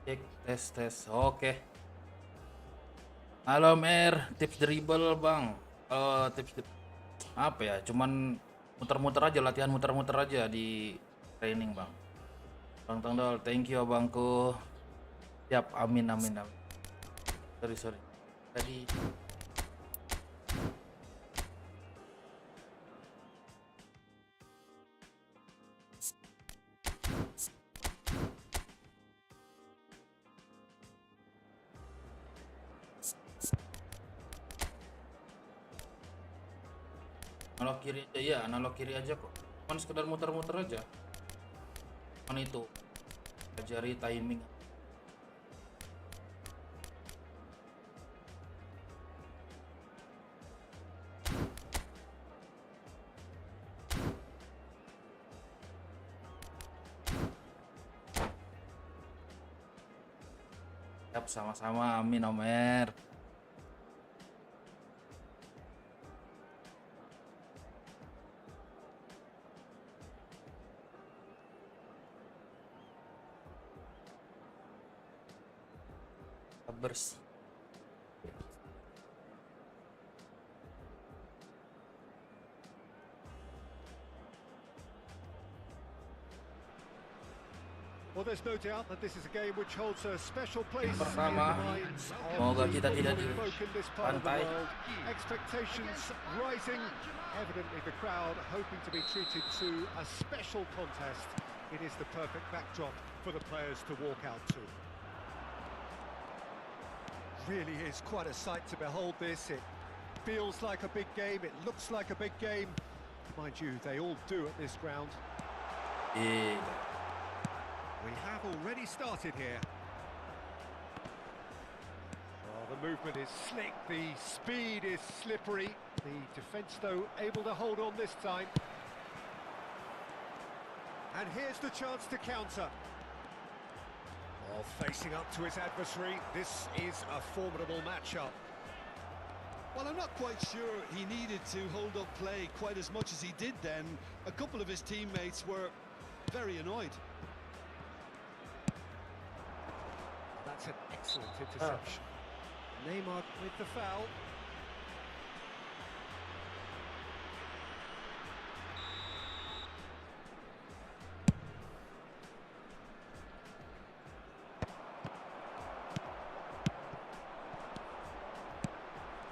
Cek tes. Oke. Halo Mer, tips dribble bang. Tips apa ya? Cuman muter-muter aja, latihan muter-muter aja di training bang. Bang Tongdol, thank you abangku. Siap, amin amin amin. Sorry. Tadi analog kiri aja ya, analog kiri aja kok. Cuman sekedar muter-muter aja. Cuman itu, pelajari timing. Siap, sama-sama, amin Omer. Bersih. Well, there's no doubt that this is a game which holds a special place in the Pertama, minds semoga of kita the tidak football folk in this part of the dipantai. world. Expectations rising, evidently the crowd hoping to be treated to a special contest. It is the perfect backdrop for the players to walk out to. Really is quite a sight to behold this. It feels like a big game, it looks like a big game. Mind you, they all do at this ground. We have already started here. Oh, the movement is slick, the speed is slippery. The defence, though, able to hold on this time. And here's the chance to counter. Oh, facing up to his adversary, this is a formidable matchup. Well, I'm not quite sure he needed to hold up play quite as much as he did then. A couple of his teammates were very annoyed. That's an excellent interception. Neymar with the foul.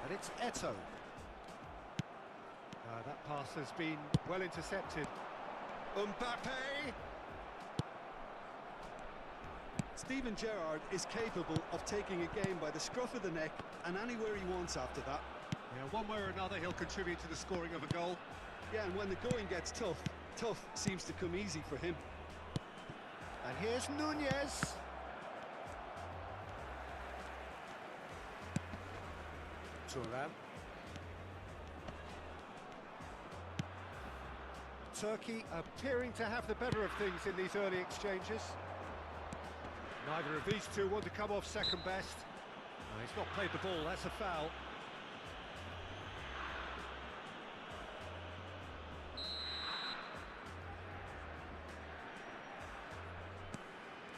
And it's Eto. That pass has been well intercepted. Mbappe! Steven Gerrard is capable of taking a game by the scruff of the neck and anywhere he wants after that. Yeah, one way or another he'll contribute to the scoring of a goal. Yeah, and when the going gets tough, tough seems to come easy for him. And here's Nunez. Turan. Turkey appearing to have the better of things in these early exchanges. Neither of these two want to come off second best. No, he's not played the ball, that's a foul.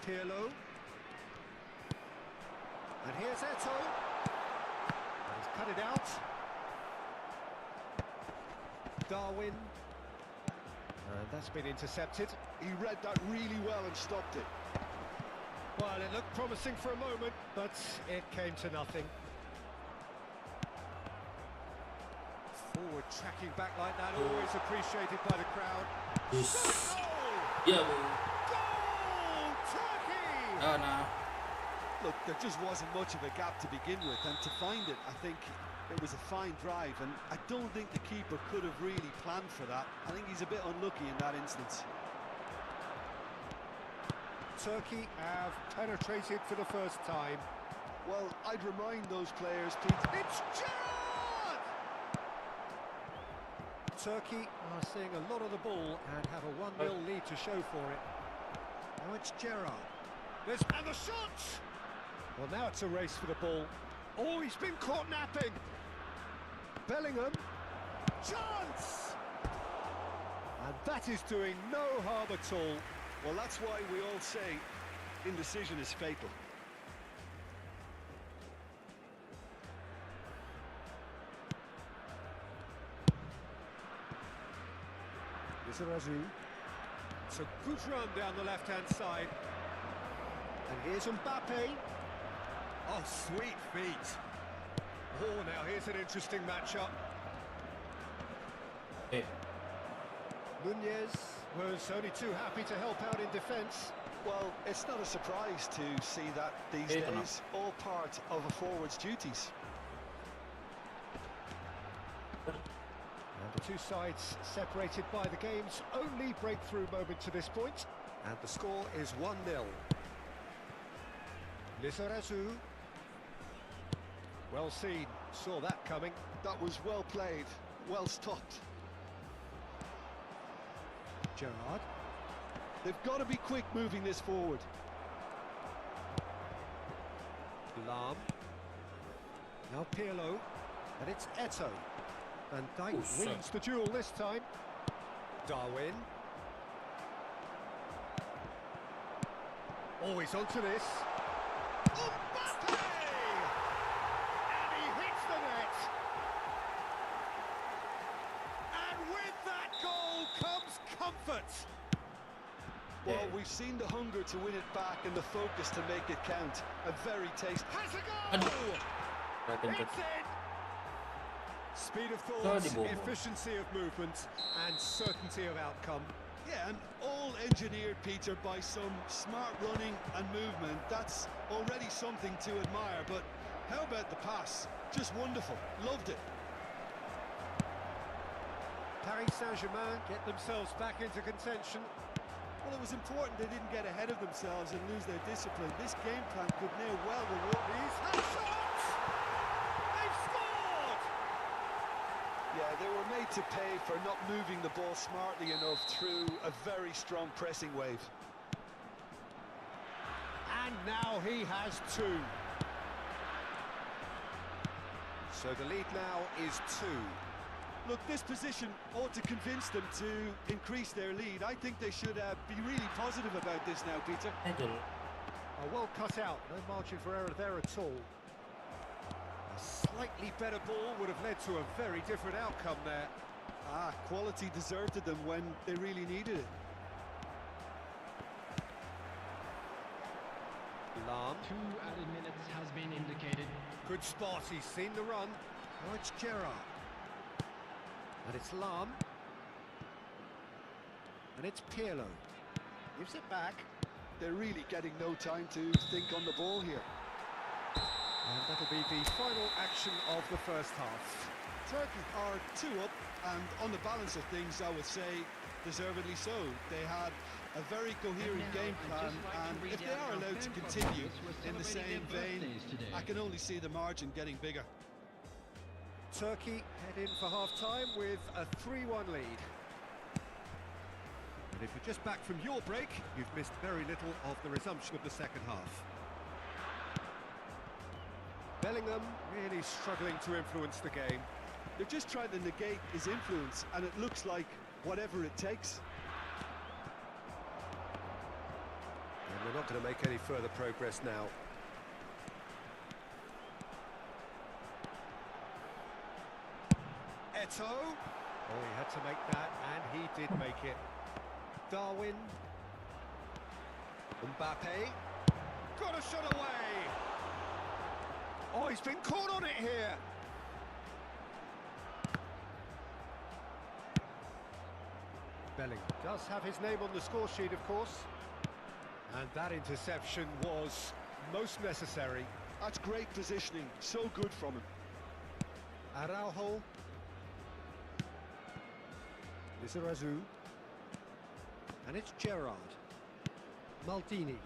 Pirlo. And here's Eto. And he's cut it out. Darwin. And that's been intercepted. He read that really well and stopped it. Well, it looked promising for a moment, but it came to nothing. Forward tracking back like that, always appreciated by the crowd. Yes. Goal! Ya bu. Goal! Turkey! Nah. Look, there just wasn't much of a gap to begin with, and to find it, I think it was a fine drive, and I don't think the keeper could have really planned for that. I think he's a bit unlucky in that instance. Turkey have penetrated for the first time. Well, I'd remind those players, Pete. It's Gerrard! Turkey are seeing a lot of the ball and have a 1-0 lead to show for it. Now it's Gerrard. And the shot! Well, now it's a race for the ball. Oh, he's been caught napping. Bellingham. Chance! And that is doing no harm at all. Well, that's why we all say indecision is fatal. Razu. It's a good run down the left-hand side. And here's Mbappe. Oh, sweet feet. Oh, now here's an interesting matchup. Hey, Nunez was only too happy to help out in defence. Well, it's not a surprise to see that these Hey, Tona. days, all part of a forward's duties. And the two sides separated by the game's only breakthrough moment to this point. And the score is 1-0. Lizarazu. Well seen, saw that coming. That was well played, well stopped. Gerrard. They've got to be quick moving this forward. Lam. Now Pirlo. And it's Eto. Van Dijk Oh, wins the duel this time. Darwin. Always onto this. Mbappe! And he hits the net. And with that goal comes comfort. Well, Yeah. we've seen the hunger to win it back and the focus to make it count. A very tasty. Has a goal! It's in! Speed of thought, Sorry, Bobo. efficiency of movement, and certainty of outcome. Yeah, and all engineered, Peter, by some smart running and movement. That's already something to admire, but how about the pass? Just wonderful. Loved it. Paris Saint-Germain get themselves back into contention. Well, it was important they didn't get ahead of themselves and lose their discipline. This game plan could now well reward He's had shots! They've scored! Yeah, they were made to pay for not moving the ball smartly enough through a very strong pressing wave. And now he has two. So the lead now is 2. Look, this position ought to convince them to increase their lead. I think they should be really positive about this now, Peter. Well cut out, no margin for error there at all. A slightly better ball would have led to a very different outcome there. Ah, quality deserted them when they really needed it. Lam. 2 added minutes has been indicated. Good spot, he's seen the run. Now it's Gerrard. And it's Lam. And it's Pirlo. Gives it back. They're really getting no time to think on the ball here. And that'll be the final action of the first half. Turkey are 2 up, and on the balance of things, I would say deservedly so. They had a very coherent And now, game I'd plan, just like to and read if they out are our allowed to fan continue club in the members who are same celebrating their vein, birthdays today. I can only see the margin getting bigger. Turkey head in for half-time with a 3-1 lead. And if you're just back from your break, you've missed very little of the resumption of the second half. Bellingham really struggling to influence the game. They're just trying to negate his influence, and it looks like whatever it takes. And they're not going to make any further progress now. Eto. Oh, he had to make that, and he did make it. Darwin. Mbappe. Got a shot away. Oh, he's been caught on it here. Bellingham does have his name on the score sheet, of course. And that interception was most necessary. That's great positioning, so good from him. Araujo. Lizarazu. And it's Gerrard. Maldini.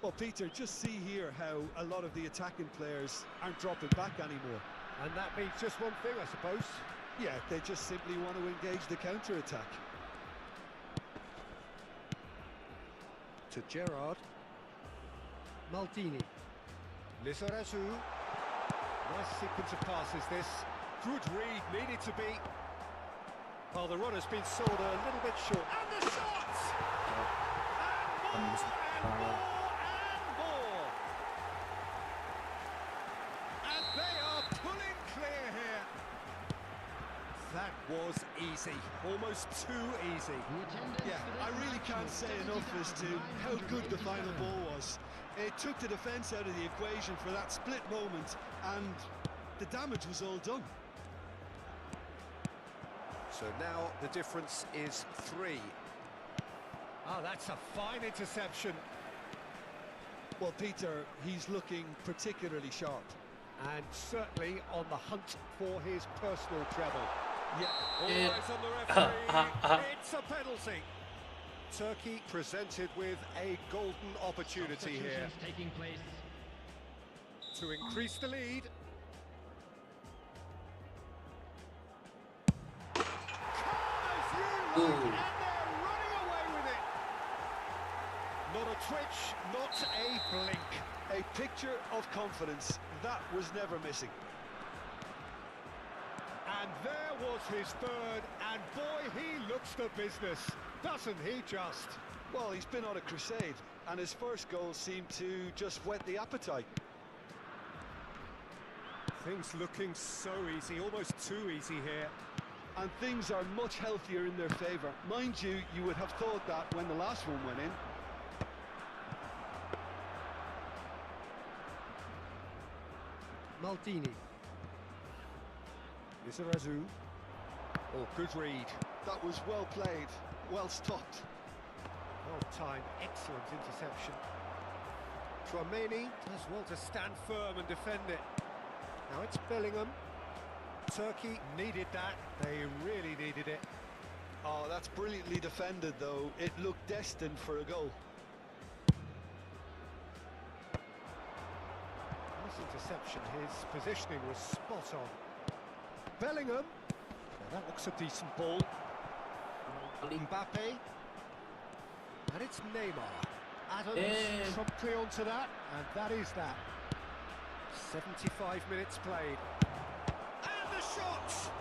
Well, Peter, just see here how a lot of the attacking players aren't dropping back anymore. And that means just one thing, I suppose. Yeah, they just simply want to engage the counter-attack. To Gerrard. Maldini. Lizarazu. Nice sequence of passes this. Good read, needed to be. Well, the run has been sold a little bit short. And the shot! And more. And they are pulling clear here. That was easy, almost too easy. Yeah, I really can't say enough as to how good the final ball was. It took the defence out of the equation for that split moment, and the damage was all done. So now the difference is 3. Oh, that's a fine interception. Well, Peter, he's looking particularly sharp. And certainly on the hunt for his personal treble. Yeah, All eyes on the referee. It's a penalty. Turkey presented with a golden opportunity here Taking place. to increase the lead. Ooh. And they're running away with it. Not a twitch, not a blink. a picture of confidence. That was never missing. And there was his third, and boy, he looks the business, doesn't he just? Well, he's been on a crusade, and his first goal seemed to just whet the appetite. Things looking so easy, almost too easy here. And things are much healthier in their favour. Mind you, you would have thought that when the last one went in. Maldini. Lizarazu. Oh, good read. That was well played, well stopped. Well-timed, excellent interception. Tramini does well to stand firm and defend it. Now it's Bellingham. Turkey needed that. They really needed it. Oh, that's brilliantly defended, though. It looked destined for a goal. This interception, his positioning was spot on. Bellingham. Now that looks a decent ball. Mbappe. And it's Neymar. Adams promptly onto that, and that is that. 75 minutes played. And the shot!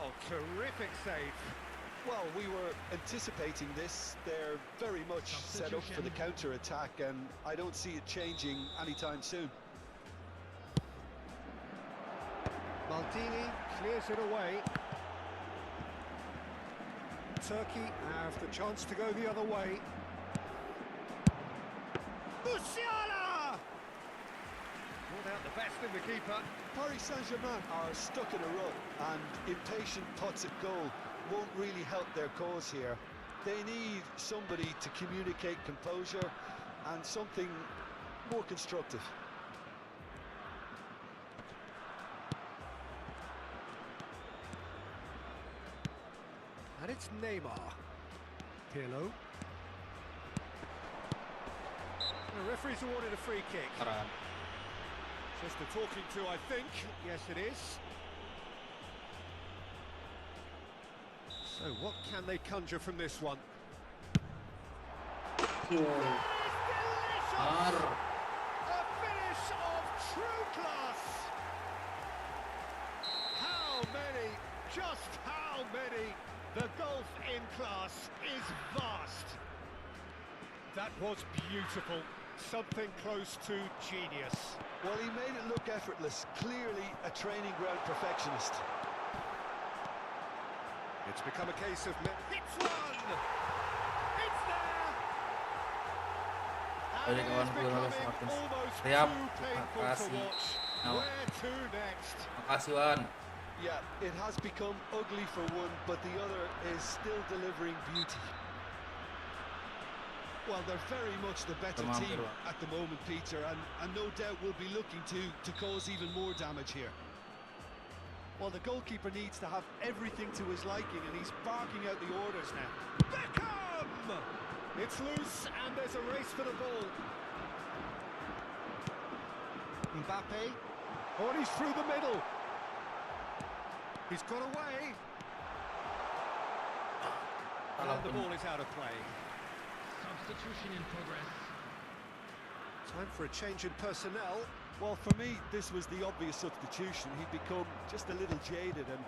Oh, terrific save. Well, we were anticipating this. They're very much set up for the counter-attack, and I don't see it changing anytime soon. Maldini clears it away. Turkey have the chance to go the other way. Musiala! Brought out the best in the keeper. Paris Saint-Germain are stuck in a rut, and impatient putts at goal won't really help their cause here. They need somebody to communicate composure and something more constructive. And it's Neymar. Pirlo. The referee's awarded a free kick. Keren. Just a talking to, I think. Yes, it is. So what can they conjure from this one? Ar. A finish of true class. How many, just how many? The golf in class is vast. That was beautiful. Something close to genius. Well, he made it look effortless. Clearly a training ground perfectionist. It's become a case of... It's one! It's there! And it is becoming almost Siap. too painful to Makasih. watch. No. Where to next? Makasih Wan. Yeah, it has become ugly for one, but the other is still delivering beauty. Well, they're very much the better Tamam, team Irwan. at the moment, Peter, and no doubt will be looking to cause even more damage here. Well, the goalkeeper needs to have everything to his liking, and he's barking out the orders now. Beckham! It's loose, and there's a race for the ball. Mbappe. Oh, and he's through the middle. He's got away. And the ball is out of play. Substitution in progress. Time for a change in personnel. Well, for me, this was the obvious substitution. He'd become just a little jaded, and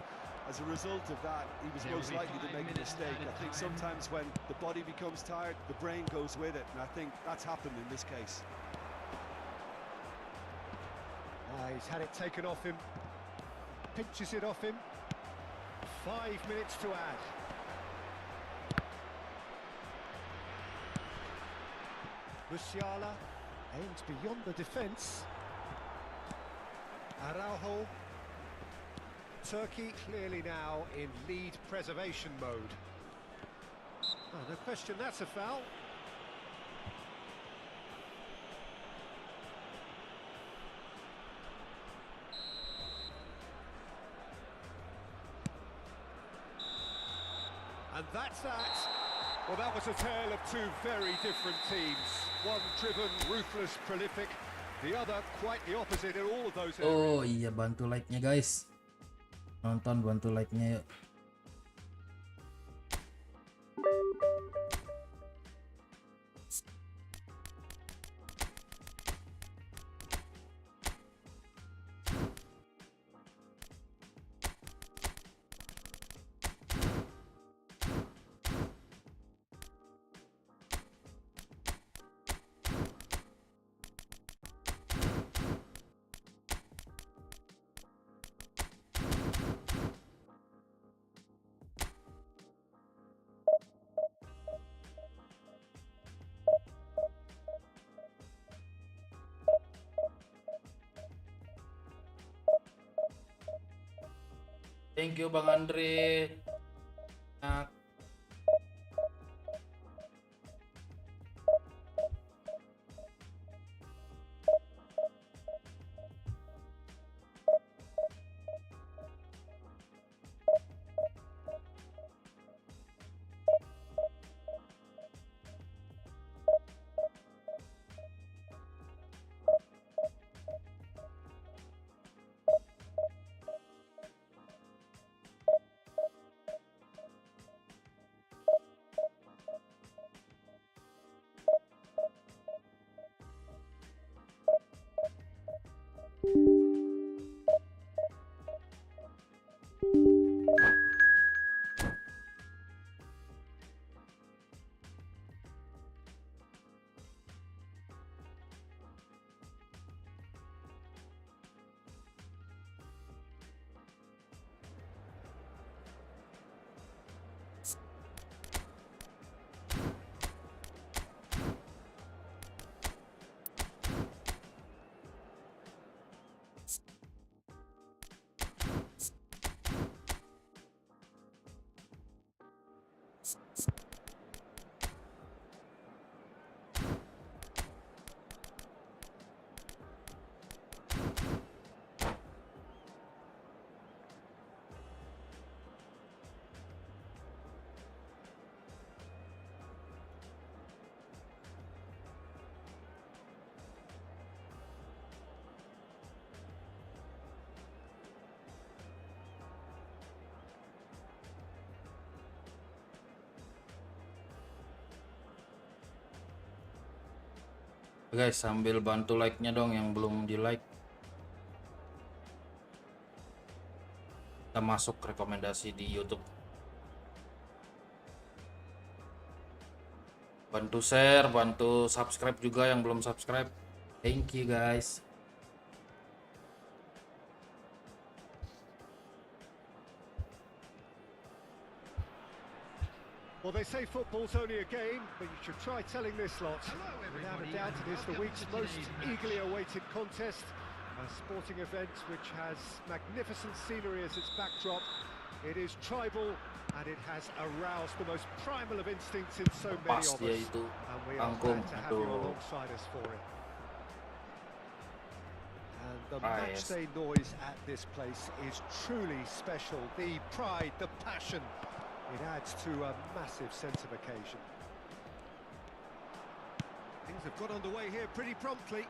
As a result of that, he was most likely to make a mistake. I think sometimes when the body becomes tired, the brain goes with it, and I think that's happened in this case. He's had it taken off him. Pinches it off him. 5 minutes to add. Musiala aims beyond the defence. Araujo. Turkey clearly now in lead preservation mode. Oh, no question, that's a foul. And that's that. Well, that was a tale of two very different teams. One driven, ruthless, prolific. The other quite the opposite in all of those areas. Oh iya, bantu like-nya guys. Nonton, bantu like-nya yuk. Thank you Bang Andre. Nah, guys, sambil bantu like-nya dong yang belum di like. Kita masuk rekomendasi di YouTube. Bantu share, bantu subscribe juga yang belum subscribe. Thank you guys. Well, they say football's only a game, but you should try telling this lot. Without a doubt, it is the week's most eagerly awaited contest. A sporting event which has magnificent scenery as its backdrop. It is tribal, and it has aroused the most primal of instincts in so many Pas of dia us. itu. And we are Angkum, glad to have you aduh. alongside us for it. And the Yes. matchday noise at this place is truly special. The pride, the passion. It adds to a massive sense of occasion. Things have got underway here pretty promptly.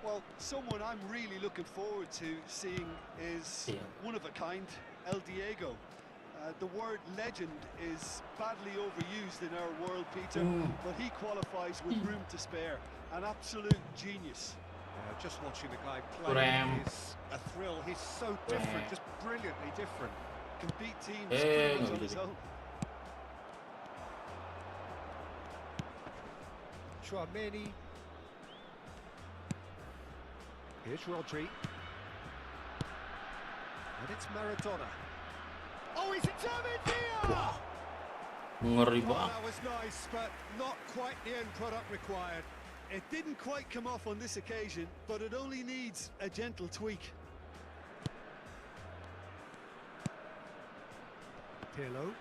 Well, someone I'm really looking forward to seeing is Yeah. one of a kind, El Diego. The word legend is badly overused in our world, Peter, but he qualifies with room to spare. An absolute genius. Just watching the guy Ram. play is a thrill. He's so different, just brilliantly different. Can beat teams Eh, pretty much nggak on his bisa. own. Chouameni. Here's Rodri. And it's Maradona. Oh, he's determined here! Ngeri Oh, banget. that was nice, but not quite the end product required. It didn't quite come off on this occasion, but it only needs a gentle tweak. Pirlo.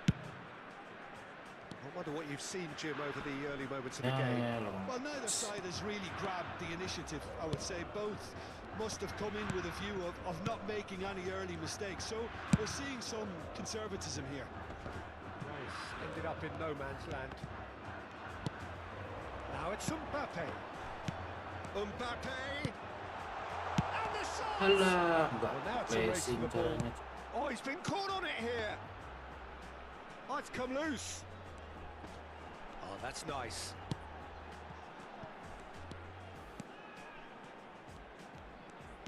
I wonder what you've seen, Jim, over the early moments of the Ya, game. lah. Well, neither side has really grabbed the initiative, I would say. Both must have come in with a view of not making any early mistakes. So we're seeing some conservatism here. Nice. Ended up in no man's land. Now it's Mbappe. Mbappe. And the shot! Alah, nggak Well, now it's a race pressing for the ball. caranya. Oh, he's been caught on it here. Oh, it's come loose. Oh, that's nice.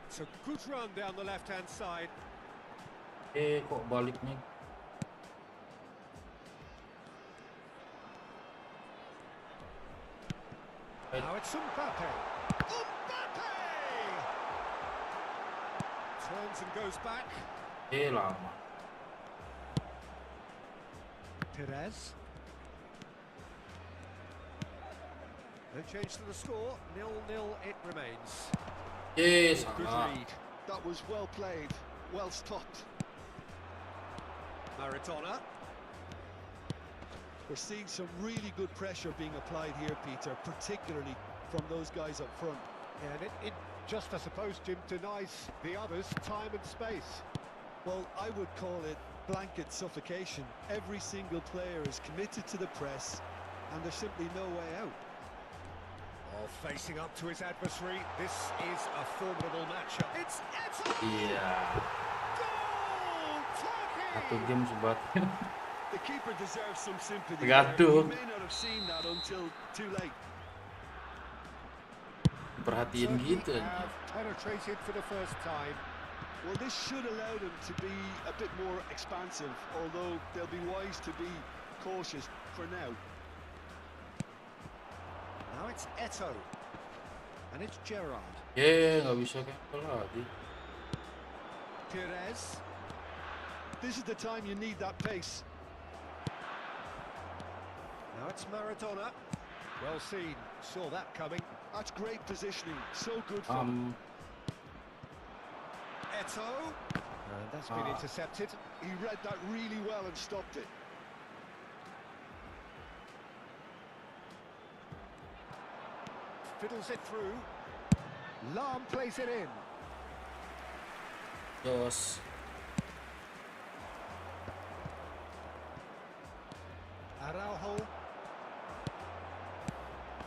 It's a good run down the left-hand side. Kok baliknya? Now it's Mbappe. Mbappe! Turns and goes back. Lama. Perez. No change to the score. 0-0 it remains. Good Salah. read. That was well played, well stopped. Maradona. We're seeing some really good pressure being applied here, Peter, particularly from those guys up front. And it just, I suppose, Jim, denies the others time and space. Well, I would call it blanket suffocation. Every single player is committed to the press, and there's simply no way out. Oh, facing up to his adversary. This is a formidable matchup. It's Eto! Iya. Goal! Satu Turkey! game sebat. The keeper deserves some sympathy. Tergantung. He may not have seen that until too late. Perhatiin Turkey gitu. have penetrated for the first time. Well, this should allow them to be a bit more expansive, although they'll be wise to be cautious for now. Now it's Eto. And it's Gerrard. Nggak bisa cancel lagi. Perez. This is the time you need that pace. Now it's Maradona. Well seen. Saw that coming. That's great positioning. So good for them. Eto. And that's been intercepted. He read that really well and stopped it. Fiddles it through. Lam plays it in. Jos. Araujo.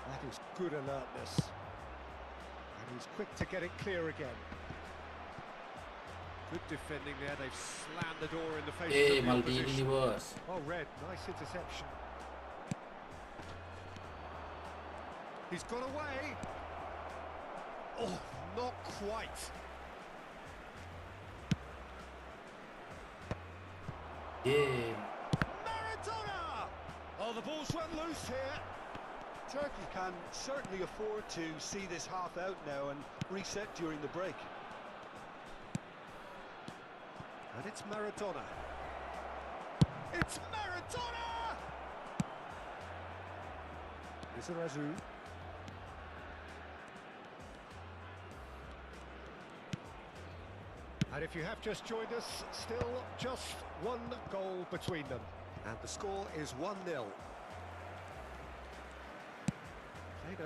That is good alertness. And he's quick to get it clear again. Good defending there. They've slammed the door in the face of the Maldini opposition. nih bos. Oh, Red, nice interception. He's got away. Oh, not quite. Maradona! Oh, the ball's run loose here. Turkey can certainly afford to see this half out now and reset during the break. And it's Maradona. It's Maradona! Lizarazu. And if you have just joined us, still just one goal between them. And the score is 1-0. Played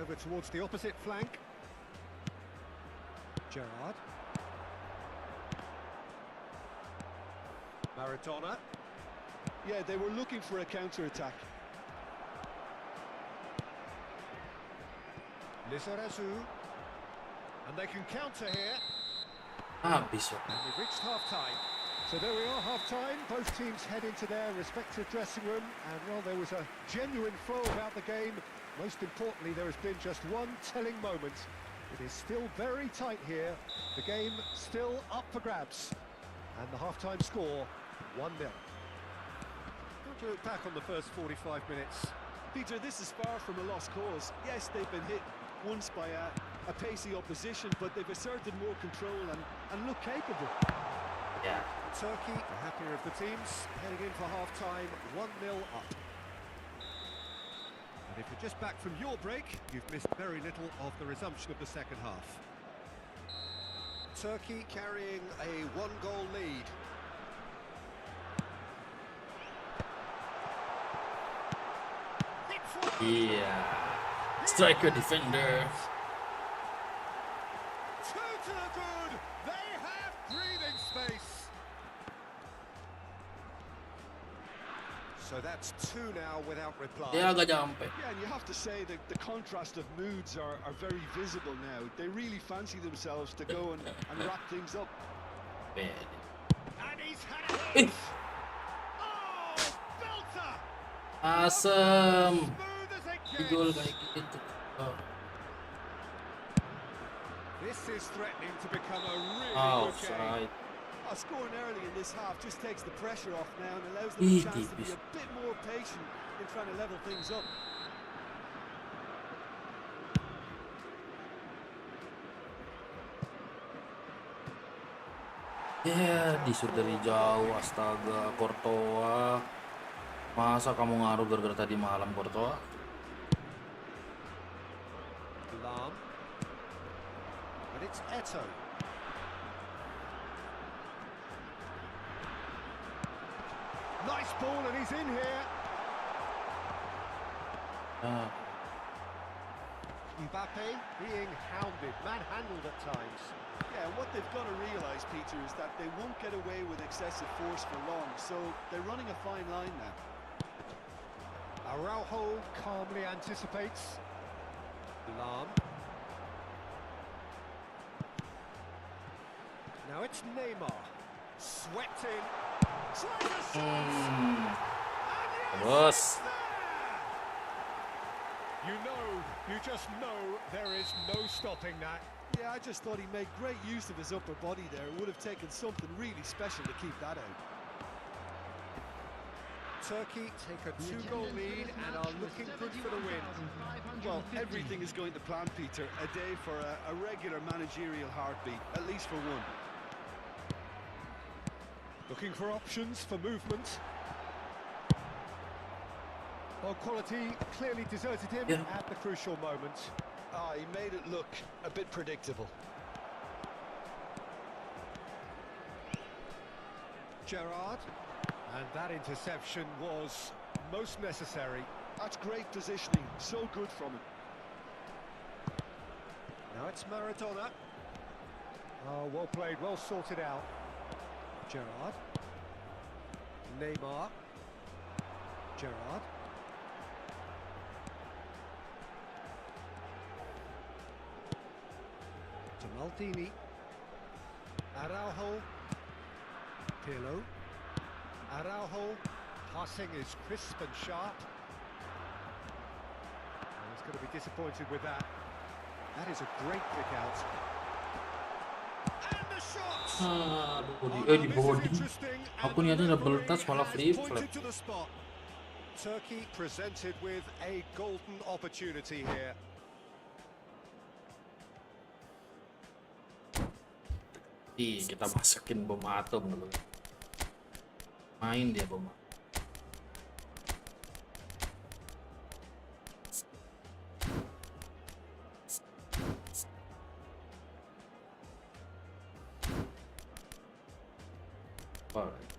over towards the opposite flank. Gerrard. Maradona. Yeah, they were looking for a counter-attack. Lizarazu. And they can counter here. Habis ya. And we've reached half-time. So there we are, half-time. Both teams head into their respective dressing room. And, well, there was a genuine flow about the game. Most importantly, there has been just one telling moment. It is still very tight here. The game still up for grabs. And the half-time score, 1-0. Got to look back on the first 45 minutes. Peter, this is far from a lost cause. Yes, they've been hit once by a pacey opposition, but they've asserted more control and look capable. Ya. Turkey, the happier of the teams, heading in for half-time, 1-0 up. And if you're just back from your break, you've missed very little of the resumption of the second half. Turkey carrying a one-goal lead. Iya. Striker defender. Two to the good. They have breathing space. So that's two now without reply. Dia agak nyampe. Yeah, and you have to say that the contrast of moods are very visible now. They really fancy themselves to go and wrap things up. Pede. And he's had it. Oh, belter! Asem. Smooth as it Gol gets. kayak gitu. Oh. This is threatening to become a really good game. Offside. Scoring early in this half just takes the pressure off now and allows them a Ih, chance to be tipis. a bit more patient in trying to level things up. Ya, disur dari jauh, astaga, Courtois. Masa kamu ngaruh gara-gara tadi malam, Courtois? Lam. And it's Eto. Nice ball and he's in here. Ah, Mbappe being hounded, manhandled at times. Yeah, and what they've got to realise, Peter, is that they won't get away with excessive force for long, so they're running a fine line now. Araujo calmly anticipates. Lam. Now it's Neymar. Swept in. Tries a shot. And yes, Bos. it's there! You just know there is no stopping that. Yeah, I just thought he made great use of his upper body there. It would have taken something really special to keep that out. Turkey take a two-goal lead and are looking good for the win. Well, everything is going to plan, Peter. A day for a regular managerial heartbeat, at least for one. Looking for options for movement. Well, quality clearly deserted him Yeah. at the crucial moment. He made it look a bit predictable. Gerrard. And that interception was most necessary. That's great positioning. So good from him. Now it's Maradona. Oh, well played, well sorted out. Gerrard. Neymar. Gerrard. To Maldini. Araujo. Pirlo. Araujo. Passing is crisp and sharp. Oh, he's going to be disappointed with that. That is a great pick out. And the shot! Aduh, di body. Aku niatnya double touch malah flip flap. Pointed to the spot. Turkey presented with a golden opportunity here. Ih, kita masukin bom atom dulu. Main dia bom. Alright.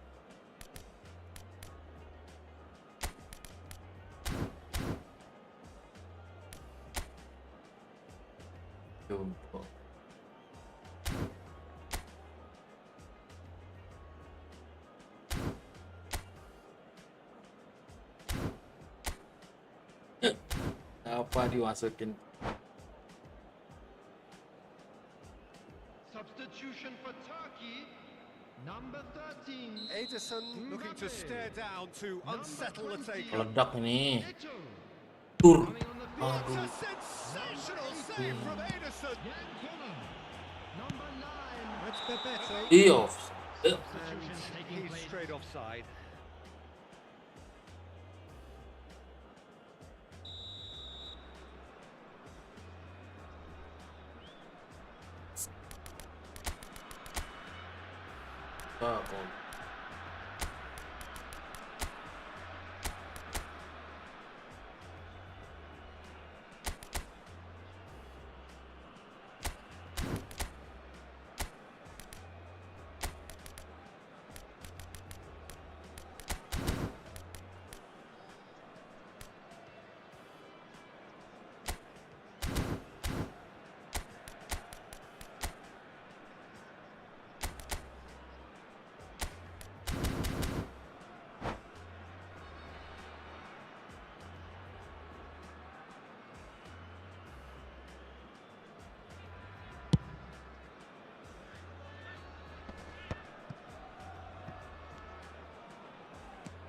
Jumbo. Apa dimasukin? Substitution for Turkey, number 13. Ederson looking to stare down to unsettle the taker. Meledak ini. Eto. Tur. Running on the field. What Aduh. a sensational save from Ederson. Number 9. That's Bebeto. Iya. And he's straight offside. Bakal.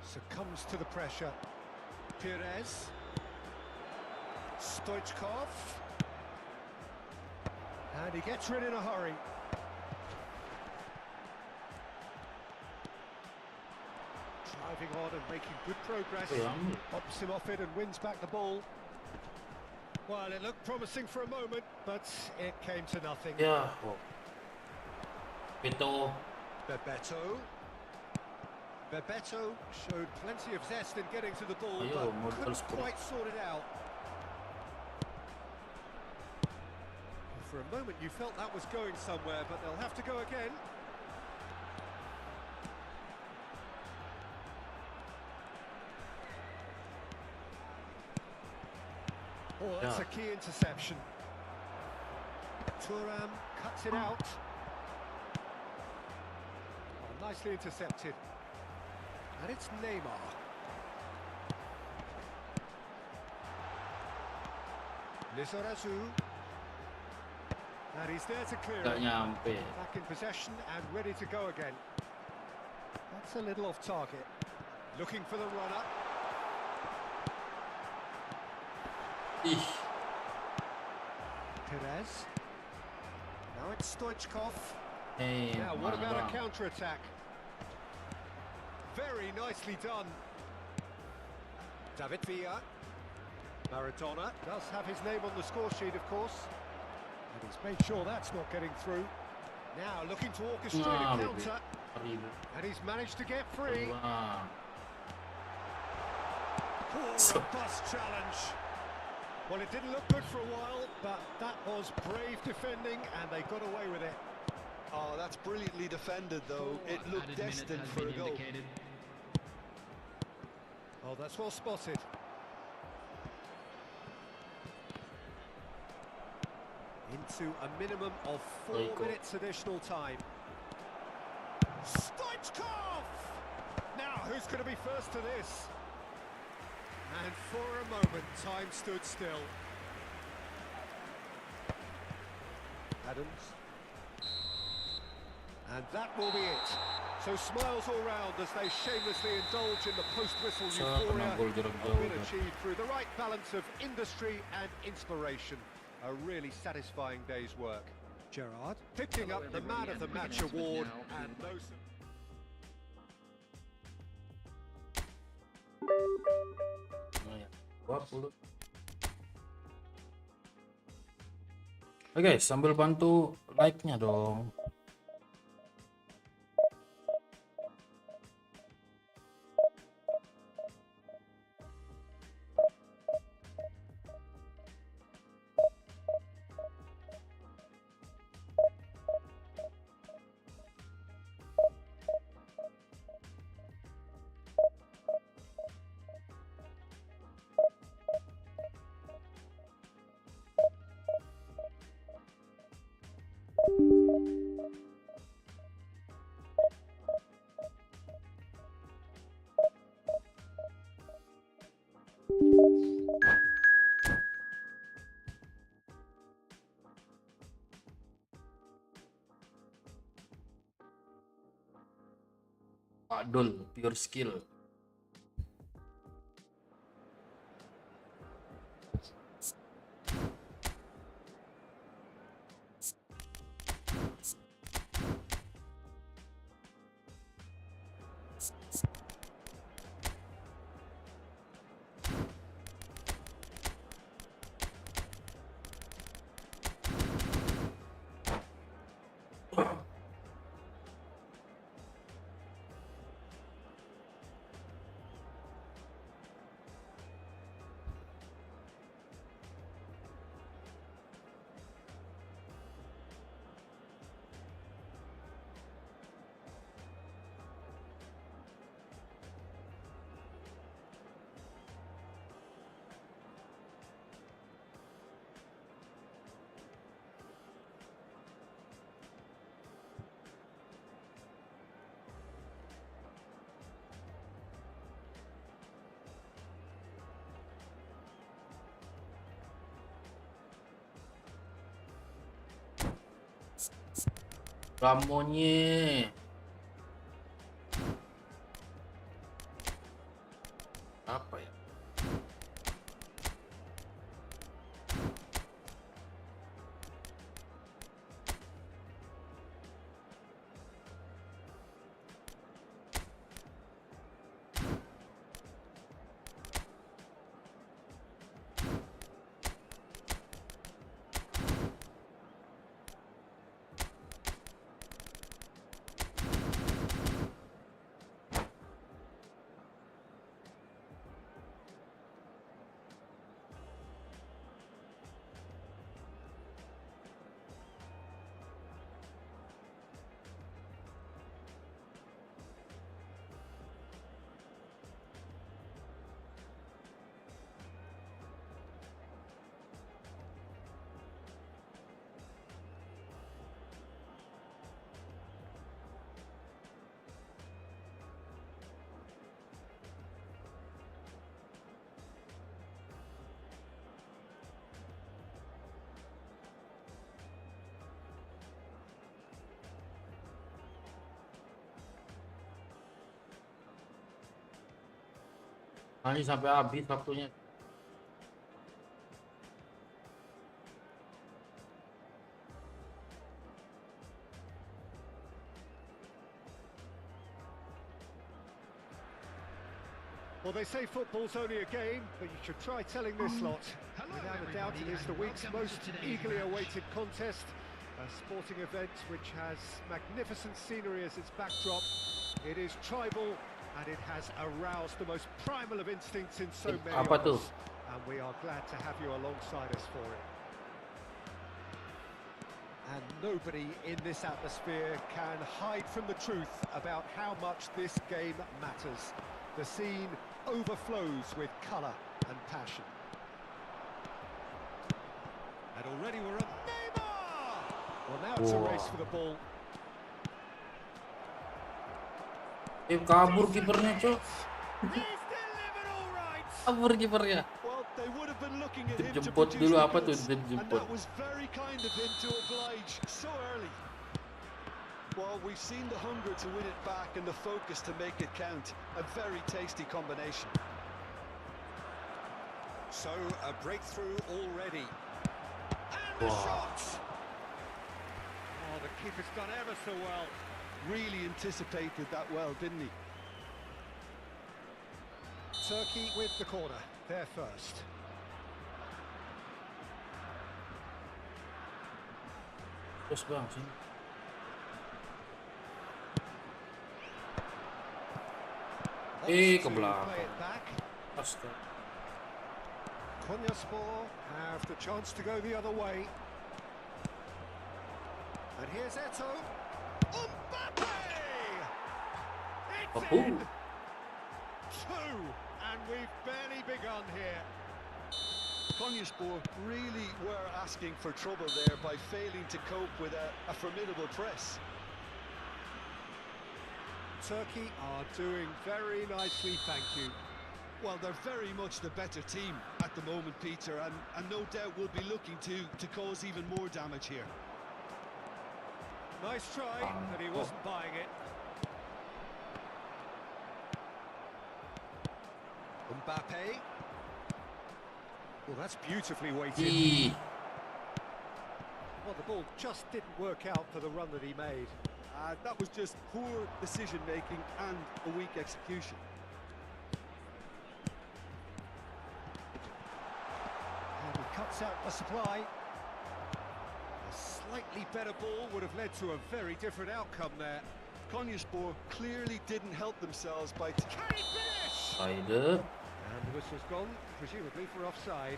Succumbs to the pressure. Perez. Stoichkov. And he gets rid in a hurry. Driving on and making good progress. Pops him off it and wins back the ball. Well, it looked promising for a moment, but it came to nothing. Ya. Oh. Itu. Bebeto. Bebeto showed plenty of zest in getting to the ball, Ayo, but modal couldn't sepuluh. quite sort it out. For a moment you felt that was going somewhere, but they'll have to go again. Oh, that's Yeah. a key interception. Thuram cuts it out. Oh, nicely intercepted. And it's Neymar. Lizarazu. And he's there to clear Gak it. nyampe. Back in possession and ready to go again. That's a little off target. Looking for the runner. Ih. Perez. Now it's Stoichkov. Now, what Mana about a bang? counter-attack? Very nicely done. David Villa. Maradona does have his name on the score sheet, of course. And he's made sure that's not getting through. Now, looking to orchestrate Nah, a baby. counter. Ribu. And he's managed to get free. Wah. Poor So- robust challenge. Well, it didn't look good for a while, but that was brave defending, and they got away with it. Oh, that's brilliantly defended, though. It looked destined for a goal. Oh, that's well spotted. Into a minimum of 4 Very cool. minutes additional time. Stoichkov! Now, who's going to be first to this? And for a moment, time stood still. Adams. And that will be it. So smiles all round as they shamelessly indulge in the post-whistle Sa euphoria. penang gol jarak A jauh. win achieved through the right balance of industry and inspiration. A really satisfying day's work. Gerrard picking up the Man of the Match award and no... Lumayan. 20. Oke, sambil bantu like-nya dong. PagahDOL pure skill. Ramonye. Apa ya? Ini sampai habis waktunya. Well, they say football's only a game, but you should try telling this lot. Without a doubt, it is the week's most eagerly awaited contest. A sporting event which has magnificent scenery as its backdrop. It is tribal, and it has aroused the most primal of instincts in so many Apa of tuh? us. And we are glad to have you alongside us for it. And nobody in this atmosphere can hide from the truth about how much this game matters. The scene overflows with colour and passion. And already we're at Neymar! Well, now it's a race for the ball. Kabur kipernya, Cok. He's delivered all right! Kabur kipernya. Well, they would have been looking at him to Jemput produce dulu the apa tuh? goods, and Jemput. that was very kind of him to oblige so early. Well, we've seen the hunger to win it back and the focus to make it count. A very tasty combination. So, a breakthrough already. And the Wow. shot! Oh, the keeper's done ever so well. Really anticipated that well, didn't he? Turkey with the corner. They're first. Terus bang, sini. Ke belakang. Play it back. Astaga. Konyaspor have the chance to go the other way. And here's Eto. Mbappe! It's in! Two! And we've barely begun here. Konyaspor really were asking for trouble there by failing to cope with a formidable press. Turkey are doing very nicely, thank you. Well, they're very much the better team at the moment, Peter, and no doubt will be looking to cause even more damage here. Nice try, but he wasn't buying it. Mbappe. Well, that's beautifully weighted. Ih, Well, the ball just didn't work out for the run that he made. That was just poor decision-making and a weak execution. And he cuts out the supply. A slightly better ball would have led to a very different outcome there. Konyaspor clearly didn't help themselves by... Can he finish? Aide. And the whistle's gone, presumably for offside.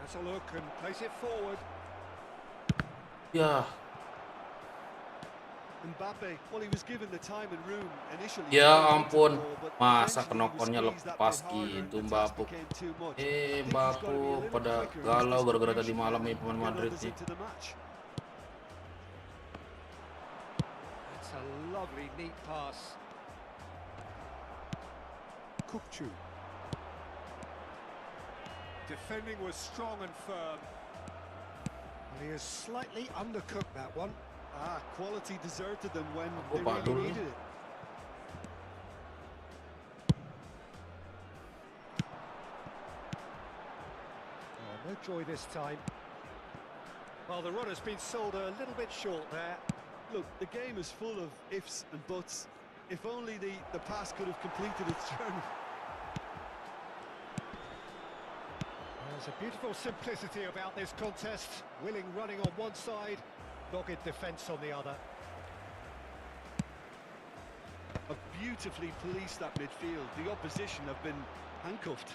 Has a look and plays it forward. Ya, Mbappe, well, he was given the time and room initially. ya ampun. But Masa eventually he was knock-onnya squeezed that lepas bit harder and gitu, the task Mbappe. became too much. I think he's gotta be a Mbappe little pada quicker in his galau gara-gara tadi distribution malam nih and pemain get Madrid others nih. into the match. It's a lovely, neat pass. Kukcu. Defending was strong and firm. And he has slightly undercooked that one. Quality deserted them when Aku they padul really nih. needed it. Oh, no joy this time. Well, the run has been sold a little bit short there. Look, the game is full of ifs and buts. If only the pass could have completed its journey. There's a beautiful simplicity about this contest. Willing running on one side, dogged defence on the other. A beautifully policed that midfield. The opposition have been handcuffed.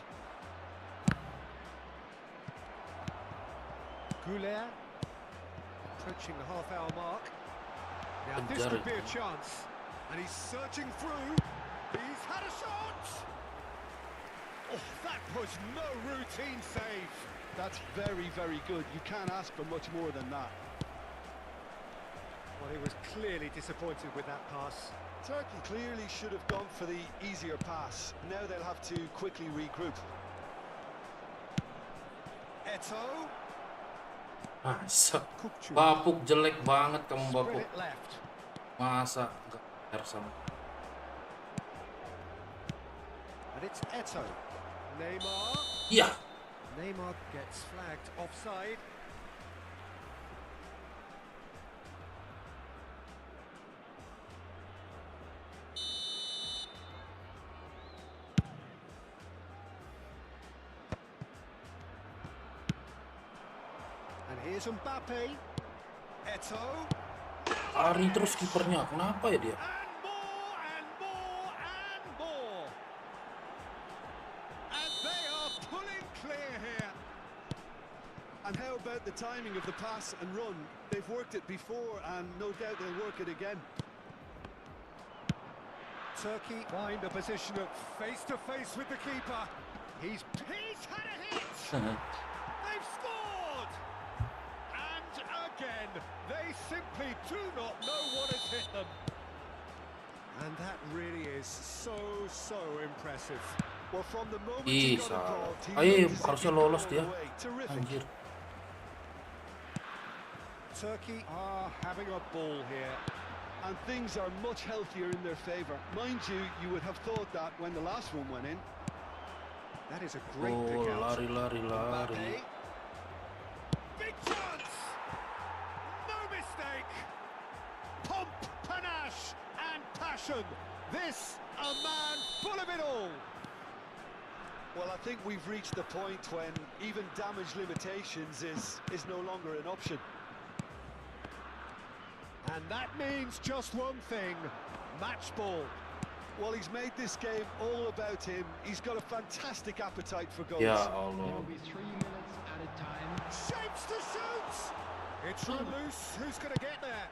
Goulet approaching the half-hour mark. Now this could be a chance, and he's searching through. He's had a shot. Oh, that was no routine save. That's very, very good. You can't ask for much more than that. Well, he was clearly disappointed with that pass. Turkey clearly should have gone for the easier pass. Now they'll have to quickly regroup. Eto. Masa Kukcu. Bapuk jelek banget kamu Spread Bapuk. it left. Masa enggak fair sama. And it's Eto. Neymar. Iya. Neymar gets flagged offside. And here's Mbappe. Eto. Lari terus kipernya. Kenapa ya dia? And more and more and more. And they are pulling clear here. And how about the timing of the pass and run? They've worked it before and no doubt they'll work it again. Turkey find a position of face-to-face with the keeper. He's had a hit. They've scored. And again, they simply do not know what has hit them. And that really is so impressive. Well, from the moment he got Salah. involved, he Ayo, looked as if harusnya he'd gone lolos all dia. the way. Terrific. Anjir. Turkey are having a ball here. And things are much healthier in their favour. Mind you, you would have thought that when the last one went in. That is a great Oh, pick out. lari. Mbappe. Big chance! No mistake! Pomp, panache and passion. This, a man full of it all. Well, I think we've reached the point when even damage limitations is no longer an option. And that means just one thing, match ball. Well, he's made this game all about him. He's got a fantastic appetite for goals. Ya There Allah. will be 3 minutes at a time. Shapes to shoot! It's run loose, who's going to get there?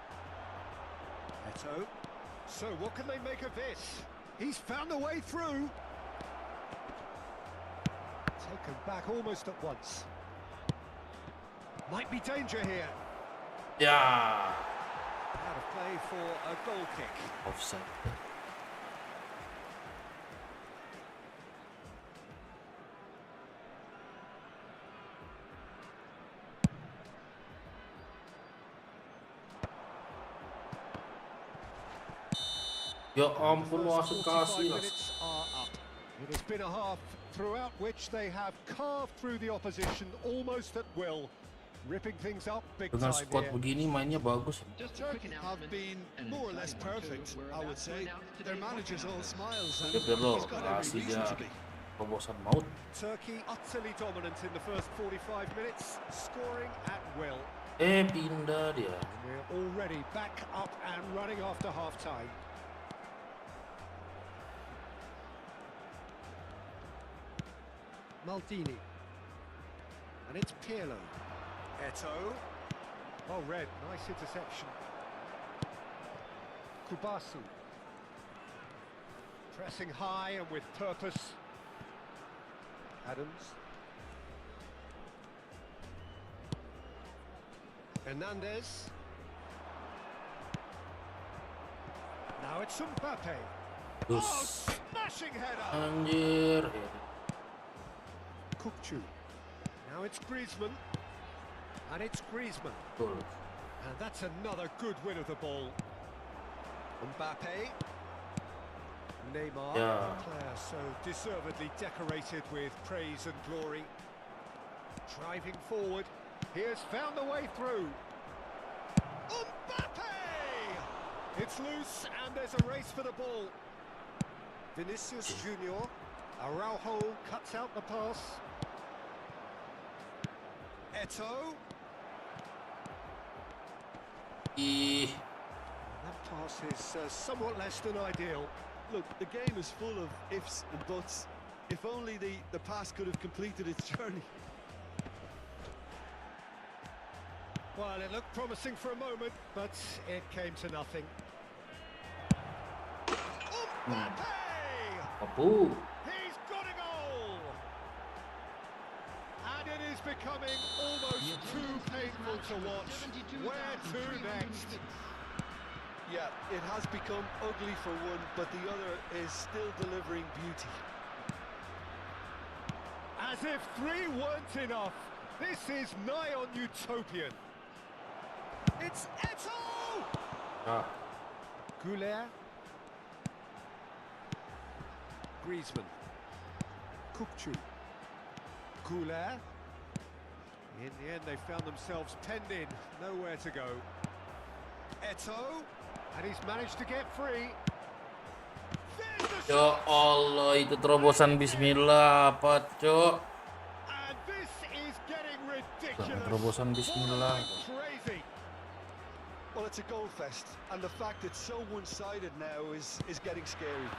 Eto. So what can they make of this? He's found a way through. Taken back almost at once. Might be danger here. Ya. Out of play for a goal kick. Offside. Ya ampun, wasit 45 kasih lah. minutes are up. It has been a half throughout which they have carved through the opposition almost at will, ripping things up big Dengan time squad here. begini mainnya bagus. Just a quick Turkey have announcement. been An more or less exciting one, perfect, too. We're I would about to say. announce Their today's manager's all podcast. smiles and Ya Pirlo, he's got every kasih reason dia to be. terobosan maut. Turkey utterly dominant in the first 45 minutes, scoring at will. Pindah dia. And we're already back up and running after half-time. Maldini. And it's Pirlo. Eto. Oh, red. Nice interception. Kubasu. Pressing high and with purpose. Adams. Hernandez. Now it's Mbappe. Terus. Smash Smashing header. Anjir. Kukcu. Now it's Griezmann. And it's Griezmann. Betul. And that's another good win of the ball. Mbappe. Neymar. Yeah. A player so deservedly decorated with praise and glory. Driving forward. He has found the way through. Mbappe! It's loose and there's a race for the ball. Vinicius Junior. Araujo cuts out the pass. Eto. Ih, That pass is somewhat less than ideal. Look, the game is full of ifs and buts. If only the pass could have completed its journey. Well, it looked promising for a moment, but it came to nothing. Mbappe! Apu. He's got a goal! And it is becoming almost too painful to watch. Where to next? Yeah, it has become ugly for one, but the other is still delivering beauty. As if 3 weren't enough. This is nigh on utopian. It's Eto! Ah, Goulet. Griezmann. Kukcu. Goulet. In the end, they found themselves penned in. Nowhere to go. Eto. And he's managed to get free. There's the ya shot! Allah, itu terobosan Bismillah apa, Cok? And this is getting ridiculous. Terobosan Bismillah. Crazy. Well, it's a goal fest, and the fact it's so one-sided now is getting scary.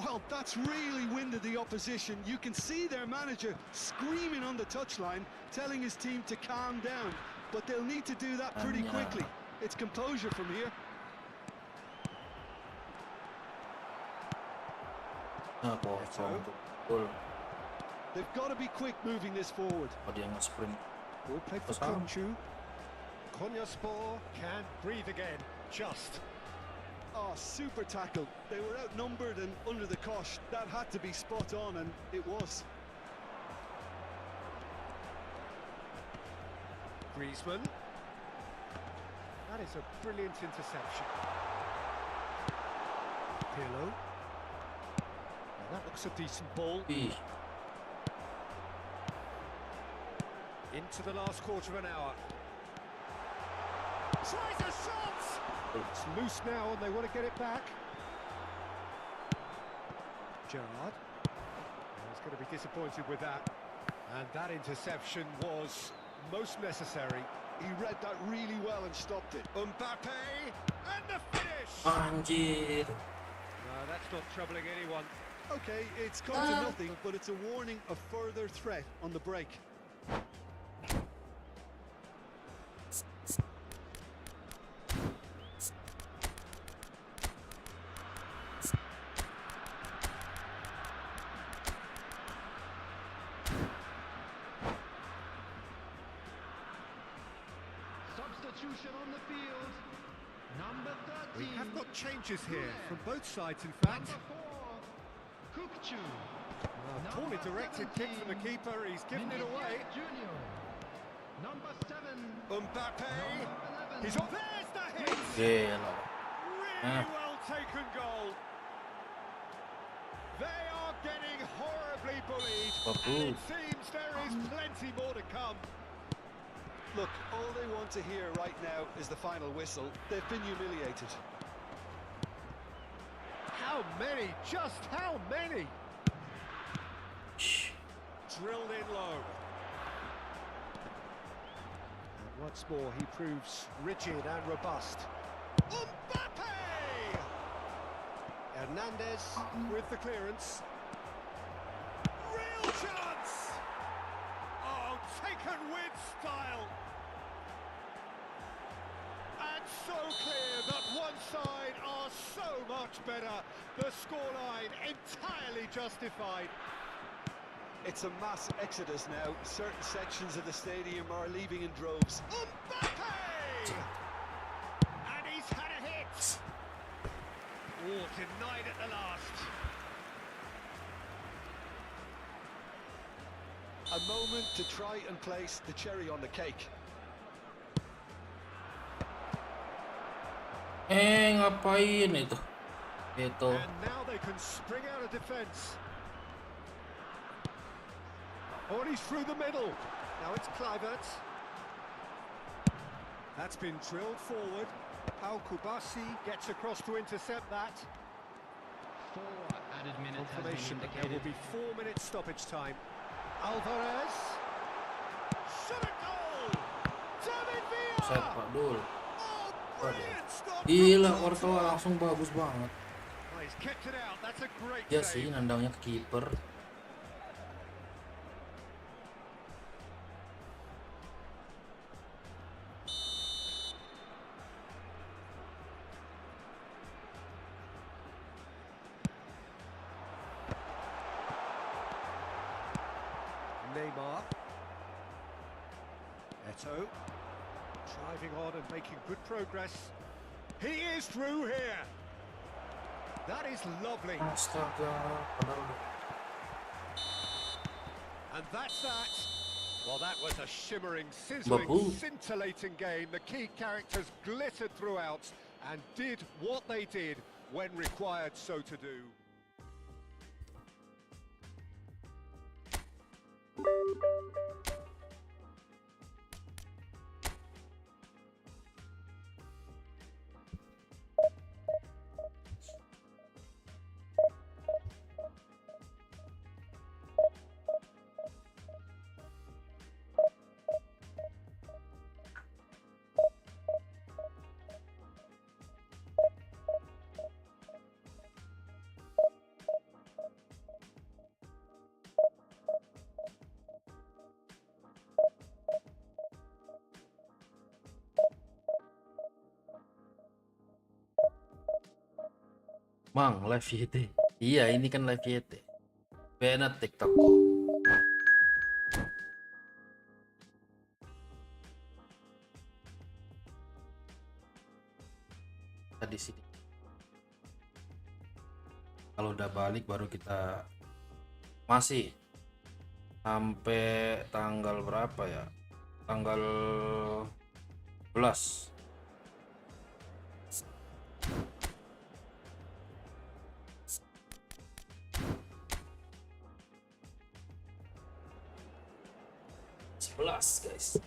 Well, that's really winded the opposition. You can see their manager screaming on the touchline, telling his team to calm down, but they'll need to do that pretty Anya. quickly. It's composure from here. Nah, kosong tuh. Betul. They've got to be quick moving this forward. Oh, dia nge-sprint. Ball played for Kosong. Kukcu. Konyaspor can't breathe again. Just. Oh, super tackle. They were outnumbered and under the cosh. That had to be spot on, and it was. Griezmann. That is a brilliant interception. Pirlo. Now that looks a decent ball. Ih, Into the last quarter of an hour. Tries a shot! It's loose now and they want to get it back. Gerrard. He's going to be disappointed with that. And that interception was most necessary. He read that really well and stopped it. Mbappe! And the finish! anjir. No, that's not troubling anyone. Okay, it's come to nothing, but it's a warning of further threat on the break. Substitution on the field. Number 13. We have got changes here from both sides, in fact. Number 4. Kukcu. Poorly directed kick from the keeper, he's given it away. Junior. Number 7. Mbappe! Number 11. He's on. There's the hit! Gila. Really well taken goal. They are getting horribly bullied. And it seems there is plenty more to come. Look, all they want to hear right now is the final whistle. They've been humiliated. How many? Just how many? Shh. Drilled in low. And once more, he proves rigid and robust. Mbappe! Hernandez with the clearance. Real chance! Oh, taken with style. And so clear that one side are so much better. The scoreline entirely justified. It's a mass exodus now. Certain sections of the stadium are leaving in droves. Mbappe! And he's had a hit. Oh, denied at the last. A moment to try and place the cherry on the cake. Ngapain itu? Itu. And now they can spring out of defence. Oh, and he's through the middle. Now it's Kluivert. That's been drilled forward. Al-Kubasi gets across to intercept that. 4 added minutes has been Confirmation that there indicated. will be 4 minutes stoppage time. Alvarez. Shot a goal! David Villa! Set Pak Dul. Oh, brilliant stop! Gila, Ortoa langsung bagus banget. Well, he's kept it out. That's a great Ya save. sih, nandangnya ke kiper. Neymar. Eto. Driving on and making good progress. He is through here. That is lovely. Astaga, padahal And that's that. Well, that was a shimmering, sizzling, Bahu. scintillating game. The key characters glittered throughout and did what they did when required so to do. Mang, live YT. Iya, ini kan live YT. Benar TikTok. Di sini. Kalau udah balik baru kita masih sampai tanggal berapa ya? Tanggal 11. Guys.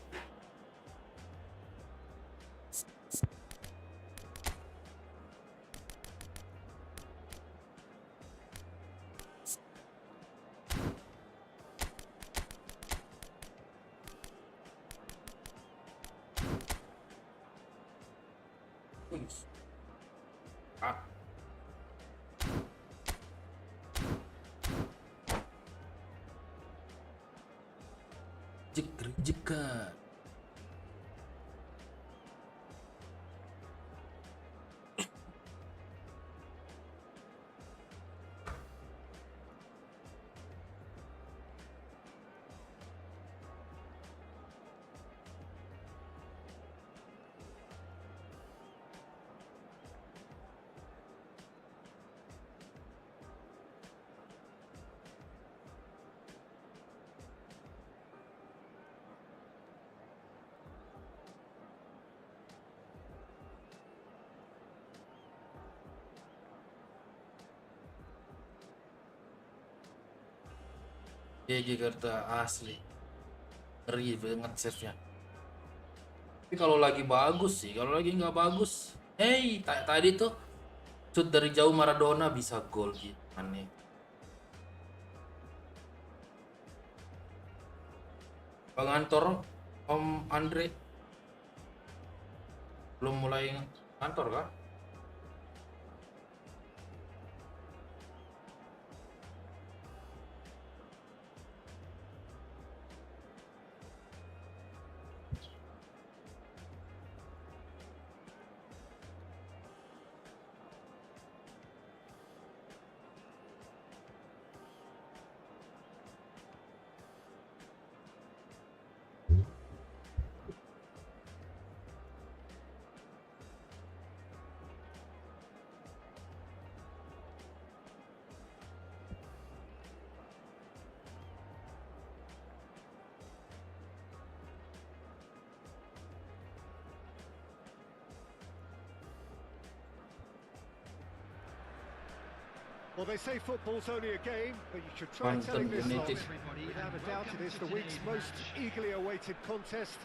Ah. Jika. Jakarta asli ngeri banget save-nya. Tapi kalau lagi bagus sih, kalau lagi nggak bagus, tadi tuh shoot dari jauh Maradona bisa gol gitu aneh. Bang Antor, Om Andre belum mulai kantor kah? Well, they say football's only a game, but you should try telling this long. Content Without a doubt, it is the week's most eagerly awaited contest.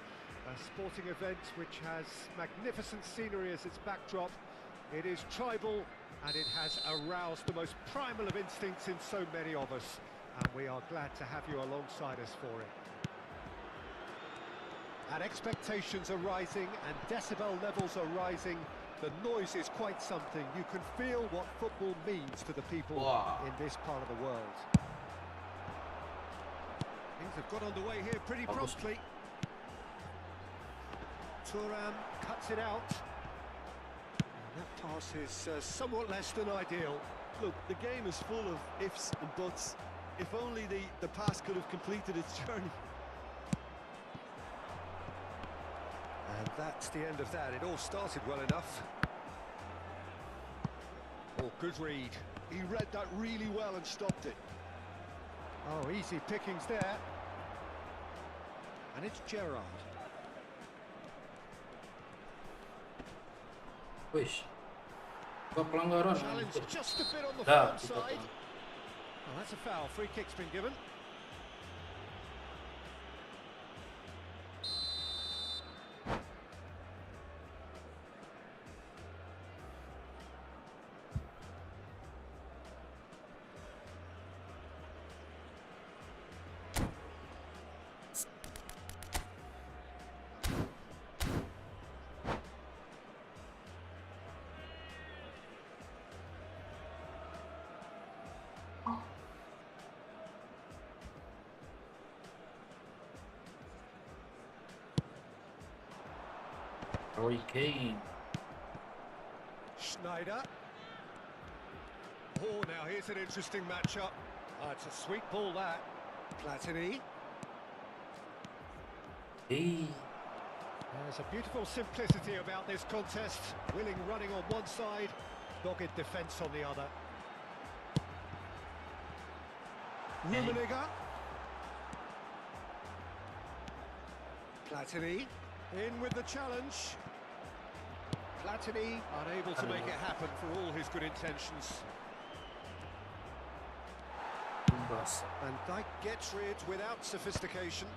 A sporting event which has magnificent scenery as its backdrop. It is tribal, and it has aroused the most primal of instincts in so many of us. And we are glad to have you alongside us for it. And expectations are rising, and decibel levels are rising. The noise is quite something. You can feel what football means to the people Wow. in this part of the world. Things have got underway here pretty Bagus. promptly. Thuram cuts it out. And that pass is somewhat less than ideal. Look, the game is full of ifs and buts. If only the pass could have completed its journey. And that's the end of that. It all started well enough. Oh, good read. He read that really well and stopped it. Oh, easy pickings there. And it's Gerrard. Wih. Gak pelanggaran. Challenge just a bit on the Dah, front kita side. tahu. Oh, that's a foul. Free kick's been given. Roy Kane. Schneider. Oh, now here's an interesting matchup. It's a sweet ball, that. Platini. Hey. There's a beautiful simplicity about this contest. Willing running on one side, dogged defence on the other. Rummenigge. Platini. In with the challenge. Platini unable to make it happen for all his good intentions. Bas. Van Dijk gets rid without sophistication.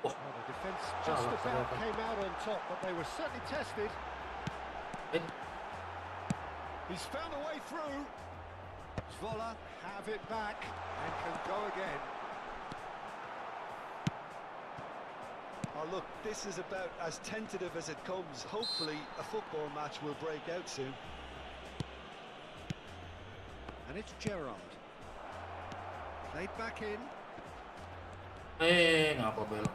Oh. Well, the defence just Salah, about Salah. came out on top, but they were certainly tested. Eh. He's found a way through. Zvola have it back and can go again. Oh, look, this is about as tentative as it comes. Hopefully, a football match will break out soon. And it's Gerrard. Played back in. Ngapa belok?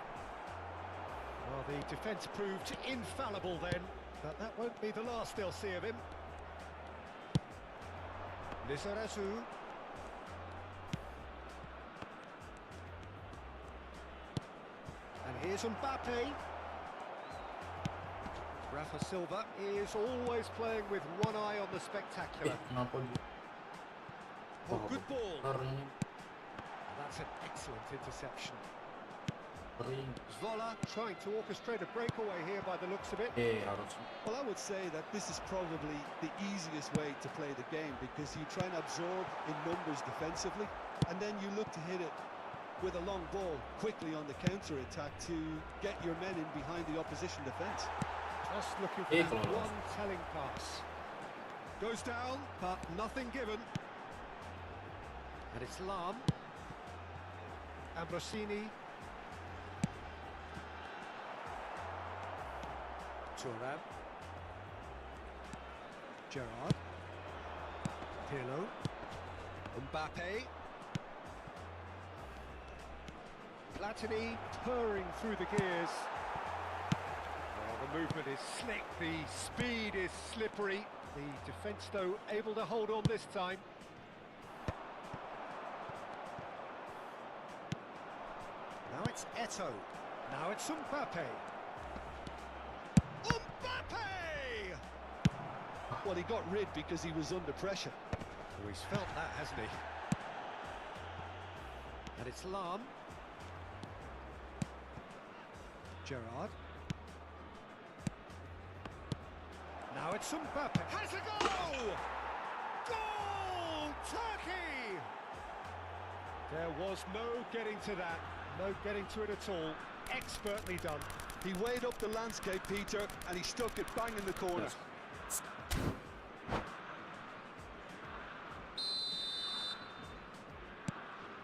Well, the defence proved infallible then, but that won't be the last they'll see of him. Lizarazu. And here's Mbappe. Rafa Silva is always playing with one eye on the spectacular. Kenapa dia? Oh, good ball. Kering. And that's an excellent interception. Kering. Zvola trying to orchestrate a breakaway here by the looks of it. Harus. Well, I would say that this is probably the easiest way to play the game because you try and absorb in numbers defensively, and then you look to hit it with a long ball quickly on the counter-attack to get your men in behind the opposition defence. Just looking for that one telling pass. Goes down, but nothing given. And it's Lam. Ambrosini. Thuram. Gerrard. Pirlo. Mbappe. Platini purring through the gears. The movement is slick, the speed is slippery. The defence, though, able to hold on this time. Now it's Eto. Now it's Mbappe. Mbappe! Well, he got rid because he was under pressure. Oh, he's felt that, hasn't he? And it's Lam. Gerrard. Now it's Mbappe. Has a goal! Goal! Turkey! There was no getting to that, no getting to it at all. Expertly done. He weighed up the landscape, Peter, and he stuck it bang in the corner.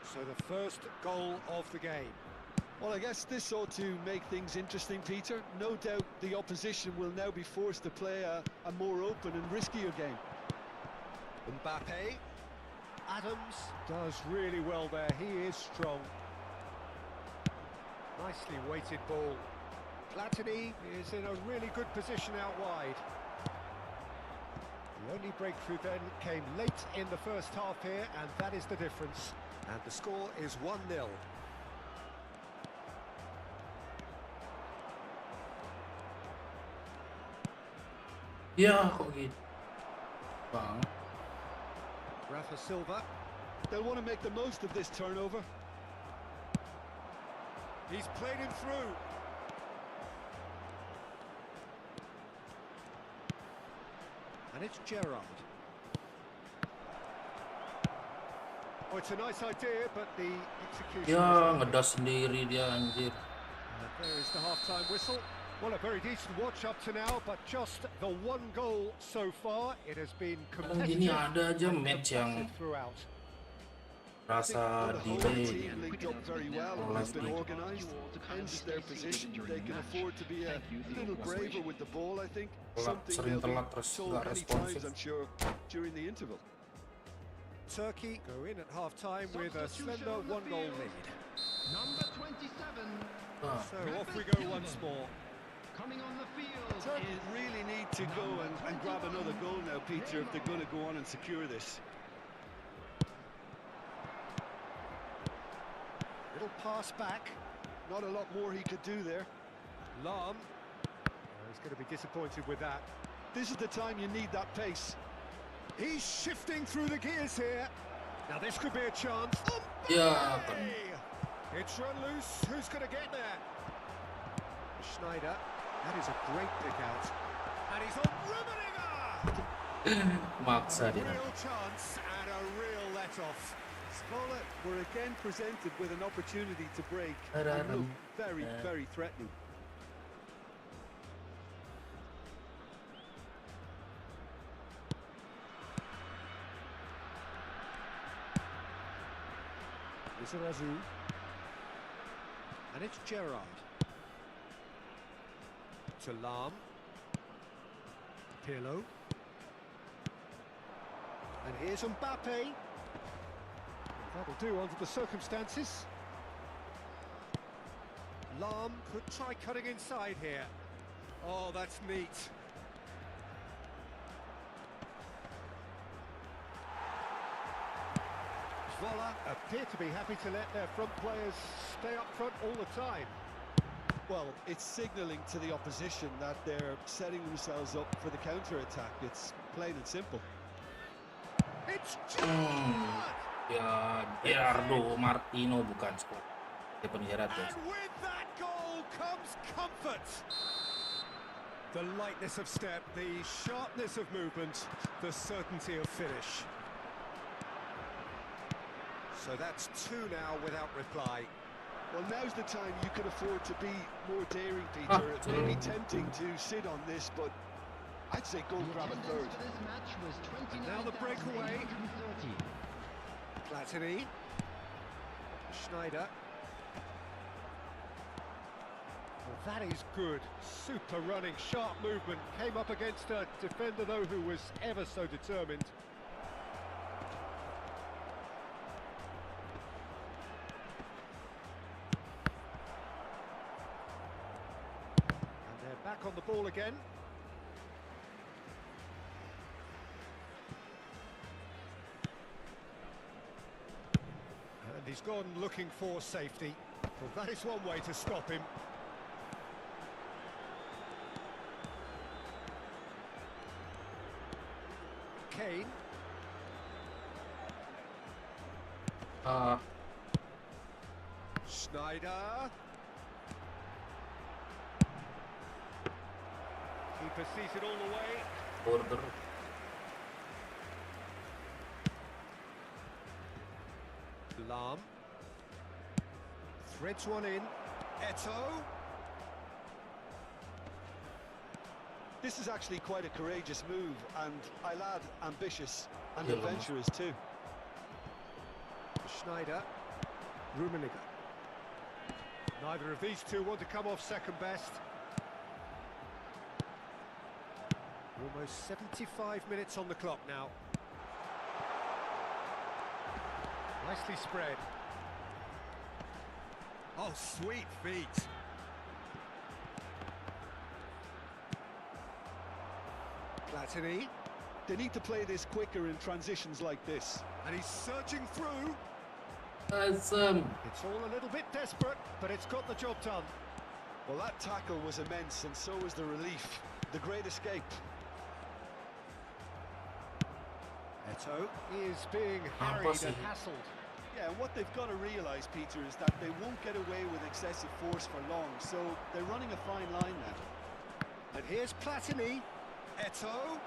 So the first goal of the game. Well, I guess this ought to make things interesting, Peter. No doubt the opposition will now be forced to play a more open and riskier game. Mbappe. Adams does really well there. He is strong. Nicely weighted ball. Platini is in a really good position out wide. The only breakthrough then came late in the first half here, and that is the difference. And the score is 1-0. Ya kok gitu bang. Rafa Silva. They'll want to make the most of this turnover. He's played him through. And it's Gerrard. Oh, it's a nice idea, but the execution Ya was ngedas sendiri dia anjir. And there is the half-time whistle. Well, a very decent watch up to now, but just the one goal so far. It has been Kadang gini competitive ada aja and match yang competitive throughout. rasa The whole delay. team linked up very well and has been organised, hence their position. They can afford to be a little braver with the ball, I think. Something Sering they'll telat be terus told nggak many times, responsif. I'm sure, during the interval. Turkey go in at half-time with a slender one-goal lead. Number 27. Ah, So off we go once more. Coming on the field Turkey is really need to go and grab another goal now, Peter, if they're going to go on and secure this. Little pass back. Not a lot more he could do there. Lam. He's going to be disappointed with that. This is the time you need that pace. He's shifting through the gears here. Now this could be a chance. ya Hey! It's run loose. Who's going to get there? Schneider. That is a great pick out. And he's on Rummenigge! maksa dia. Real chance and a real let-off. Smollett were again presented with an opportunity to break and Tararam. look very, very threatening. Lizarazu. And it's Gerrard. To Lam. Pirlo. And here's Mbappe. That'll do under the circumstances. Lam could try cutting inside here. Oh, that's neat. Vola appear to be happy to let their front players stay up front all the time. Well, it's signalling to the opposition that they're setting themselves up for the counter-attack. It's plain and simple. It's Gerrard! Ya Gerardo Martino bukan squad. Dia penjarat ya. And with that goal comes comfort. The lightness of step, the sharpness of movement, the certainty of finish. So that's two now without reply. Well, now's the time you can afford to be more daring, Peter. It may be tempting to sit on this, but I'd say go grab a third. for this match was And now the breakaway. 29,830. Platini. Schneider. Well, that is good. Super running, sharp movement. Came up against a defender, though, who was ever so determined. And they're back on the ball again. And he's gone looking for safety. Well, that is one way to stop him. Kane. Schneider. Keeper sees it all the way. Border. Lam. Threads one in. Eto. This is actually quite a courageous move, and I'll add ambitious and Yeah, adventurous too. Schneider. Rummenigge. Neither of these two want to come off second best. Almost 75 minutes on the clock now. Nicely spread. Oh, sweet feet. Platini. They need to play this quicker in transitions like this. And he's surging through. That's It's all a little bit desperate, but it's got the job done. Well, that tackle was immense, and so was the relief. The great escape. Eto is being harried and hassled. Yeah, and what they've got to realise, Peter, is that they won't get away with excessive force for long, so they're running a fine line now. And here's Platini. Eto.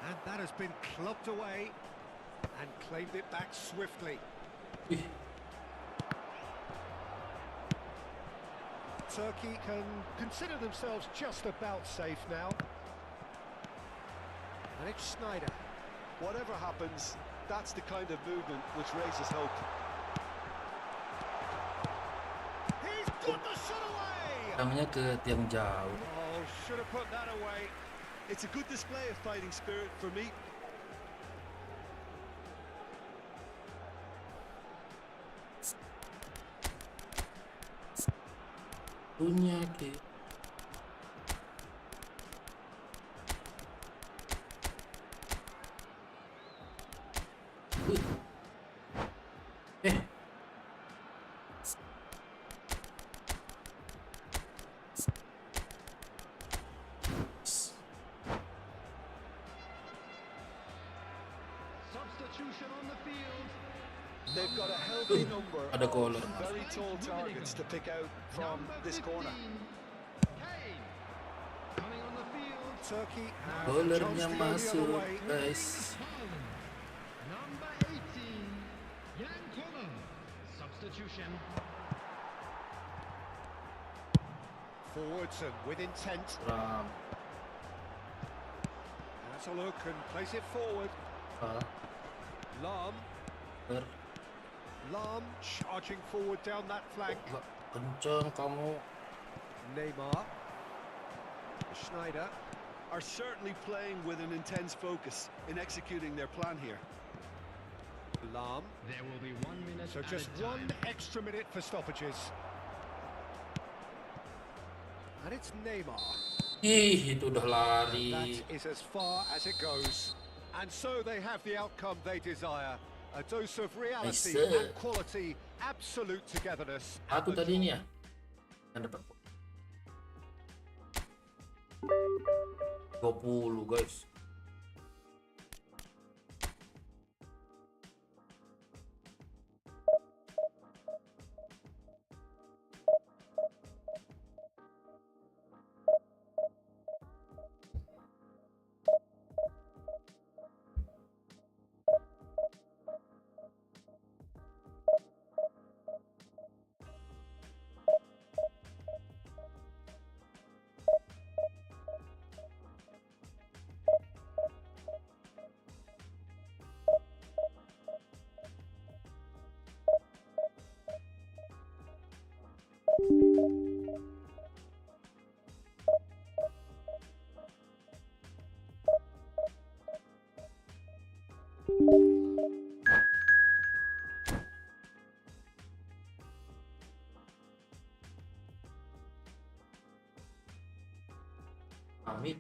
And that has been clubbed away and claimed it back swiftly. Turkey can consider themselves just about safe now. And it's Schneider. Whatever happens, that's the kind of movement which raises hope. He's got the shot away! Tangannya ke tiang jauh. Oh, should have put that away. It's a good display of fighting spirit for me. Dunia ke. Eh. Substitution on the field. They've got a healthy number ada goal. of very tall targets to pick out from Number this 15, corner. Kane. Coming on the field. Turkey have Bowlernya chance to go the other masuk, way. guys. Number 18, Jan Koller. Substitution. Forwards and with intent. Ram. Has a look and plays it forward. Lam. Ber. Lam charging forward down that flank. Kenceng kamu. Neymar. Schneider. Are certainly playing with an intense focus in executing their plan here. Lam. There will be 1 minute. So just one extra minute for stoppages. And it's Neymar. Ih, itu udah lari. That is as far as it goes. And so they have the outcome they desire. A dose of reality Nice. and quality, absolute togetherness. Satu tadi ini ya. Yang dapat 20, guys. Amit.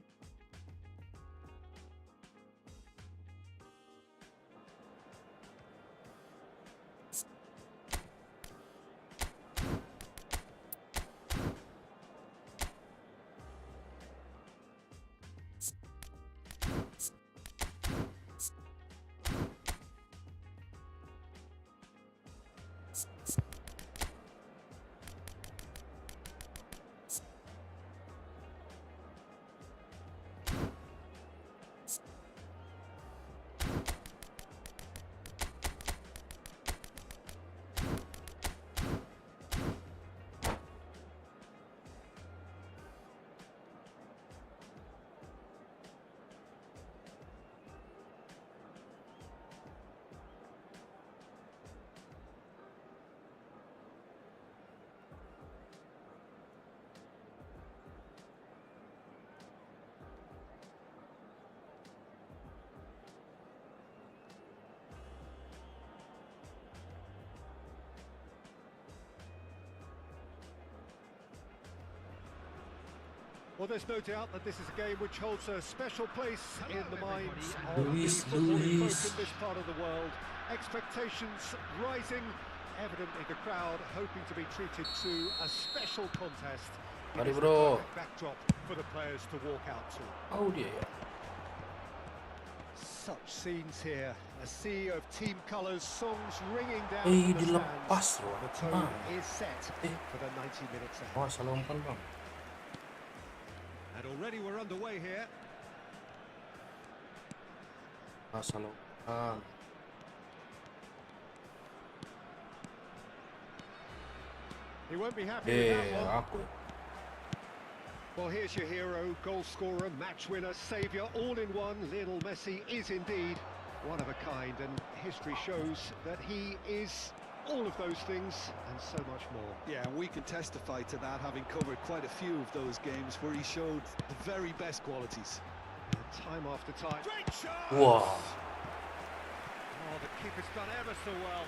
Well, there's no doubt that this is a game which holds a special place in the minds of Luis, the footballing Luis. folk in this part of the world. Expectations rising, evidently the crowd hoping to be treated to a special contest. It Mari is the bro. perfect backdrop for the players to walk out to. Oh dia ya. Such scenes here, a sea of team colours, songs ringing down Eh, from the dilepas stands. loh. The tone Nah. is set for the 90 minutes ahead. Oh, salah umpan bang. And already we're underway here. Ah, salah umpan. He won't be happy with that one. Aku. Well, here's your hero, goal scorer, match winner, saviour, all in one. Lionel Messi is indeed one of a kind, and history shows that he is all of those things and so much more. Yeah, and we can testify to that, having covered quite a few of those games where he showed the very best qualities. And time after time. Great shot! Wah. Oh, the keeper's done ever so well.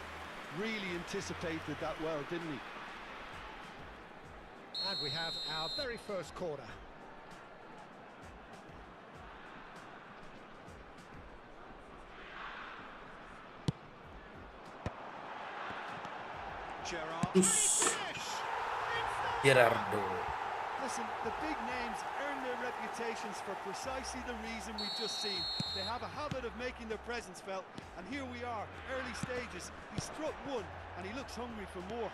Really anticipated that well, didn't he? And we have our very first corner. Gerrard. Us. Gerardo. Listen, the big names earn their reputations for precisely the reason we've just seen. They have a habit of making their presence felt, and here we are, early stages. He struck one, and he looks hungry for more.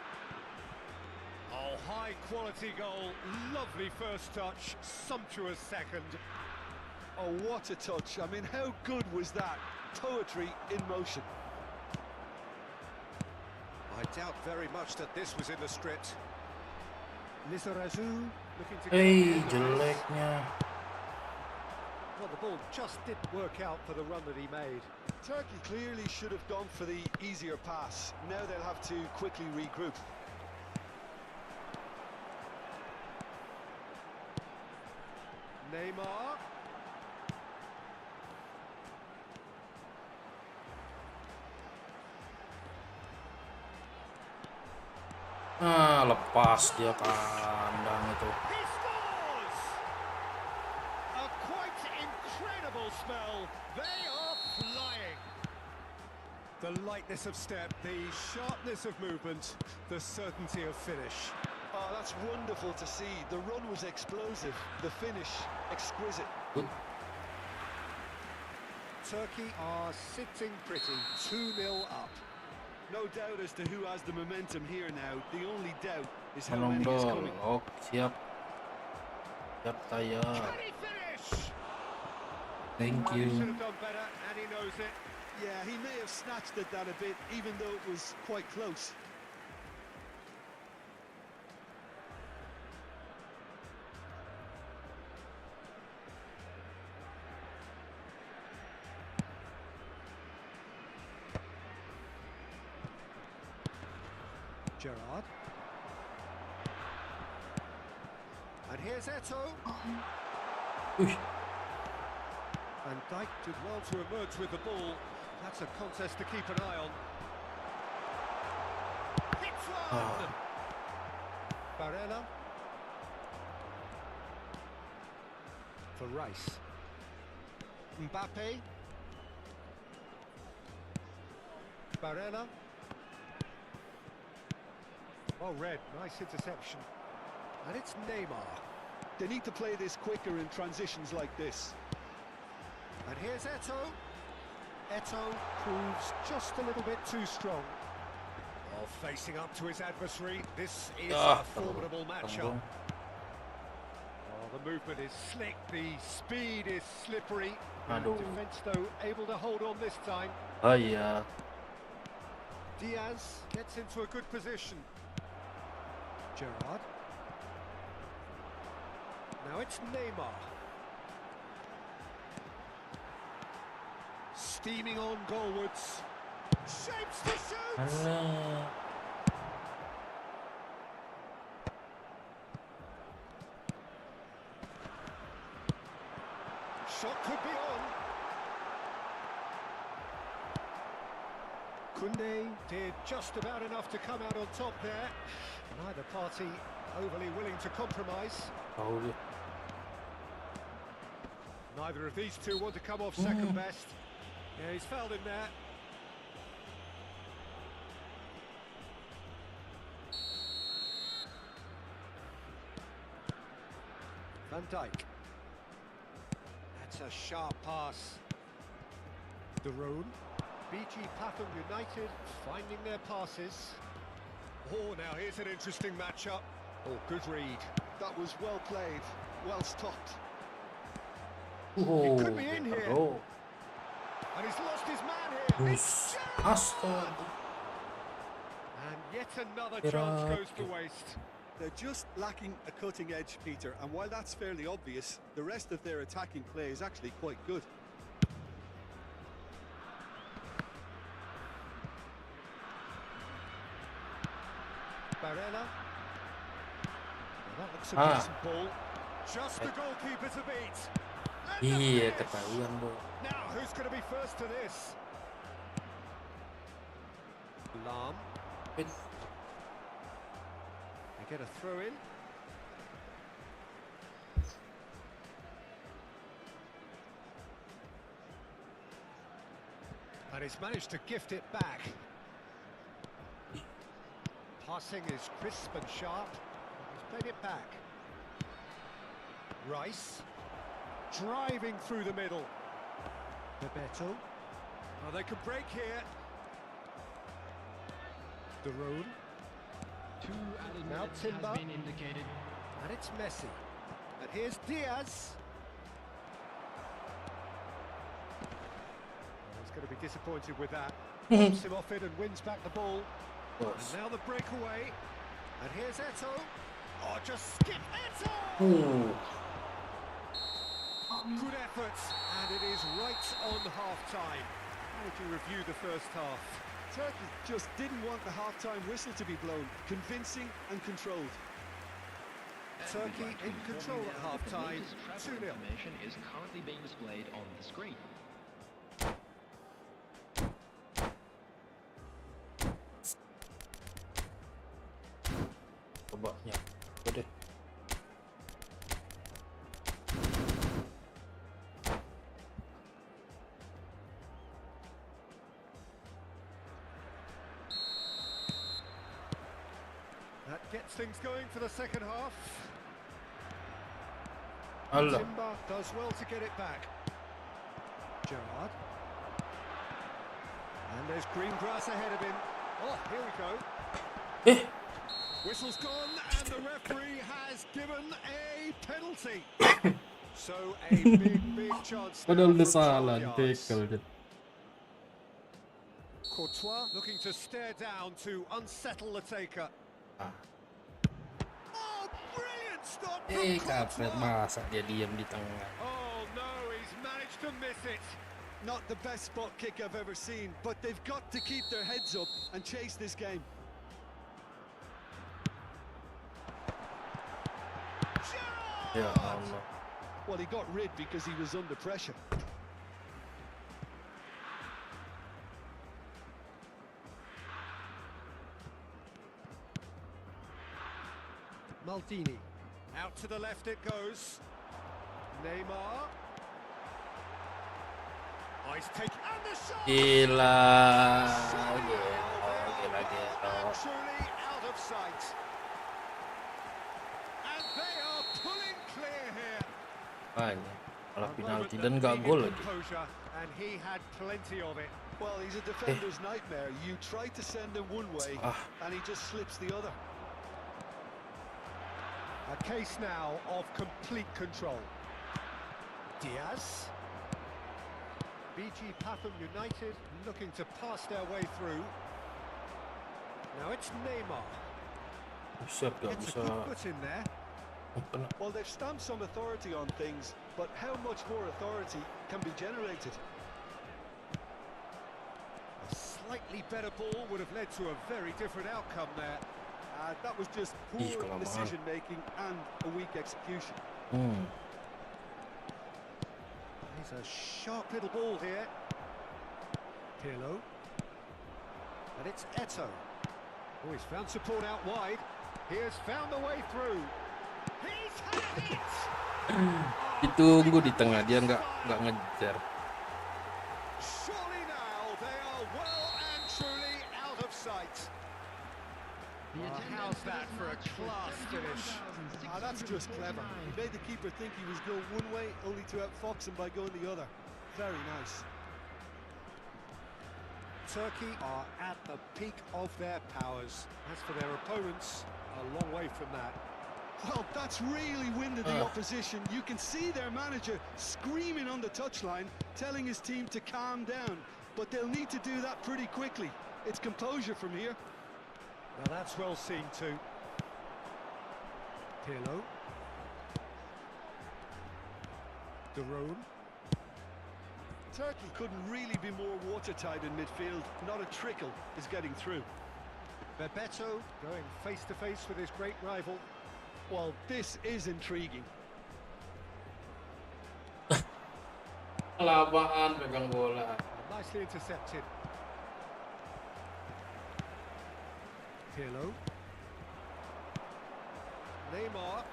Oh, high quality goal, lovely first touch, sumptuous second. Oh, what a touch. I mean, how good was that? Poetry in motion. I doubt very much that this was in the script. Lizarazu looking to Eh, get jeleknya. well, the ball just didn't work out for the run that he made. Turkey clearly should have gone for the easier pass. Now they'll have to quickly regroup. Neymar. Ah, lepas dia pandang itu. He scores! A quite incredible spell. They are flying. The lightness of step, the sharpness of movement, the certainty of finish. Oh, that's wonderful to see. The run was explosive, the finish exquisite. Good. Turkey are sitting pretty, 2-0 up. No doubt as to who has the momentum here now. The only doubt is how Tolong many is dong. coming. Oh, siap. Siap saya. Can he finish? Thank He should you. have done better, and he knows it. Yeah, he may have snatched at that a bit, even though it was quite close. Gerrard. And here's Eto. Uy. And Dijk did well to emerge with the ball. That's a contest to keep an eye on. Hits one! Ah. Barella. For Rice. Mbappe. Barella. Oh, Red, nice interception. And it's Neymar. They need to play this quicker in transitions like this. And here's Eto. Eto proves just a little bit too strong. Oh, facing up to his adversary. This is Ah, a formidable matchup. Oh, the movement is slick, the speed is slippery. Aduh. Defence, though, able to hold on this time. Oh iya. Diaz gets into a good position. Gerrard. Now it's Neymar. Steaming on goalwards. Shapes to shoot! Alah. Shot could be on. Koundé did just about enough to come out on top there. Neither party overly willing to compromise. Tahu dia. Neither of these two want to come off second best. Yeah, he's fouled him there. Van Dijk. That's a sharp pass. Darone. BG Patham United finding their passes. Oh, now here's an interesting matchup. Oh, good read. That was well played, well stopped. Oh, Could be in here. bro. And he's lost his man here. It's Gerrard! Astaga. And yet another chance goes to waste. They're just lacking a cutting edge, Peter, and while that's fairly obvious, the rest of their attacking play is actually quite good. Barella. Well, that looks a decent ball. Just the goalkeeper to beat. And the Iya, finish. ketahuan, bro. Now, who's going to be first to this? Lam. They get a throw in. And he's managed to gift it back. Passing is crisp and sharp. He's played it back. Rice. Driving through the middle. Bebeto. Oh, they could break here. Darone. 2 added Now minutes Timber. has been indicated. And it's Messi. And here's Diaz. Oh, he's going to be disappointed with that. Bumps him off it and wins back the ball. And now the breakaway. And here's Eto. Oh, just skip Eto! Oh. Good efforts. And it is right on half-time. How would you review the first half? Turkey just didn't want the half-time whistle to be blown. Convincing and controlled. Turkey in control at half-time. 2-0. Information is currently being displayed on the screen. Coba ya. Udah. That gets things going for the second half. Allah. Timber does well to get it back. Gerrard. And there's green grass ahead of him. Oh, here we go. Eh. Whistle's gone and the referee has given a penalty. So a big chance now Padahal udah from salah 12 yards. tackle dia. Courtois looking to stare down to unsettle the taker. Ah. Oh, brilliant stop Eh, from kapret, Courtois. masa dia diam di tengah. Oh no, he's managed to miss it. Not the best spot kick I've ever seen, but they've got to keep their heads up and chase this game. Ya Allah. Well, he got rid because he was under pressure. Maldini. Out to the left it goes. Neymar. Oh, he's taking... And the shot! Gila. Gila. Gila. Truly out of sight. And they are pulling clear here. Banyak. Malah A penalti moment dan that nggak needed gol lagi. composure, and he had plenty of it. Well, he's a defender's nightmare. You try to send him one way, and he just slips the other. A case now of complete control. Diaz. BG Patham United looking to pass their way through. Now it's Neymar. Buset, gak Gets a bisa. good foot in there. Kena. Well, they've stamped some authority on things, but how much more authority can be generated? A slightly better ball would have led to a very different outcome there. That was just poor kelamaan. decision-making and a weak execution. He's a sharp little ball here. Pirlo. And it's Eto. Oh, he's found support out wide. He has found the way through. He's had it! Oh, Ditunggu di tengah, dia nggak ngejar. Surely now they are well and truly out of sight. How's that for a class finish? That's just clever. He made the keeper think he was going one way, only to outfox him by going the other. Very nice. Turkey are at the peak of their powers. As for their opponents, a long way from that. Well, that's really winded the opposition. You can see their manager screaming on the touchline, telling his team to calm down. But they'll need to do that pretty quickly. It's composure from here. Now that's well seen too. Pirlo. De Roon. Turkey couldn't really be more watertight in midfield. Not a trickle is getting through. Bebeto going face to face with his great rival. Well, this is intriguing. Labangan pegang bola. Nicely intercepted. Pirlo. Neymar.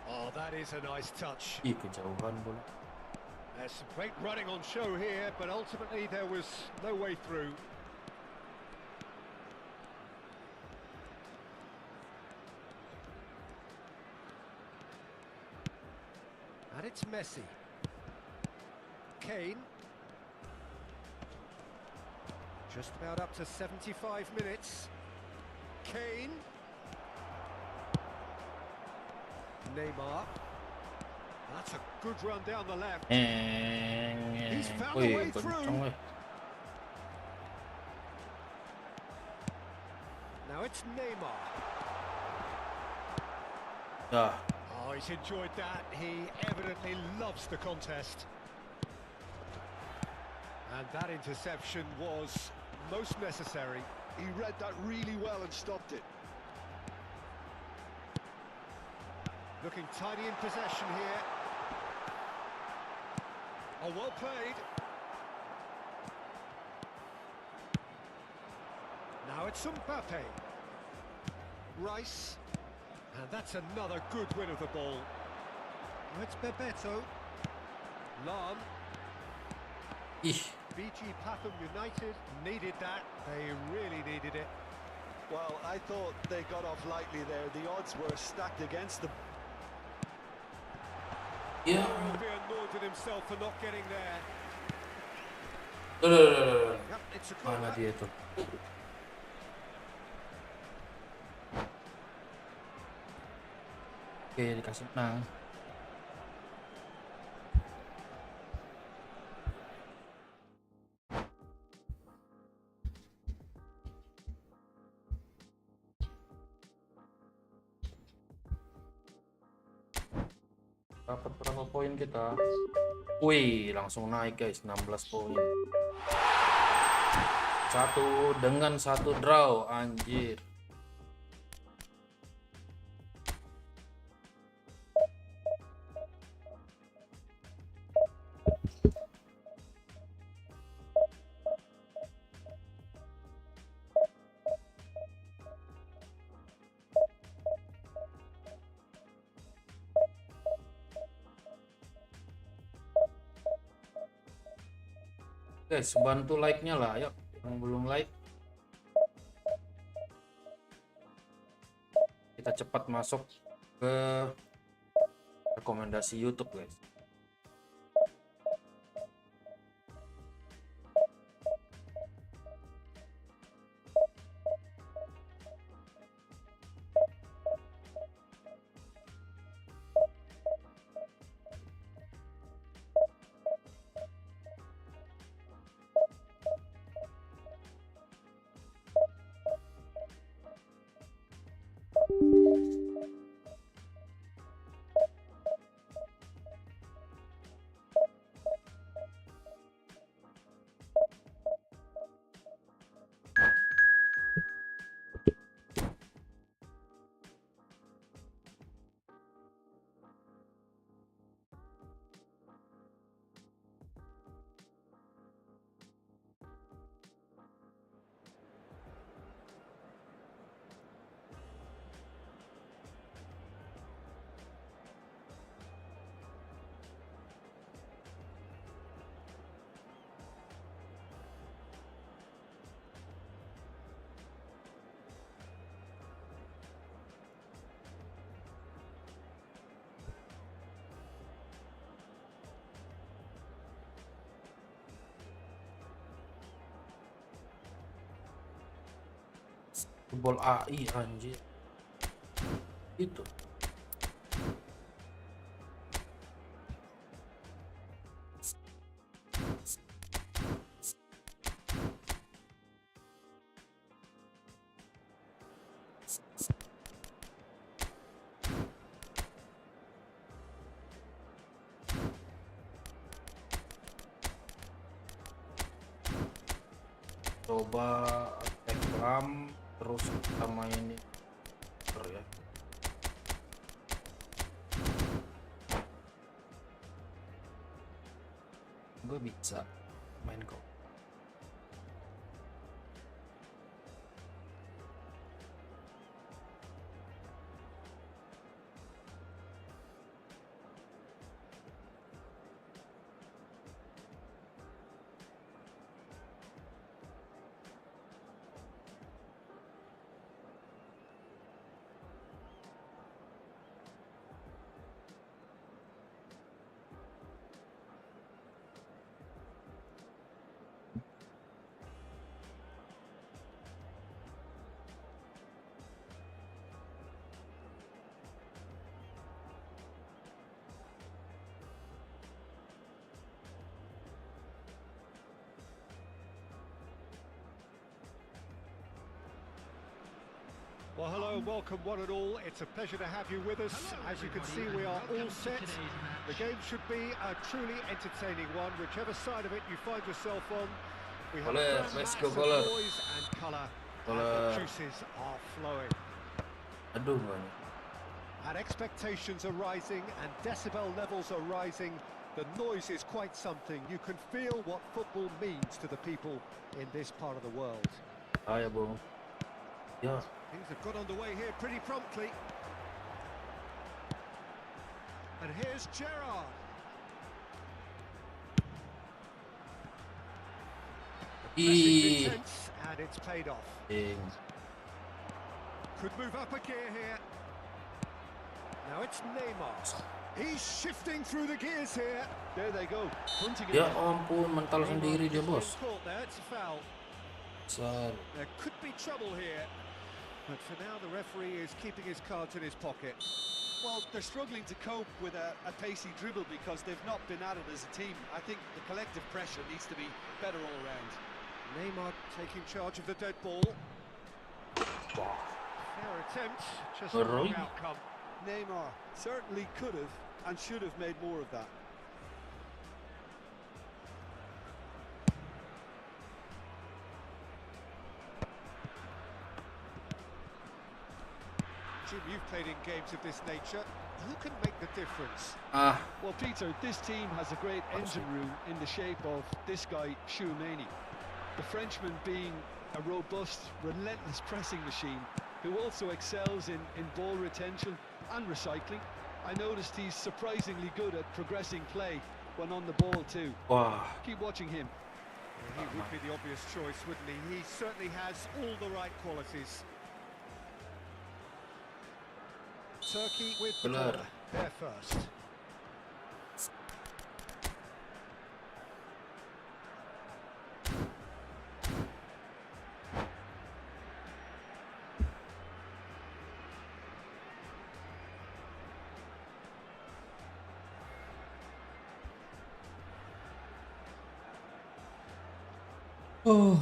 Oh, that is a nice touch. Ih, kejauhan bola. There's some great running on show here, but ultimately there was no way through. And it's Messi. Kane. Just about up to 75 minutes. Kane. Neymar. That's a good run down the left. He's found a way through. kencang weh. Now it's Neymar. Dah. Oh, he's enjoyed that. He evidently loves the contest. And that interception was most necessary. He read that really well and stopped it. Looking tidy in possession here. Oh, well played. Now it's Mbappe. Rice. And that's another good win of the ball. Now it's Bebeto. Lam. Ih, BG Pathum United needed that. They really needed it. Well, I thought they got off lightly there. The odds were stacked against them. ya. He'll be annoyed with himself for not getting there. Loh. Yep, it's a Mana corner. dia tuh? Oke, dikasih menang. Dapat berapa poin kita? Wih, langsung naik guys, 16 poin. Satu dengan satu draw, anjir. Guys, bantu like-nya lah, ayo. Yang belum like, kita cepat masuk ke rekomendasi YouTube, guys. Football AI anjir. Itu. Coba attack ram terus kita mainin ya. Gue bisa main kok. Well, hello, welcome one and all. It's a pleasure to have you with us. As you can see, we are all set. The game should be a truly entertaining one, whichever side of it you find yourself on. We have a Let's mass go, of Baller. noise and colour, and the juices are flowing. Aduh banyak. And expectations are rising and decibel levels are rising. The noise is quite something. You can feel what football means to the people in this part of the world. Ayo bung. Ya. Things have got underway here pretty promptly. And here's Gerrard. Ih. Intense, and it's paid off. Ding. Could move up a gear here. Now it's Neymar. He's shifting through the gears here. There they go, hunting it Ya down. ampun, mental sendiri dia bos. Caught there, it's a foul. Besar. There could be trouble here. But for now, the referee is keeping his cards in his pocket. Well, they're struggling to cope with a pacey dribble because they've not been at it as a team. I think the collective pressure needs to be better all around. Neymar taking charge of the dead ball. Fair attempt, just the wrong outcome. Neymar certainly could have and should have made more of that. Jim, you've played in games of this nature. Who can make the difference? Well, Peter, this team has a great engine room in the shape of this guy, Chouameni. The Frenchman being a robust, relentless pressing machine who also excels in ball retention and recycling. I noticed he's surprisingly good at progressing play when on the ball too. Wah. Keep watching him. Well, he would be the obvious choice, wouldn't he? He certainly has all the right qualities. Turkey with the Benar. corner. There first. Oh.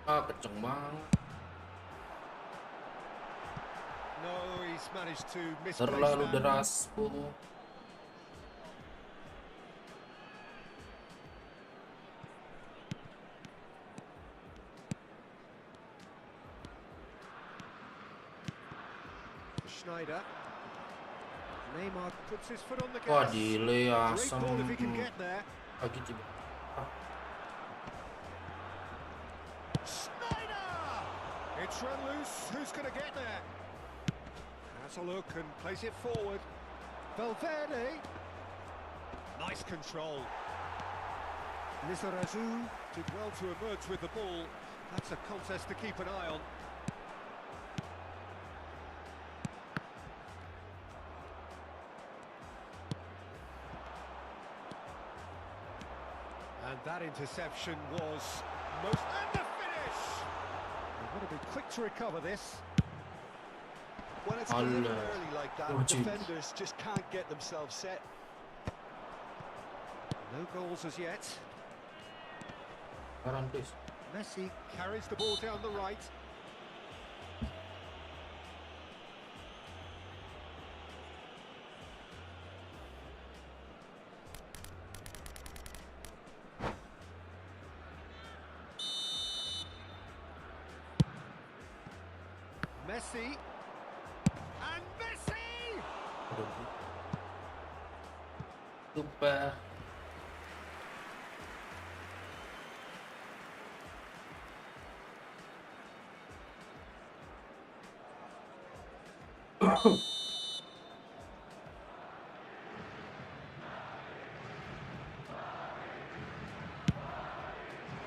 Kenceng banget. No, he's managed to misplace Terlalu that. deras, Bu. Schneider. Neymar puts his foot on the Wah, gas. delay Great asem. ball if he can get there. Lagi coba. Schneider! It's run loose. Who's going to get there? Has a look and plays it forward. Valverde. Nice control. Lizarazu did well to emerge with the ball. That's a contest to keep an eye on. That interception was most... And the finish! They've got to be quick to recover this. When it's delivered early like that, defenders just can't get themselves set. No goals as yet. Karan, please. Messi carries the ball down the right. Messi. And Messi! Super.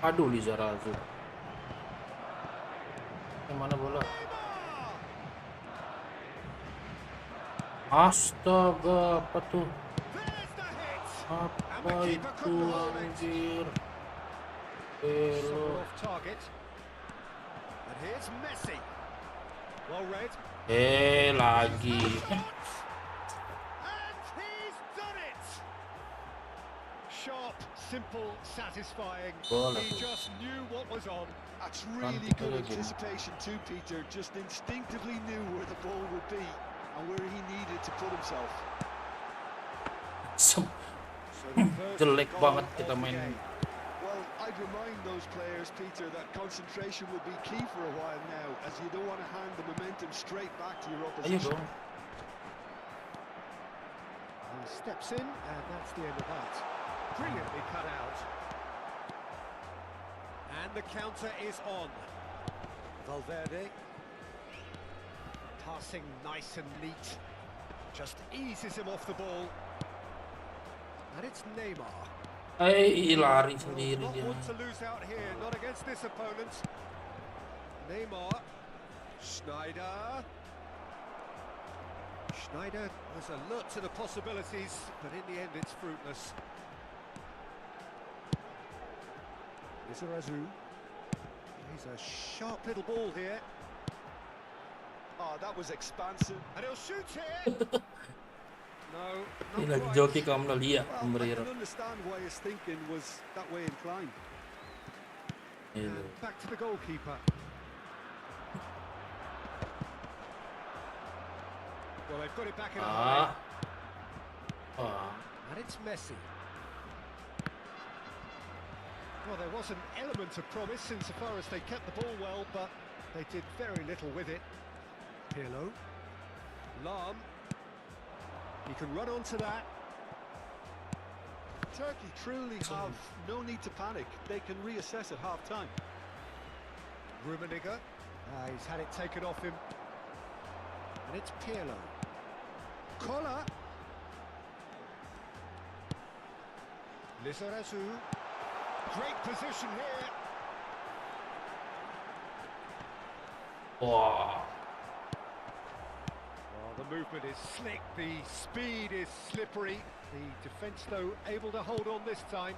Aduh, Lizarazu. Yang mana bola? Astaga, apa tuh? Apa itu anjir? Someone off target. And here's Messi. Well read. Lagi. And he's done it. Sharp, simple, satisfying. He just knew what was on. That's really good anticipation too, Peter. Just instinctively knew where the ball would be and where he needed to put himself. Jelek banget kita main. Well, I'd remind those players, Peter, that concentration will be key for a while now, as you don't want to hand the momentum straight back to your opposition. Ayo dong. He steps in, and that's the end of that. Brilliantly cut out. And the counter is on. Valverde. Passing nice and neat. Just eases him off the ball. And it's Neymar. Lari sendiri Not dia. one to lose out here, not against this opponent. Neymar. Schneider. Schneider was alert to the possibilities, but in the end it's fruitless. Lizarazu. He's a sharp little ball here. Oh, that was expansive. And he'll shoot here. No, Ini not lagi quite. joki kamu udah lihat Well, I pemberi. can understand why his thinking was that way inclined. And back to the goalkeeper. Well, they've got it back in a hurry. And it's Messi. Well, there was an element of promise insofar as they kept the ball well, but they did very little with it. Pirlo. Lam. He can run onto that. Turkey truly have no need to panic. They can reassess at half-time. Rummenigge. He's had it taken off him. And it's Pirlo. Collar. Lizarazu. Great position here. Wah. Oh, the movement is slick, the speed is slippery. The defence, though, able to hold on this time.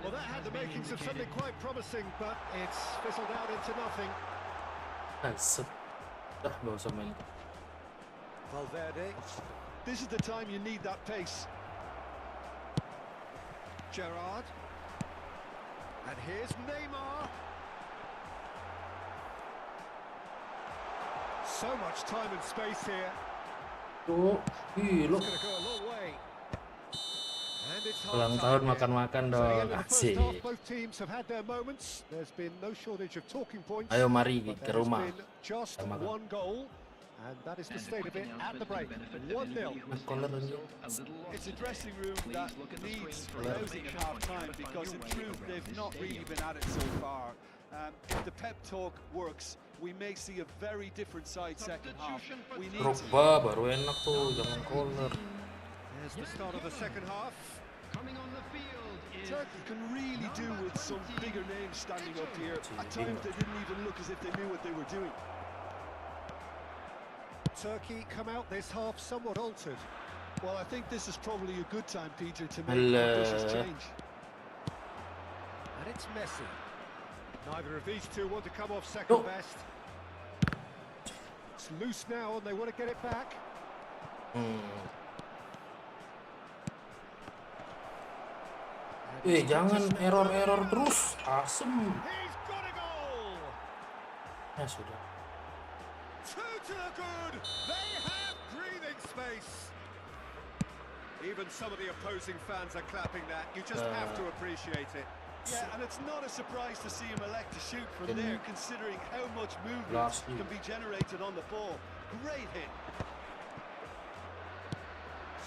Well, that had the makings of something quite promising, but it's fizzled out into nothing. Set. Dah, gak usah main. Valverde. This is the time you need that pace. Gerrard. And here's Neymar. So much time and space here. Tuh, It's going to go a long way. And it's ulang half-time tahun here. makan-makan So the dong. end of the first Asik. half, both teams have had their moments. There's been no shortage of talking points. Ayo mari But ke there has rumah. been just Kita makan. one goal, and that is the state of it at the break. 1-0. It's a dressing room that needs rousing at half-time because in truth they've not really been at it so far. If the pep talk works, we may see a very different side second half. We need to... Drogba baru enak tuh, jangan corner. There's the start of the second half. Coming on the field is Turkey can really do with some bigger names standing up here. At times they didn't even look as if they knew what they were doing. Turkey come out this half somewhat altered. Well, I think this is probably a good time, Peter, to make an ambitious change. And it's Messi. Neither of these two want to come off second best. It's loose now and they want to get it back. Jangan error terus, asem. He's got a goal. Ya sudah. Two to the good. They have breathing space. Even some of the opposing fans are clapping that. You just have to appreciate it. Yeah, and it's not a surprise to see him elect to shoot from there, considering how much movement can be generated on the ball. Great hit.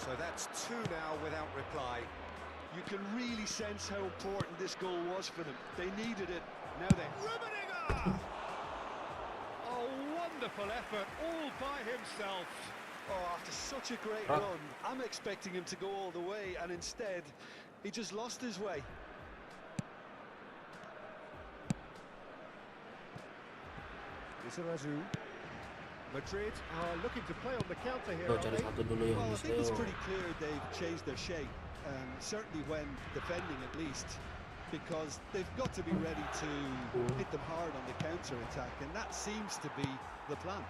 So that's two now without reply. You can really sense how important this goal was for them. They needed it. Now they... Rummenigge! A wonderful effort all by himself. Oh, after such a great run, I'm expecting him to go all the way, and instead, he just lost his way. Izarazu. Madrid are looking to play on the counter here, Cari aren't satu dulu yang Well, I bisa. think it's pretty clear they've changed their shape, certainly when defending at least, because they've got to be ready to hit them hard on the counter-attack, and that seems to be the plan.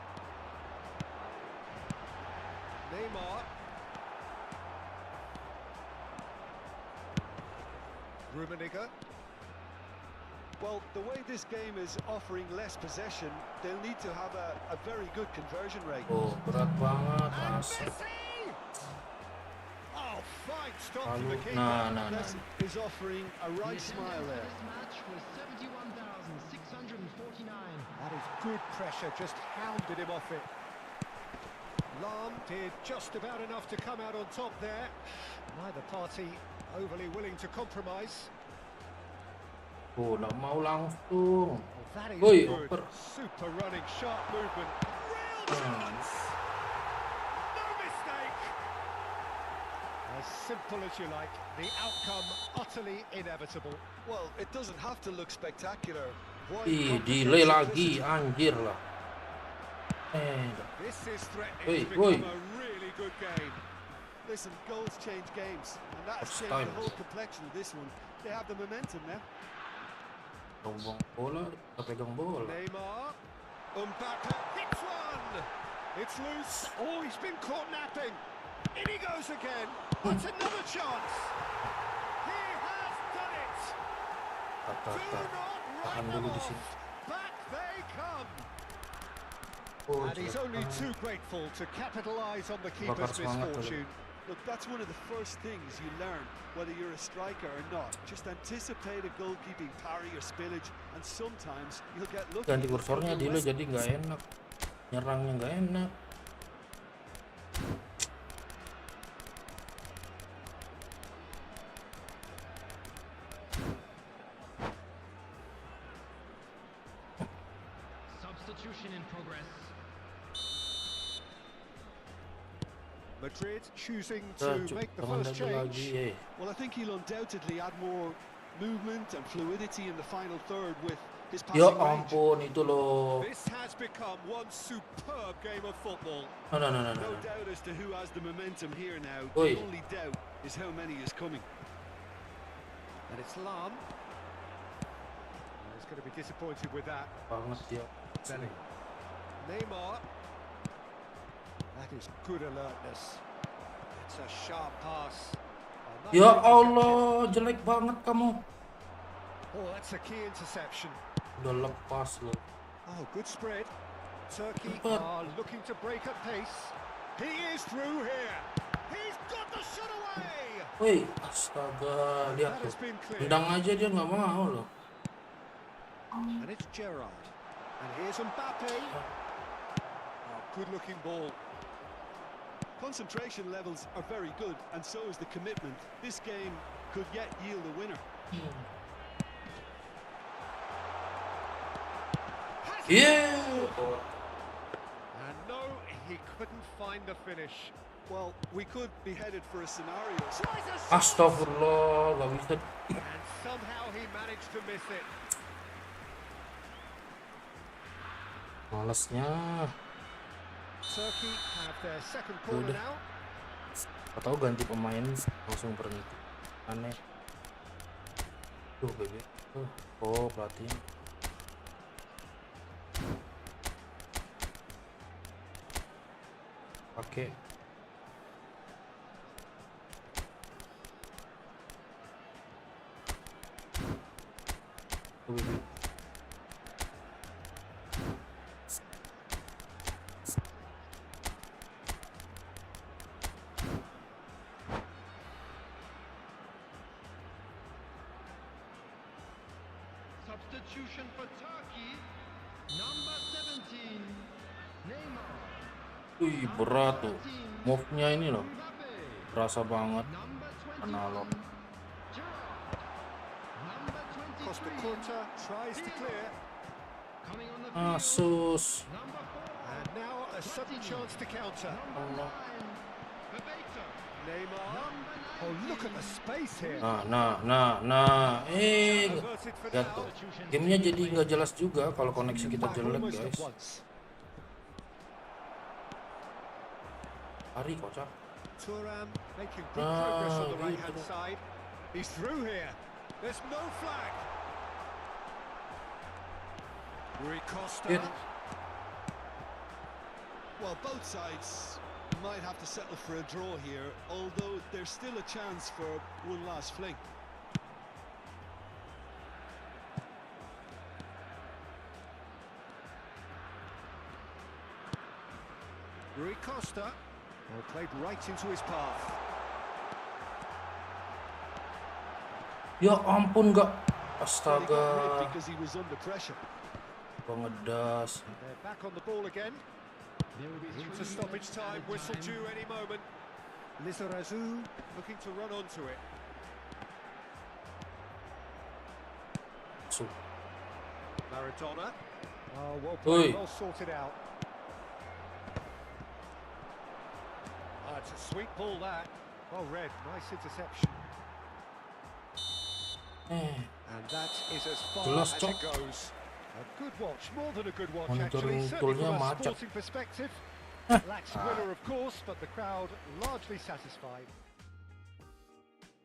Neymar. Rummenigge. Well, the way this game is offering less possession, they'll need to have a very good conversion rate. Oh, berat banget, asem. Oh, fine stop from the keeper. Nah. Messi is offering a right smile there. This match was 71,649. That is good pressure, just hounded him off it. Lam did just about enough to come out on top there. Neither party overly willing to compromise. Oh, nggak mau langsung. That is Woi, good. oper. Super running, sharp movement. Real chance. No mistake. As simple as you like. The outcome utterly inevitable. Well, it doesn't have to look spectacular. Why Ih, complicate delay lagi, simplicity? anjir lah. This is threatening to Woi. become a really good game. Listen, goals change games, and that has First changed time. the whole complexion of this one. They have the momentum now. Buang bola, kita pegang bola. Neymar. Mbappe hits one. It's loose. Oh, he's been caught napping. In he goes again. That's another chance. He has done it. Do not Tahan write dulu them di off. sini. Back they come. Oh, And he's jelek only banget. too grateful to capitalize on the Bakar keeper's semangat dulu. misfortune. Look, that's one of the first things you learn, whether you're a striker or not. Just anticipate a goalkeeping parry or spillage, and sometimes you'll get lucky. Ganti kursornya dulu jadi nggak enak, nyerangnya nggak enak. Substitution in progress. Madrid choosing to make the first change. Well, I think he'll undoubtedly add more movement and fluidity in the final third with his Ya passing range. ampun, itu loh. This has become one superb game of football. No. No doubt as to who has the momentum here now. Oi. The only doubt is how many is coming. And it's Lam. He's going to be disappointed with that. Banget ya. Belly. Neymar. That is good alertness. It's a sharp pass. Oh, Ya nice Allah, jelek banget kamu. Oh, that's a key interception. Udah lepas loh. Oh, good spread. Turkey Cepat. are looking to break at pace. He is through here. He's got the shot away. Woi, astaga, lihat That tuh. has been clear. Tendang aja dia nggak mau loh. And it's Gerrard. And here's Mbappe. Oh, good-looking ball. Concentration levels are very good, and so is the commitment. This game could yet yield a winner. Yeah. And no, he couldn't find the finish. Well, we could be headed for a scenario. Tries a shot. Astagfirullah, nggak bisa. And somehow he managed to miss it. Malesnya. Turkey have their second corner Udah. now. atau ganti pemain langsung berhenti. Aneh. Tuh bebe. Oh pelatih. Pakai. Tuh bebe. Substitution for Turkey, number 17, Neymar. Wih berat tuh. Move-nya ini loh. Mbappe, Berasa banget. number 21, Analog. Gerrard, number Costa 23, Curta tries to clear. coming on the field, Asus. number 4, And now a sudden chance to counter. number 9, Bebeto, Neymar. Oh, look at the space here. Nah. Averted for Lihat now. tuh. Gamenya jadi nggak jelas juga kalau koneksi kita Back jelek almost at guys. once. Hari kocak. Thuram making good progress on the gitu. right-hand side. He's through here. There's no flag. Rui Costa. Hit. Well, both sides might have to settle for a draw here, although there's still a chance for one last fling. Rui Costa. Well, played right into his path. Ya ampun nggak. Well, he got rid Astaga. because he was under pressure. Gua ngedas. They're back on the ball again. There will be Into 3 stoppage minutes time, added whistle time. due any moment. Lizarazu looking to run onto it. Su. Maradona. Oh, well Oi. played, well sorted out. Ah, it's a sweet ball that. Well read, nice interception. And that is as far Jelas, as Cok. it goes. A good watch, more than a good watch Monitoring actually. Certainly toolnya from a macet. sporting perspective. Lacks winner of course, but the crowd largely satisfied.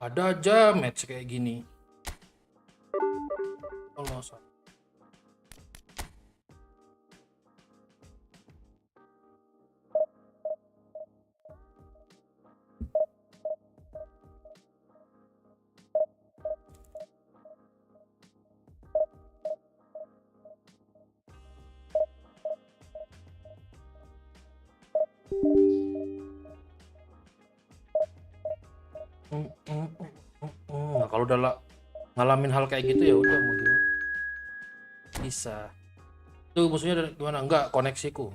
Ada aja match kayak gini. Allah. Nah, kalau udah ngalamin hal kayak gitu ya udah mau gimana? Bisa. Tuh maksudnya gimana? Enggak, koneksiku.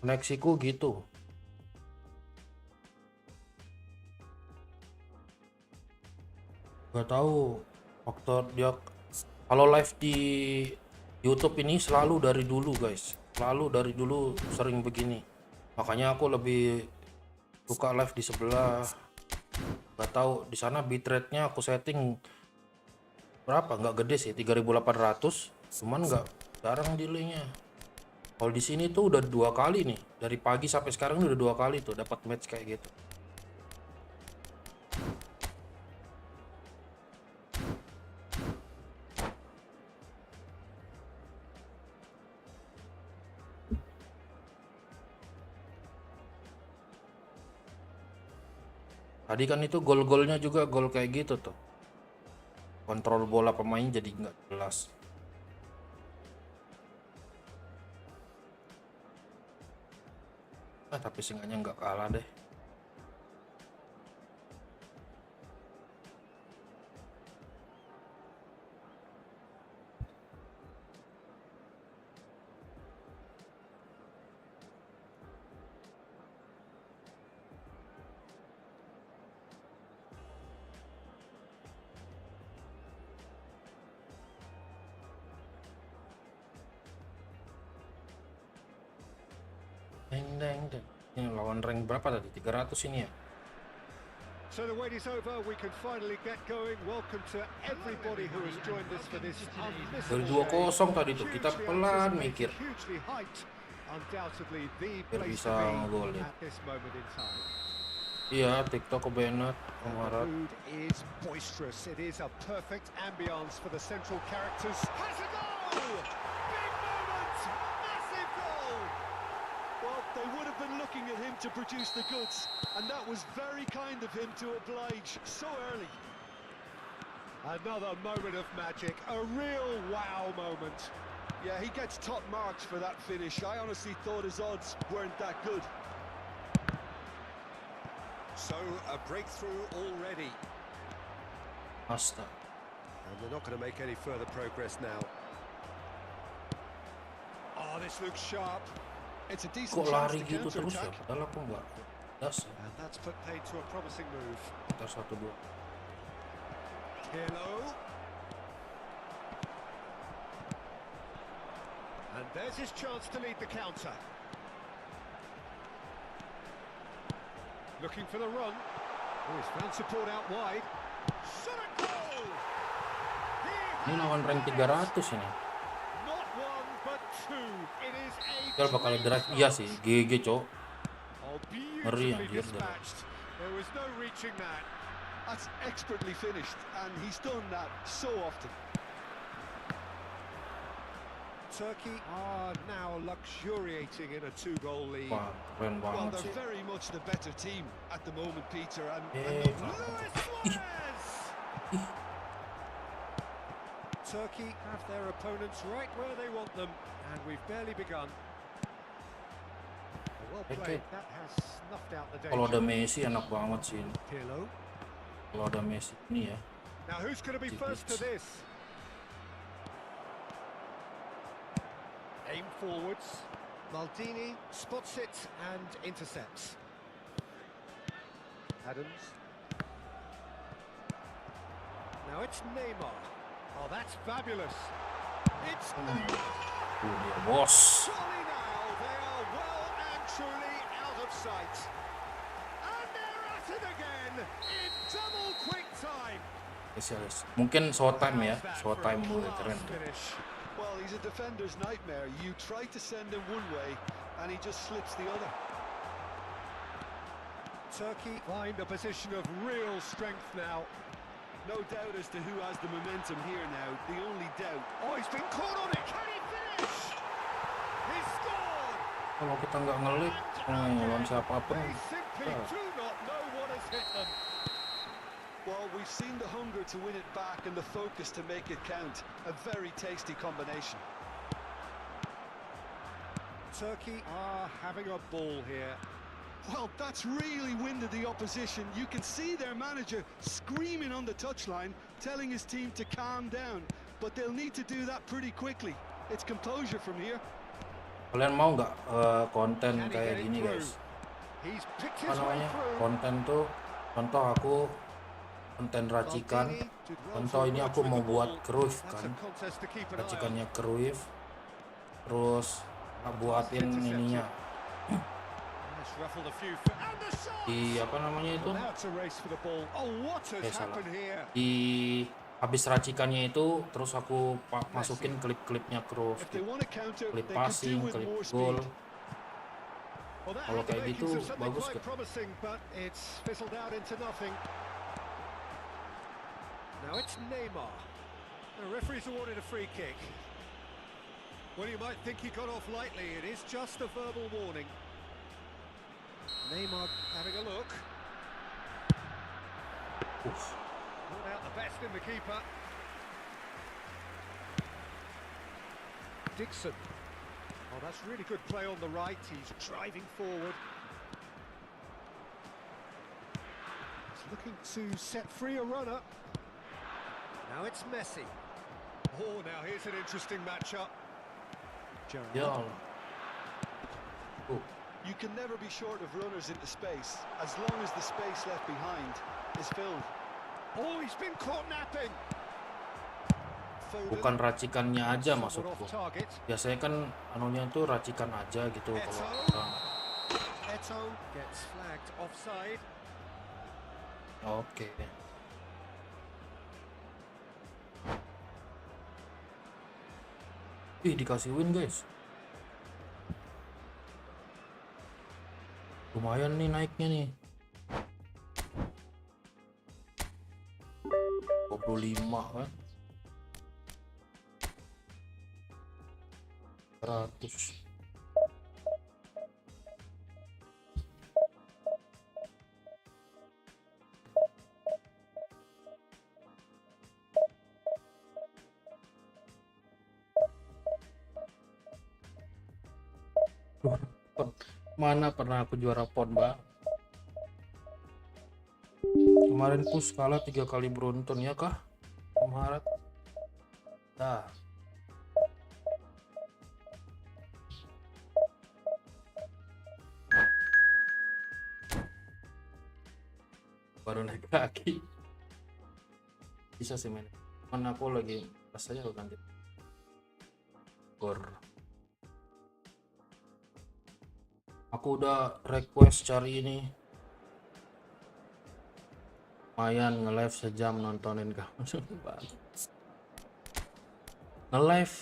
Koneksiku gitu. Gak tahu faktor dia kalau live di YouTube ini selalu dari dulu guys. Selalu dari dulu sering begini. Makanya aku lebih suka live di sebelah. Gak tahu di sana bitrate-nya aku setting berapa, nggak gede sih 3800, cuman nggak jarang delay-nya. Kalau di sini tuh udah 2 kali nih, dari pagi sampai sekarang udah 2 kali tuh dapat match kayak gitu. Tadi kan itu gol-golnya juga gol kayak gitu tuh. Kontrol bola pemain jadi nggak jelas. Tapi seenggaknya nggak kalah deh. Deng. Ini lawan rank berapa tadi? 300 ini ya? So the wait is over, we can finally get going. Welcome to everybody who has joined us for this unmissable Dari 2-0 tadi tuh, kita Hugely pelan anticipated, mikir. hugely hyped, undoubtedly the Biar place bisa to be ngegolin. at this moment in time. Iya, TikTok kebenet And the kemarin. mood is boisterous. It is a perfect ambience for the central characters. Has a goal! Big moment! Massive goal! Well, they would have been looking at him to produce the goods, and that was very kind of him to oblige so early. Another moment of magic, a real wow moment. Yeah, he gets top marks for that finish. I honestly thought his odds weren't that good. So, a breakthrough already. Astaga. And they're not going to make any further progress now. Oh, this looks sharp. It's a decent Kok chance lari to gitu terus ya? counter-attack. Padahal aku nggak das ya. And that's put paid to a promising move. Sekitar 1-2. Pirlo. And there's his chance to lead the counter. Looking for the run. Oh, he's found support out wide. Shot a goal! Ini lawan rank 300 ini. Not one, but two. It is a Gal bakal great drive. start. Iya sih, GG cok. Oh, Ngeri beautifully anjir. dispatched. There was no reaching that. That's expertly finished, and he's done that so often. Turkey are now luxuriating in a two-goal lead. Wah, keren Well, banget sih. they're very much the better team at the moment, Peter, and Eh, Luis Suarez! Turkey have their opponents right where they want them, and we've barely begun. Well played. That has snuffed out the Kalau ada danger. Messi enak banget sih ini. Pirlo. Kalau ada Messi ini ya. Now who's going to be first to this? Aim forwards. Maldini spots it and intercepts. Adams. Now it's Neymar. Oh, that's fabulous. It's Neymar! Dia bos. Surely now they are well and truly out of sight. And they're at it again in double quick time. Spesialis. Mungkin showtime ya. Showtime boleh keren tuh. Finish. well, he's a defender's nightmare. You try to send him one way, and he just slips the other. Turkey find a position of real strength now. No doubt as to who has the momentum here now. The only doubt. Oh, he's been caught on it. Can he finish? He scored. Kalau kita nggak ngelik, lawan siapapun. They simply Ah. do not know what has hit them. Well, we've seen the hunger to win it back and the focus to make it count. A very tasty combination. Turkey are having a ball here. Well, that's really winded the opposition. You can see their manager screaming on the touchline, telling his team to calm down. But they'll need to do that pretty quickly. It's composure from here. Kalian mau nggak konten Can he kayak get it gini through? guys? He's picked Apa his way namanya? through. Konten tuh, contoh aku konten racikan. Maldini did well Contoh to ini work aku with mau the buat ball. Cruyff That's kan. a contest to keep an eye on. Racikannya Cruyff. Terus buatin ininya That's ruffled a few. And the shot! di apa namanya itu? Now it's a race for the ball. Oh, what has Salah. happened here? Di habis racikannya itu terus aku masukin klip-klipnya Cruyff. If they want to counter, Klip they could do passing, with klip more gol. speed. Well, that Kalau had the kayak makings gitu, of something bagus quite gak? promising, but it's fizzled out into nothing. Now it's Neymar. The referee's awarded a free kick. Well, you might think he got off lightly. It is just a verbal warning. Neymar having a look. Brought out the best in the keeper. Dixon. Oh, that's really good play on the right. He's driving forward. He's looking to set free a runner. Now it's Messi. Oh, now here's an interesting matchup. Gerrard. Ya Allah. You can never be short of runners into space, as long as the space left behind is filled. Oh, he's been caught napping. Foden. Bukan racikannya aja Somewhat maksudku. off target. Biasanya kan anunya tuh racikan aja gitu kalau orang. Eto gets flagged offside. Oke. Ih, dikasih win guys. Lumayan nih naiknya nih. 25 kan. 100. Mana pernah aku juara pon, Bang? Kemarin push kalah 3 kali beruntun ya kah? Kemarin. Dah. Baru naik kaki. Bisa sih main. Mana aku lagi pas aja aku ganti. Gor. Aku udah request cari ini. Lumayan nge-live sejam nontonin kamu. Nge-live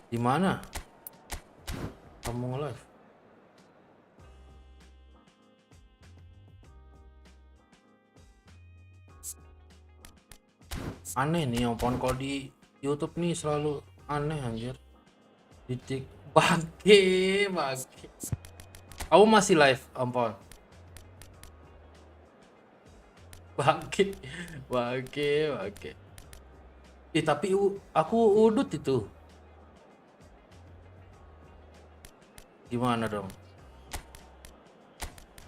di mana? Kamu nge-live? Aneh nih Ompon, kalau di YouTube nih selalu aneh anjir. Titik bangke. Kamu masih live Ompon? Bangke. Tapi aku udut itu. Gimana dong?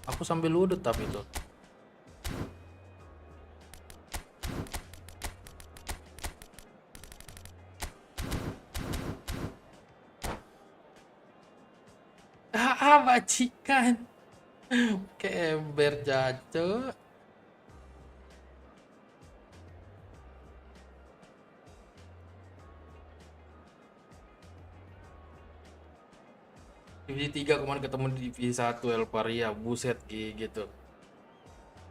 Aku sambil udut tapi itu. Bacikan. Keember jatuh. Divisi 3 kemarin ketemu di Divisi 1 El Paria, buset gitu.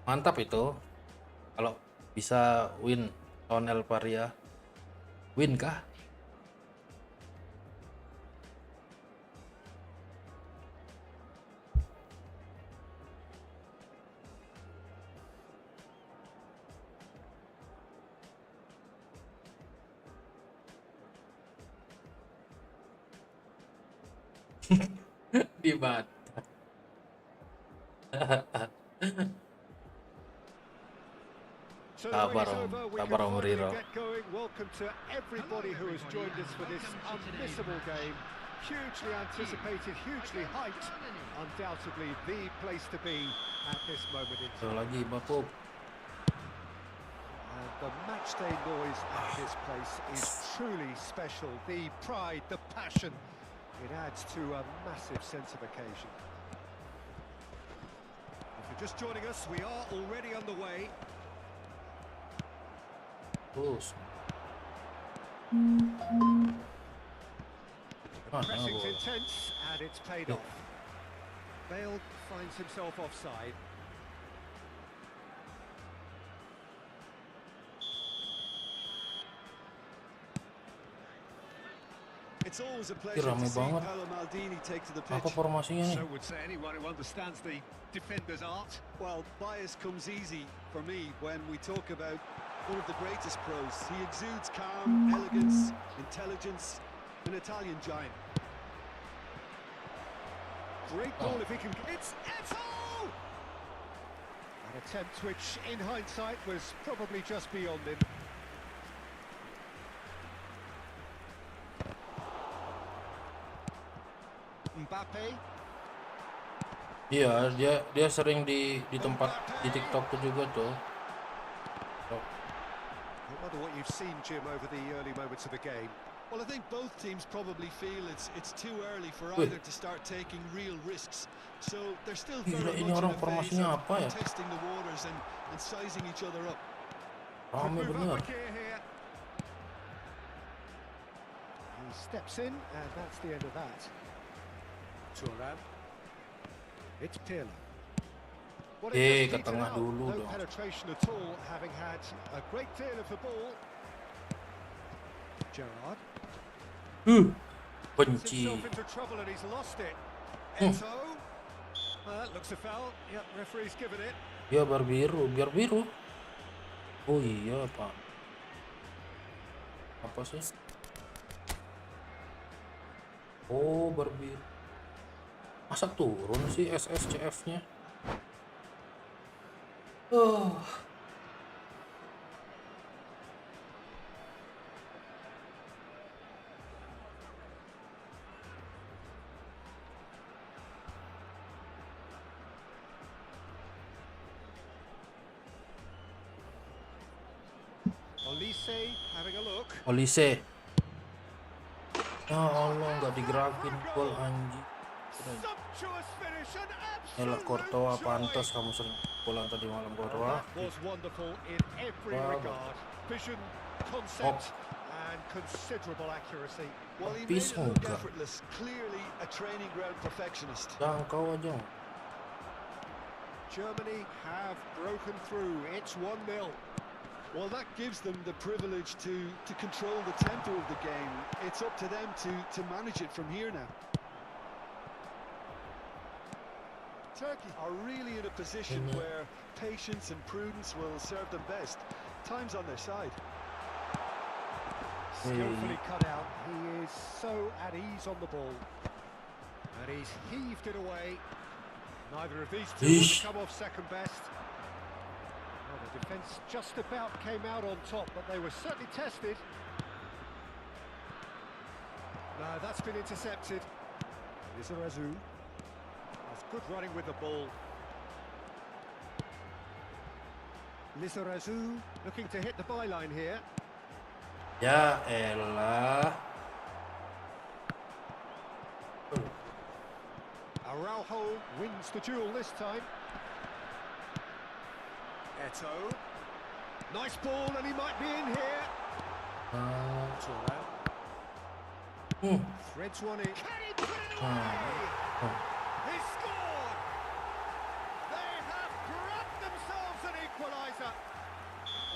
Mantap itu. Kalau bisa win lawan El Paria. Win kah? Di Batam. Sabar Om Riro. Welcome to everybody who has joined us for this unmissable game. Hugely anticipated, hugely hyped. Undoubtedly the place to be at this moment in time. Lagi Bapak. And the matchday noise at this place is truly special. The pride, the passion. It adds to a massive sense of occasion. If you're just joining us, we are already underway. Terus. Pressing's intense, and it's paid off. Bale finds himself offside. It's always a pleasure to see Paolo Maldini take to the pitch. Apa formasinya nih? So would say anyone who understands the defender's art. Well, bias comes easy for me when we talk about one of the greatest pros. He exudes calm, elegance, intelligence, an Italian giant. Great ball if he can. It's Eto! An attempt which, in hindsight, was probably just beyond him. Mbappe. Iya, dia sering di tempat di TikTok juga tuh. I wonder what you've seen, Jim, over the early moments of the game. Well, I think both teams probably feel it's too early for either to start taking real risks. So they're still very much in a phase of testing the waters and sizing each other up. Rame bener. He steps in, and that's the end of that. Turan. It's Pirlo. Ke tengah dulu dong. Penetration at all, having had a great deal of the ball. Gerrard. Benci. Into trouble and he's lost it. Eto. That looks a foul. Yep, referee's given it. Ya biar biru. Oh iya pak. Apa sih? Oh berbiru. Masa turun sih SSCF-nya? Oh. Olise having a look. Olise. Ya Allah nggak digerakin gol anjing. Sumptuous finish and Elah absolute Courtois joy. pantas kamu sering bola tadi malam Well, Courtois. that was wonderful in every Wow. regard. Vision, concept, and considerable accuracy. Well, he made Habis it look enggak? effortless. Clearly a training ground perfectionist. Jangkau aja. Germany have broken through. It's 1-0. Well, that gives them the privilege to control the tempo of the game. It's up to them to manage it from here now. Turkey are really in a position where patience and prudence will serve them best. Time's on their side. Skillfully cut out. He is so at ease on the ball. And he's heaved it away. Neither of these two would come off second best. Well, the defence just about came out on top, but they were certainly tested. No, that's been intercepted. Lizarazu has good running with the ball. Lizarazu looking to hit the byline here. Ya elah. Araujo wins the duel this time. Eto. Nice ball, and he might be in here. Threads one in. Can he put it away? He scored! They have grabbed themselves an equaliser.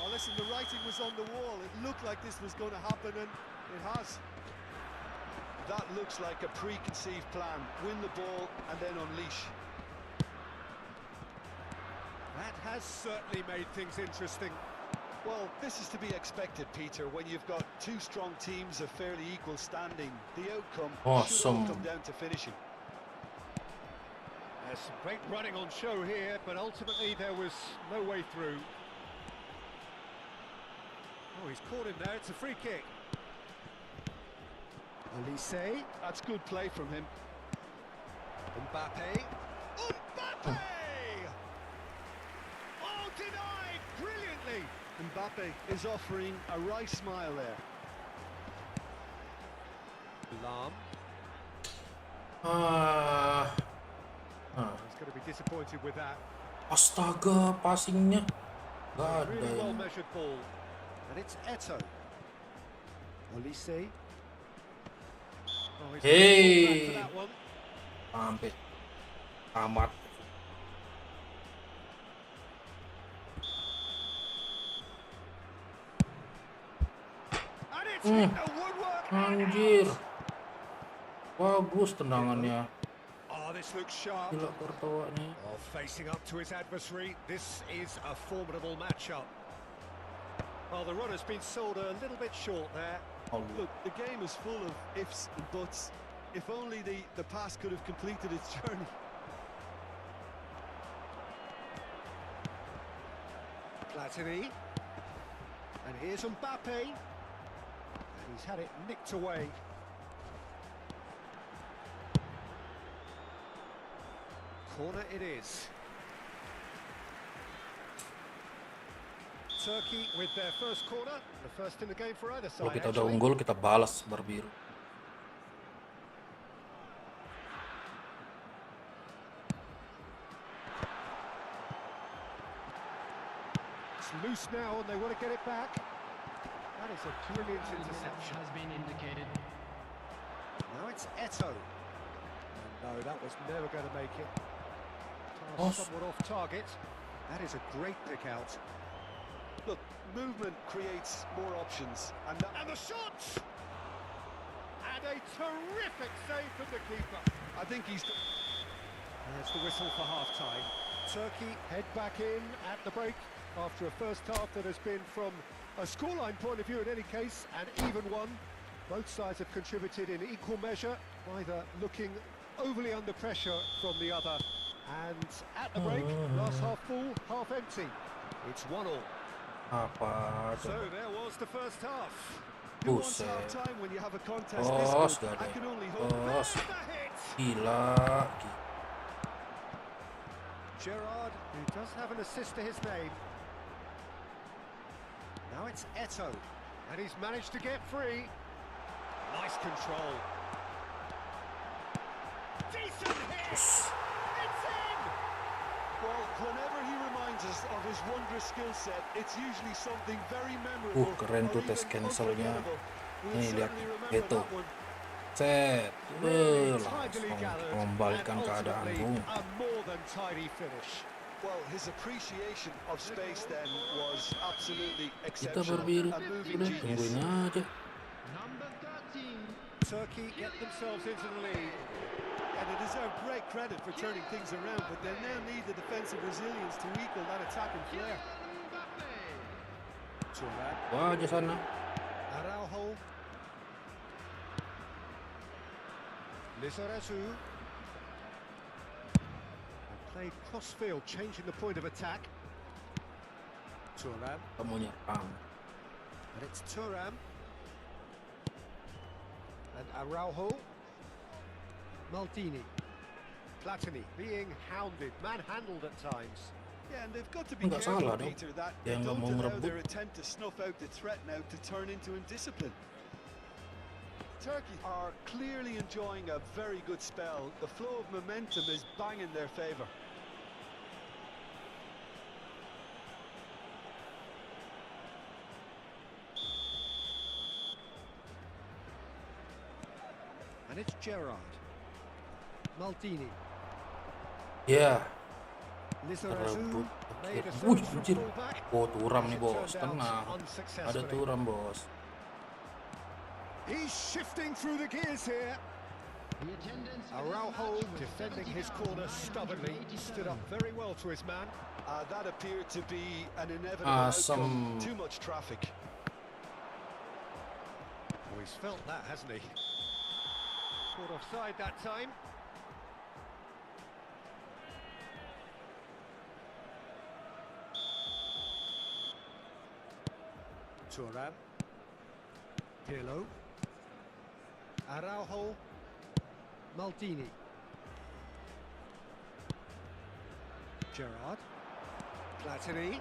Oh, listen, the writing was on the wall. It looked like this was going to happen, and it has. That looks like a preconceived plan. Win the ball and then unleash. That has certainly made things interesting. Well, this is to be expected, Peter, when you've got two strong teams of fairly equal standing. The outcome should all Awesome. come down to finishing. There's some great running on show here, but ultimately there was no way through. Oh, he's caught him there. It's a free kick. Olise. That's good play from him. Mbappe. Mbappe! Oh, denied brilliantly. Mbappe is offering a wry smile there. Lam. He's going to be disappointed with that. Astaga, passingnya gak ada Really well yang. measured ball. And it's Eto. Olise. Oh, he's Hey. back for that one. Sampai tamat. And it's hit the woodwork. Anjir. Bagus tendangannya. Oh, this looks sharp. Gila Courtois nih. Oh, facing up to his adversary, this is a formidable matchup. Well, the runner's been sold a little bit short there. Look, the game is full of ifs and buts. If only the pass could have completed its journey. Platini. And here's Mbappe. And he's had it nicked away. Corner it is. Turkey with their first corner, the first in the game for either Kalau side. kita udah actually. unggul kita balas berbiru. It's loose now and they want to get it back. That is a brilliant interception. Has been indicated. Now it's Eto. And no, that was never going to make it. Oh. Somewhat off target. That is a great pick out. Look, movement creates more options. And the shot! And a terrific save from the keeper. I think he's... There's the whistle for half-time. Turkey head back in at the break after a first half that has been, from a scoreline point of view in any case, an even one. Both sides have contributed in equal measure, neither looking overly under pressure from the other. And at the break, glass half full, half empty. It's 1-1. Apa So coba? there was the first half. Who wants Buset. half-time when you have a contest Bos, this good? gak I ada. can only hope. Bos, There's the hit! gila. Gerrard, who does have an assist to his name. Now it's Eto, and he's managed to get free. Nice control. Decent hit! Us. It's in! Well, whenever he reminds us of his wondrous skill set, it's usually something very memorable. Keren tuh or tes even cancelnya. unforgettable. We'll Nih lihat certainly remember itu. that one. Set. Really Langsung tidily gathered, membalikkan and keadaan. ultimately Boom. a more than tidy finish. Well, his appreciation of space then was absolutely Kita exceptional. berdiri, A moving udah genius. tungguin aja. Number 13. Turkey get themselves into the lead. And they deserve great credit for turning things around, but they now need the defensive resilience to equal that attacking flair. Turan, Wah, aja sana. Araujo. Lizarazu. Played cross-field, changing the point of attack. Turan, Kamu nyerang. and it's Turan. And Araujo. Maldini. Platini being hounded, manhandled at times. Yeah, and they've got to be Enggak careful, salah dong. Peter, that Dia they nggak don't mau allow ngerebut. their attempt to snuff out the threat now to turn into indiscipline. Turkey are clearly enjoying a very good spell. The flow of momentum is bang in their favour. And it's Gerrard. Maldini. Ya, Lizarazu rebut. made a Wih, search from anjir. fullback. Oh, turam nih It bos, turned out tenang. Ada unsuccessfully. turam bos. He's shifting through the gears here. The attendance for this Araujo match was defending his corner stubbornly, stood up very well to his man. That appeared to be an inevitable outcome. Too much traffic. Oh, he's felt that, hasn't he? Scored offside that time. Turan. Pirlo. Araujo. Maldini. Gerrard. Platini.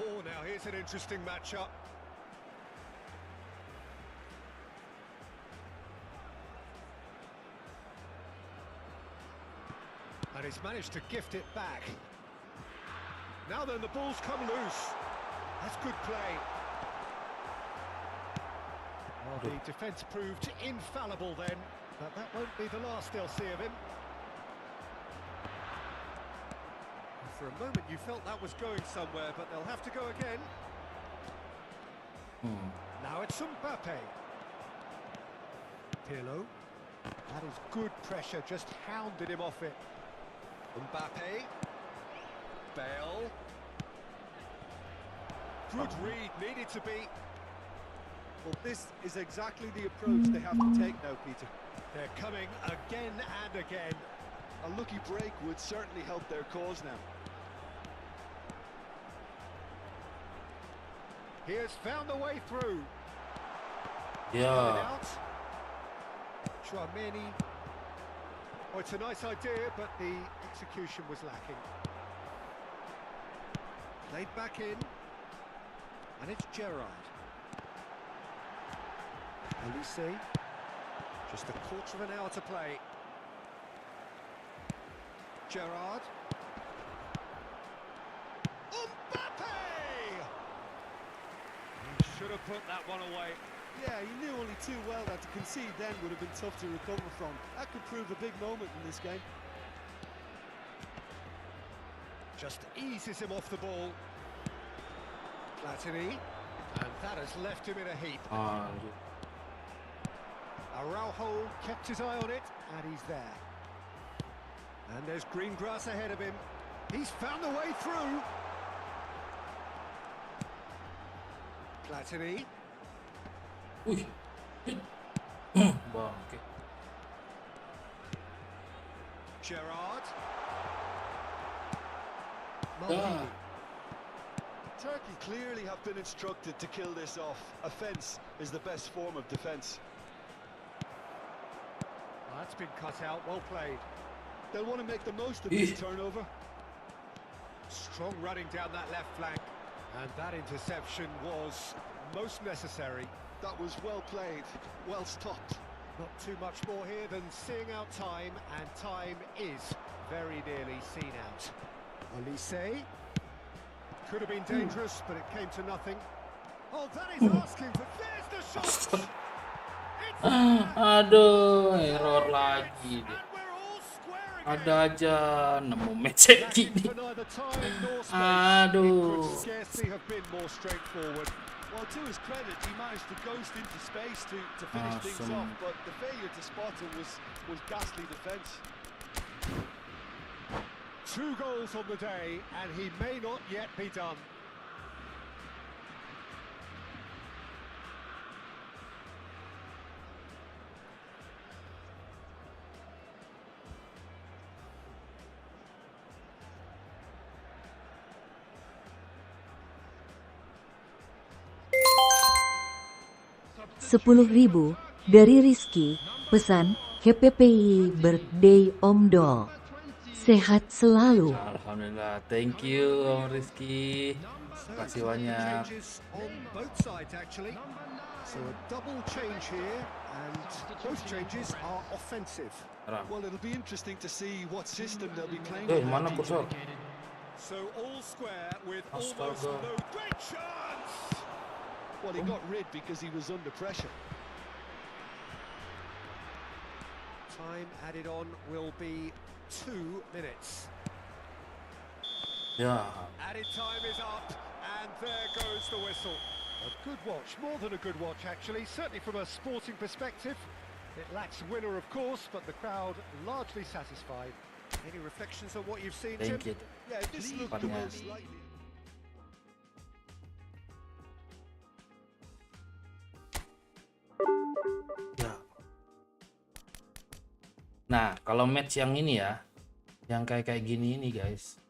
Oh, now here's an interesting matchup. And he's managed to gift it back. Now then, the ball's come loose. That's good play. Well, the defence proved infallible then, but that won't be the last they'll see of him. For a moment you felt that was going somewhere, but they'll have to go again. Now it's Mbappe. Pirlo. That is good pressure, just hounded him off it. Mbappe. Bale. Good read, needed to be. Well, this is exactly the approach they have to take now, Peter. They're coming again and again. A lucky break would certainly help their cause now. He has found a way through. Ya, Out. Chouameni. Oh, it's a nice idea, but the execution was lacking. Played back in. And it's Gerrard. Olise. Just a quarter of an hour to play. Gerrard. Mbappe! He should have put that one away. Yeah, he knew only too well that to concede then would have been tough to recover from. That could prove a big moment in this game. Just eases him off the ball. Platini. And that has left him in a heap. anjir. Araujo kept his eye on it, and he's there. And there's green grass ahead of him. He's found the way through. Platini. Wih. Bangke. Gerrard. Dah. Maldini. Turkey clearly have been instructed to kill this off. Offence is the best form of defence. That's been cut out, well played. They'll want to make the most of Ih. this turnover. Strong running down that left flank. And that interception was most necessary. That was well played, well stopped. Not too much more here than seeing out time, and time is very nearly seen out. Olise. Could have been dangerous, but it came to nothing. Oh, that is asking for... There's the shot! It's Aduh, error lagi dia. and we're all square again. Ada aja nemu match kayak Lacking gini. for neither time nor space. Aduh. It could scarcely have been more straightforward. Well, to his credit, he managed to ghost into space to finish things Awesome. off, but the failure to spot it was ghastly defence. 2 goals on the day, and he may not yet be done. Rp10.000 dari Rizky, pesan, KPPI birthday Om Dol. Sehat selalu. Alhamdulillah, thank you Om Rizky. So Makasih plenty of banyak. changes on both sides, actually. So a double change here, and both changes are offensive. Serang. Well, it'll be interesting to see what system they'll be playing. Mana kursor? So all square with almost Astaga. no great chance. Well, he got rid because he was under pressure. Time added on will be 2 minutes. Ya, Added time is up, and there goes the whistle. A good watch, more than a good watch actually, certainly from a sporting perspective. It lacks winner of course, but the crowd largely satisfied. Any reflections on what you've seen, thank Tim? you. Yeah, this looked the Partner. most likely. Ya. Nah, kalau match yang ini ya, yang kayak gini ini guys.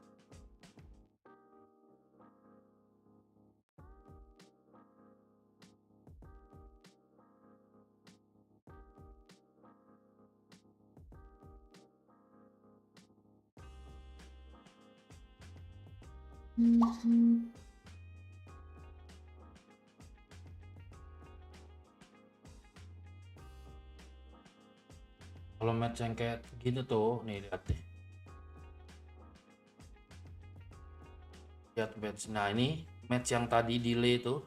Kalau match yang kayak gini tuh, nih lihat nih. Lihat match. Nah ini match yang tadi delay tuh,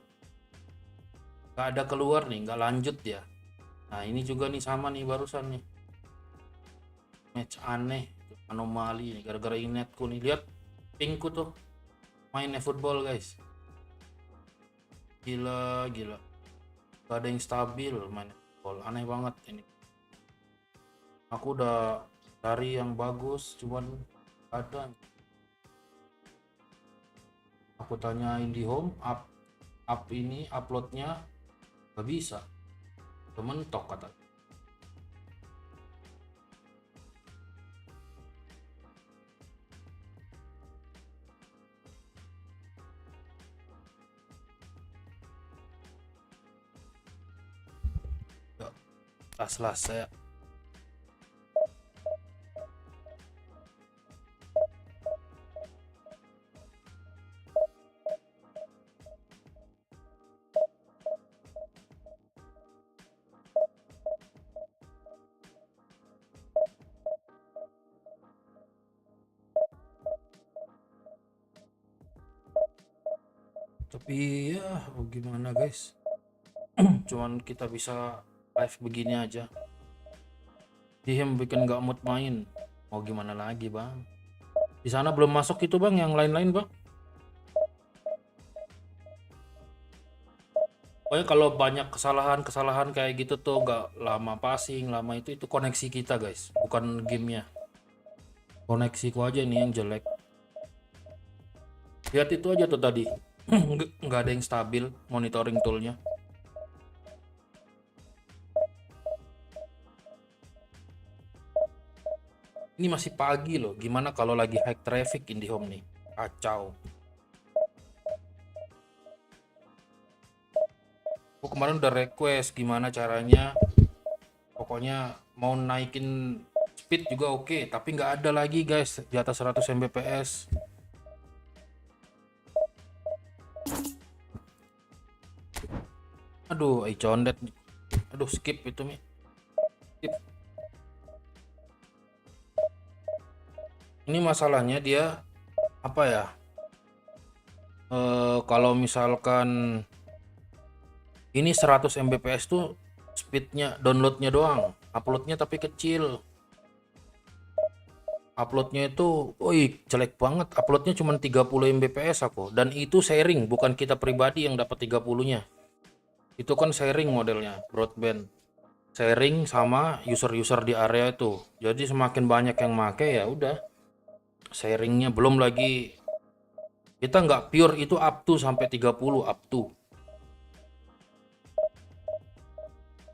nggak ada keluar nih, nggak lanjut ya. Nah ini juga nih sama nih barusan nih. Match aneh, anomali nih, gara-gara internetku nih. Lihat pingku tuh, main eFootball guys. Gila, gila. Gak ada yang stabil main eFootball, aneh banget ini. Aku udah cari yang bagus, cuman ada. Aku tanyain di home, up ini uploadnya nggak bisa, mentok kata. Las saya. Tapi ya gimana guys, cuman kita bisa live begini aja. Diem bikin nggak mood main, mau gimana lagi bang. Di sana belum masuk itu bang, yang lain-lain bang. Pokoknya kalau banyak kesalahan kayak gitu tuh nggak lama passing, lama itu koneksi kita guys, bukan gamenya. Koneksiku aja nih yang jelek. Lihat itu aja tuh tadi. Nggak ada yang stabil monitoring toolnya. Ini masih pagi loh. Gimana kalau lagi high traffic IndiHome nih? Kacau. Aku kemarin udah request gimana caranya. Pokoknya mau naikin speed juga oke, tapi nggak ada lagi guys di atas 100 Mbps. Aduh, condet. Aduh, skip itu Mi. Skip. Ini masalahnya dia apa ya? Kalau misalkan ini 100 Mbps tuh speednya downloadnya doang, uploadnya tapi kecil. Uploadnya itu, jelek banget. Uploadnya cuma 30 Mbps aku, dan itu sharing, bukan kita pribadi yang dapat 30-nya. Itu kan sharing modelnya, broadband. Sharing sama user-user di area itu. Jadi semakin banyak yang make ya udah. Sharingnya belum lagi kita nggak pure itu up to sampai 30 up to.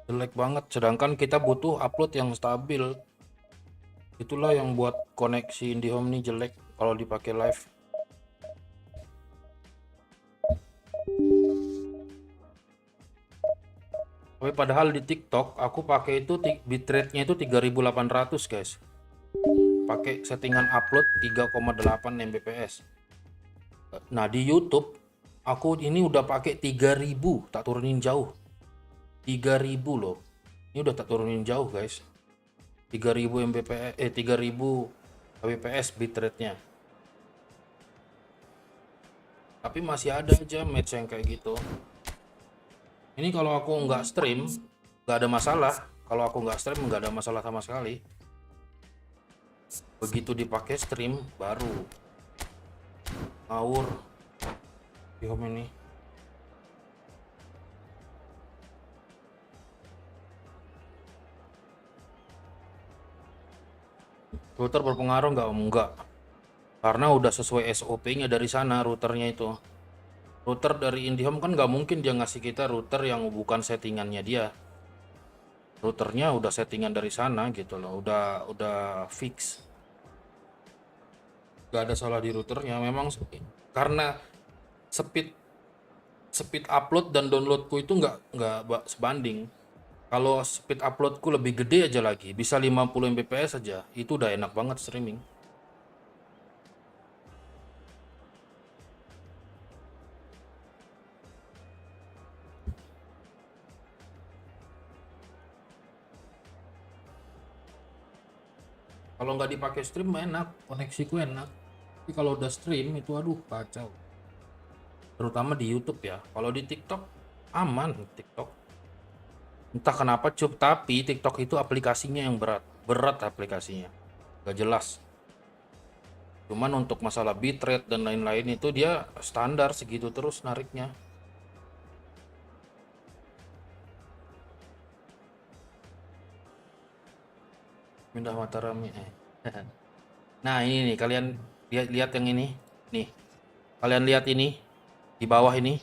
Jelek banget, sedangkan kita butuh upload yang stabil. Itulah yang buat koneksi IndiHome nih jelek kalau dipakai live. Tapi padahal di TikTok aku pakai itu bitrate-nya itu 3800 guys. Pakai settingan upload 3,8 Mbps. Nah di YouTube aku ini udah pakai 3000, tak turunin jauh. 3000 loh. Ini udah tak turunin jauh guys. 3000 Mbps 3000 Mbps bitrate-nya. Tapi masih ada aja match yang kayak gitu. Ini kalau aku nggak stream nggak ada masalah. Kalau aku nggak stream nggak ada masalah sama sekali. Begitu dipakai stream baru ngawur di home ini. Router berpengaruh nggak? Enggak. Karena udah sesuai SOP-nya dari sana routernya itu. Router dari IndiHome kan nggak mungkin dia ngasih kita router yang bukan settingannya dia. Routernya udah settingan dari sana gitu loh, udah fix. Gak ada salah di routernya, memang karena speed upload dan downloadku itu nggak sebanding. Kalau speed uploadku lebih gede aja lagi, bisa 50 Mbps aja, itu udah enak banget streaming. Kalau nggak dipakai stream enak, koneksiku enak. Tapi kalau udah stream itu aduh kacau. Terutama di YouTube ya. Kalau di TikTok aman TikTok. Entah kenapa tapi TikTok itu aplikasinya yang berat aplikasinya. Gak jelas. Cuman untuk masalah bitrate dan lain-lain itu dia standar segitu terus nariknya. Pindah Matarami. Nah ini nih kalian lihat yang ini nih, kalian lihat ini di bawah ini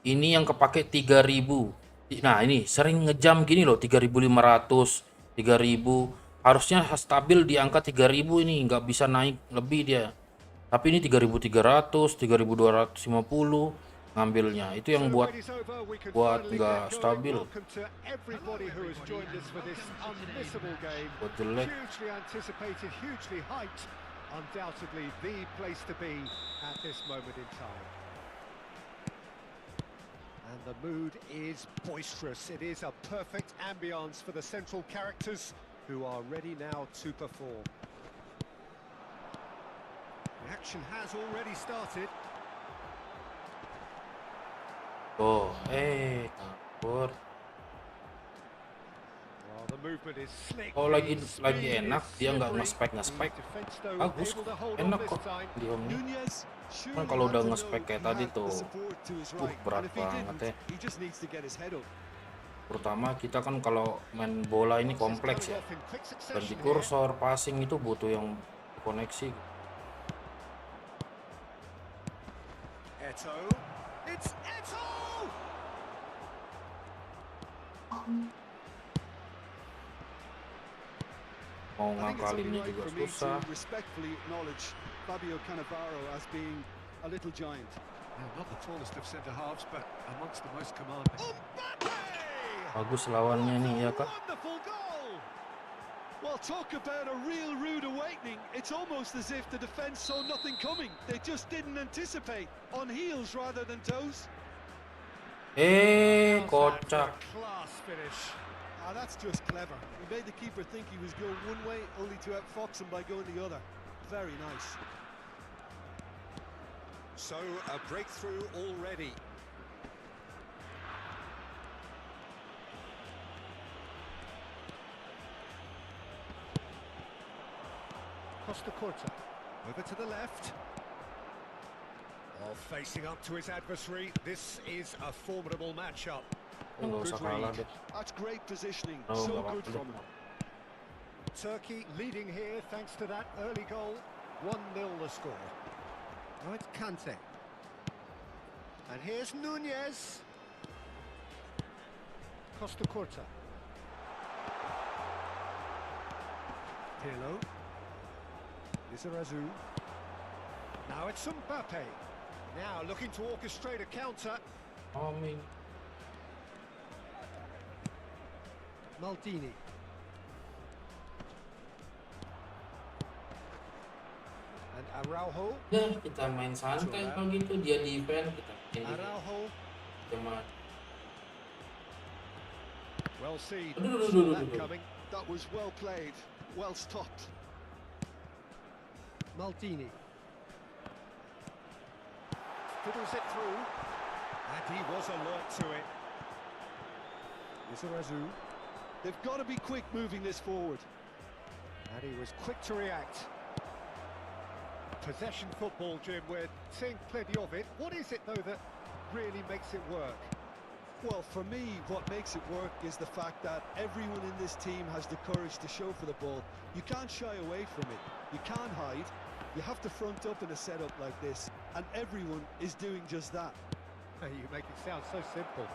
yang kepake 3000. Nah ini sering ngejam gini loh, 3500 3000, harusnya stabil di angka 3000, ini nggak bisa naik lebih dia, tapi ini 3300 3250 ngambilnya. Itu yang buat nggak stabil, buat jelek. Undoubtedly the place to be at this moment in time. And the mood is boisterous. It is a perfect ambience for the central characters who are ready now to perform. The action has already started. Oh, kabur. Oh lagi enak, dia nggak ngespek, bagus, enak kok di home ini. Kan kalau udah ngespek kayak tadi tuh, berat banget ya. Terutama kita kan kalau main bola ini kompleks ya. Off in quick Ganti succession here. kursor, passing itu butuh yang koneksi. Eto. It's Eto! Mau I think it's only ngakalinnya right juga for me susah. to respectfully acknowledge Fabio Cannavaro as being a little giant. Well, not the tallest of centre-halves, but amongst the most commanding. Bagus lawannya nih ya kak. Wonderful goal! Well, talk about a real rude awakening. It's almost as if the defence saw nothing coming. They just didn't anticipate. On heels rather than toes. Kocak. Class finish. Ah, that's just clever. He made the keeper think he was going one way, only to outfox him by going the other. Very nice. So, a breakthrough already. Costa Corta. Over to the left. Oh, facing up to his adversary. This is a formidable matchup. Nggak usah kalah deh. That's great positioning. Oh, So nggak good apa-apa from deh. him. Turkey leading here thanks to that early goal. 1-0 the score. Now it's Kante. And here's Nunez. Costa Corta. Pirlo. Lizarazu. Now it's Mbappe. Now looking to orchestrate a counter. Amin. Maldini. And Araujo. Ya kita main santai kalau gitu, dia defend kita main Araujo. cuma. Well seen. Aduh, Saw that coming. That was well played. Well stopped. Maldini. Fiddles it through. And he was alert to it. Lizarazu. They've got to be quick moving this forward. And he was quick to react. Possession football, Jim. We're seeing plenty of it. What is it, though, that really makes it work? Well, for me, what makes it work is the fact that everyone in this team has the courage to show for the ball. You can't shy away from it. You can't hide. You have to front up in a setup like this, and everyone is doing just that. You make it sound so simple.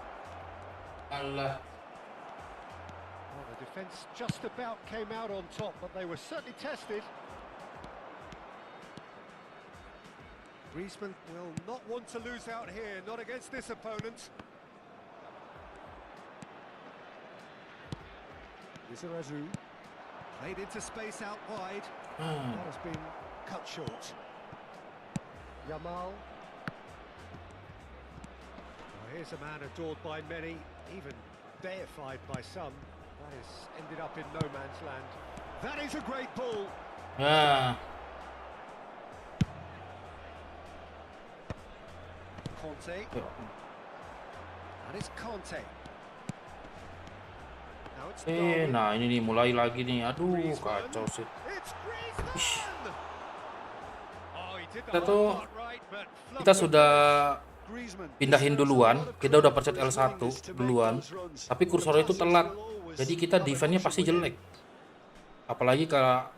Allah. Well, the defence just about came out on top, but they were certainly tested. Griezmann will not want to lose out here, not against this opponent. Lizarazu played into space out wide. That has been cut short. Yamal. Well, here's a man adored by many, even deified by some. That has ended up in no man's land. That is a great ball. Ya. Conte. That is Conte. Now it's Darwin. Nah ini nih mulai lagi nih. Aduh, kacau sih. It's Griezmann. Oh, he did the Kita whole tuh part right, but kita sudah Griezmann. pindahin duluan, kita udah pencet L1 duluan, tapi kursornya itu telat. Jadi kita defense-nya pasti jelek. Apalagi kalau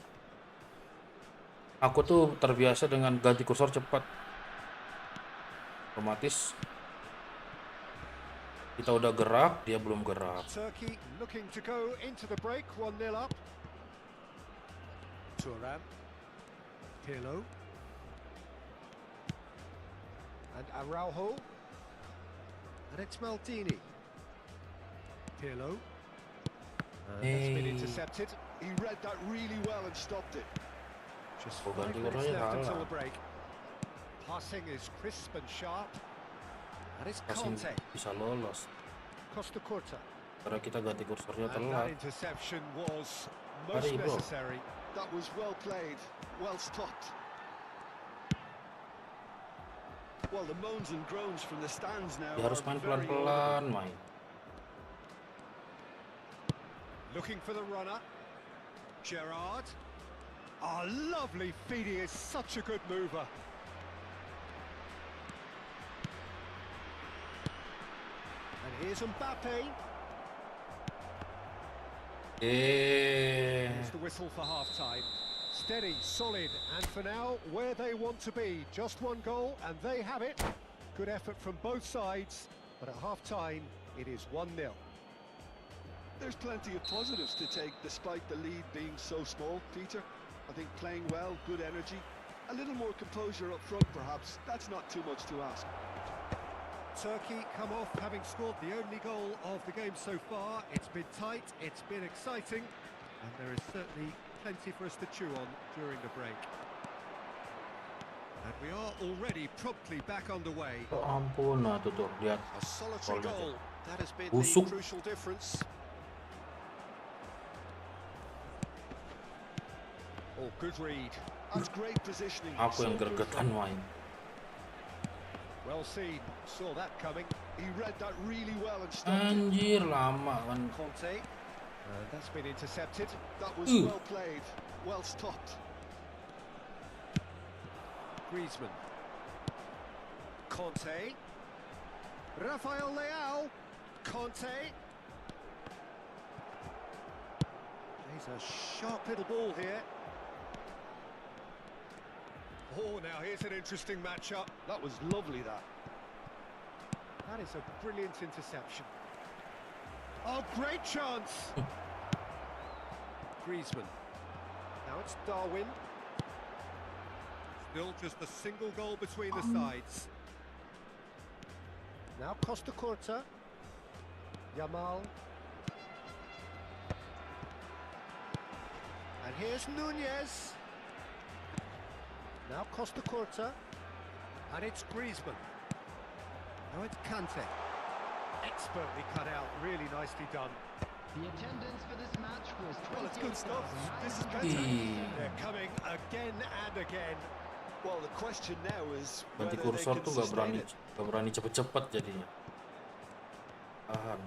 aku tuh terbiasa dengan ganti kursor cepat. Otomatis kita udah gerak, dia belum gerak. Turkey looking to go into the break, 1-0 up. Thuram. Pirlo. And Araujo. And it's Maldini. Pirlo. And that's been intercepted. He read that really well and stopped it. Just Oh, 5 ganti minutes warnanya left until salah. the break. Passing is crisp and sharp. And it's Masih Conte. bisa lolos. Costa Corta. Karena kita ganti kursornya And that telat. interception was most Mari, bro. necessary. That was well played, well stopped. Well, the moans and groans from the stands now Dia harus are main very audible. pelan-pelan, main. Looking for the runner. Gerrard. Oh, lovely feed. He is such a good mover. And here's Mbappe. Here's the whistle for half-time. Steady, solid, and for now, where they want to be. Just one goal, and they have it. Good effort from both sides, but at half-time, it is 1-0. There's plenty of positives to take despite the lead being so small, Peter. I think playing well, good energy, a little more composure up front perhaps. That's not too much to ask. Turkey come off having scored the only goal of the game so far. It's been tight, it's been exciting, and there is certainly plenty for us to chew on during the break. And we are already promptly back underway. Oh ampun, nah tuh lihat. A solitary Golnya goal. That has been busuk. the crucial difference. Oh, good read. That's great positioning. Aku yang So good gregetan from- main. Well seen. Saw that coming. He read that really well and stopped it. Anjir lama kan. Conte. That's been intercepted. That was well played, well stopped. Griezmann. Conte. Rafael Leao. Conte. He's a sharp little ball here. Oh, now here's an interesting matchup. That was lovely, that. That is a brilliant interception. Oh, great chance. Griezmann. Now it's Darwin. Still just a single goal between the sides. Now Costa Curta. Yamal. And here's Nunez. Now Costa Curta. And it's Griezmann. Now it's Kante. Expertly cut out, really nicely done. The attendance for this match was Well, it's good stuff. This is 28,900. better. They're coming again and again. Well, the question now is Ganti whether they kursor can tuh gak sustain it. berani cepet-cepet jadinya. Tahan.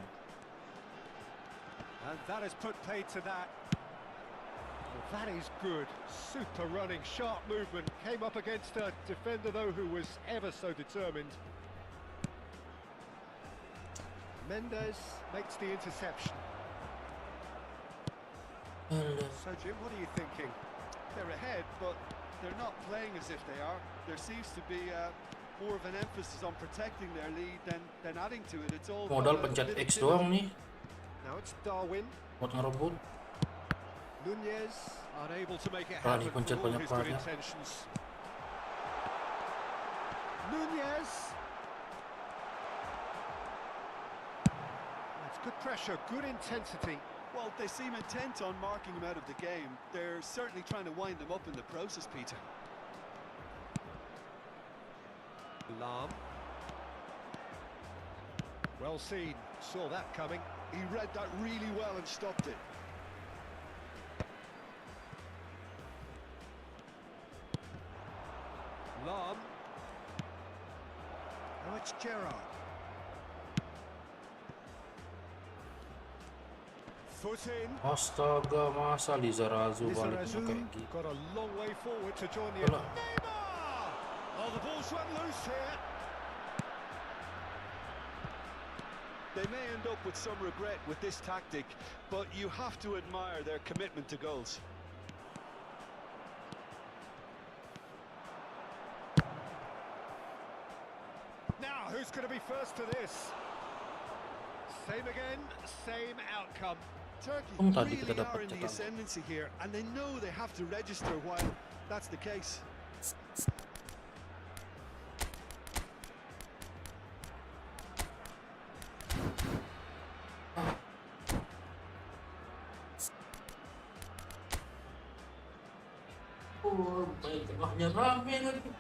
And that has put paid to that. Well, that is good. Super running, sharp movement. Came up against a defender, though, who was ever so determined. Mendes makes the interception. So, Jim, what are you thinking? They're ahead, but they're not playing as if they are. There seems to be more of an emphasis on protecting their lead than adding to it. It's all Modal about a pencet bit of X doang nih Now it's Darwin. buat ngerebut. Nunez unable to make it Berani happen pencet for all banyak his good banget. intentions. Nunez. That's good pressure, good intensity. Well, they seem intent on marking him out of the game. They're certainly trying to wind them up in the process, Peter. Lam. Well seen, saw that coming. He read that really well and stopped it. Lam. Now it's Gerrard. Foot in. Astaga, masa Lizarazu baliknya Lizarazu kayak gitu. got a long way forward to join the... Alah. Neymar! Oh, the ball's run loose here. They may end up with some regret with this tactic, but you have to admire their commitment to goals. Now, who's going to be first to this? Same again, same outcome. Turkey Tadi kita really dapat are in the cetak. ascendancy here, and they know they have to register while that's the case. Oh, baik tengahnya rame lagi.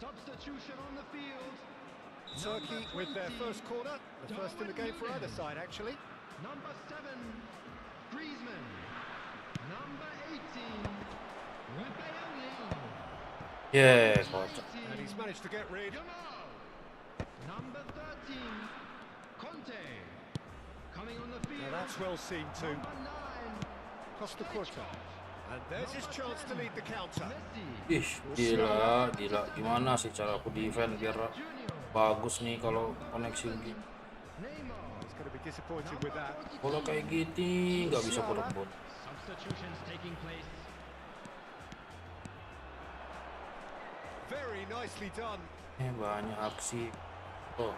Substitution on the field. Turkey with their first corner, the first in the game for either side, actually. Number 7, Griezmann. Number 18, Rafael. Yeah, kocak. And he's managed to get rid. Number 13, Conte. Coming on the field. Now that's well seen too. Number 9, Costa Curta. And there's his chance to lead the counter. Messi. Ih, gila, gila. Gimana sih cara aku defend biar bagus nih kalau koneksi begini. He's going to be disappointed with that. Kalau kayak gitu nggak bisa berebut. Substitutions taking place. Very nicely done. Banyak aksi. Oh,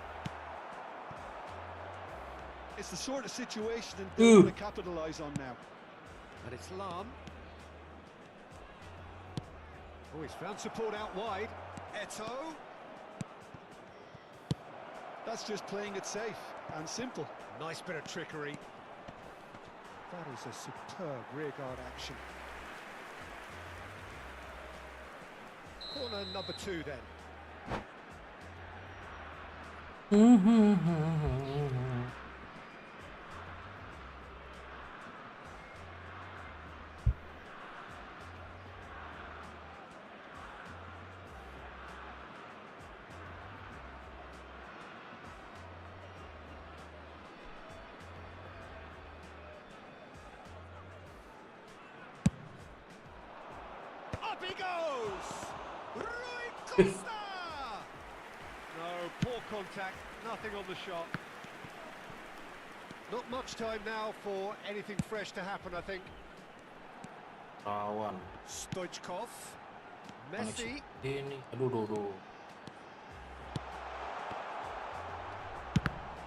It's the sort of situation they want to capitalize on now. And it's Lam. Oh, he's found support out wide. Eto. That's just playing it safe and simple. Nice bit of trickery. That is a superb rearguard action. Corner number 2 then. Up he goes! Rui Costa! No, poor contact, nothing on the shot. Not much time now for anything fresh to happen, I think. lawan Stoichkov. koneksi Messi. ini. Aduh.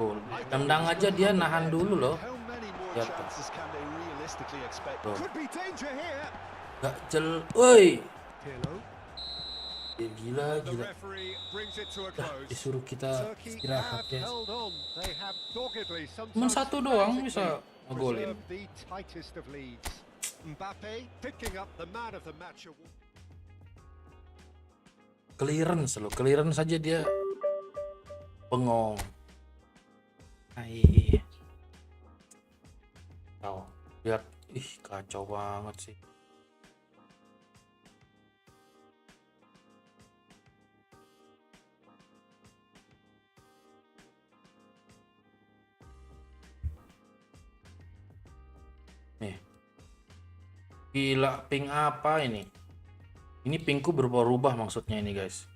Oh, tendang aja dia nahan dulu loh. How many more Lihat tuh. chances can they realistically expect? Tuh. Could be danger here. Woi. Pirlo. Ya, gila. The referee brings it to a close. Disuruh kita Turkey istirahat have guys. held on. They have doggedly, Cuman sometimes satu doang frantically bisa ngegolin. preserved the tightest of leads. Mbappe picking up the man of the match award. Clearance loh, clearance saja dia bengong. Tahu, lihat, kacau banget sih. Nih, gila, ping apa ini? Ini pingku berubah-ubah maksudnya ini guys.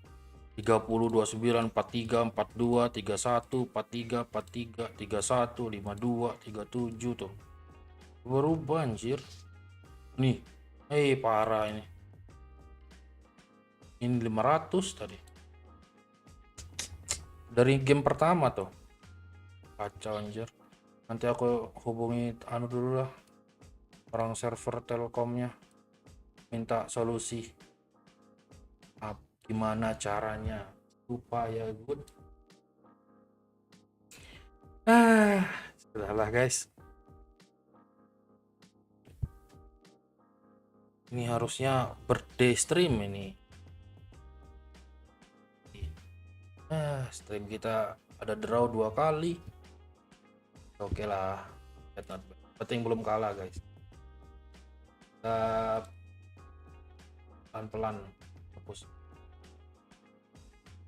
30, 29, 43, 42, 31, 43, 43, 31, 52, 37 tuh. Berubah anjir. Nih, parah ini. Ini 500 tadi. Dari game pertama tuh. Kacau anjir. Nanti aku hubungi dulu lah. Orang server Telkomnya. Minta solusi. Gimana caranya supaya good. Sudahlah guys. Ini harusnya birthday stream ini. Stream kita ada draw 2 kali. Oke lah. Penting belum kalah guys. Kita pelan-pelan hapus.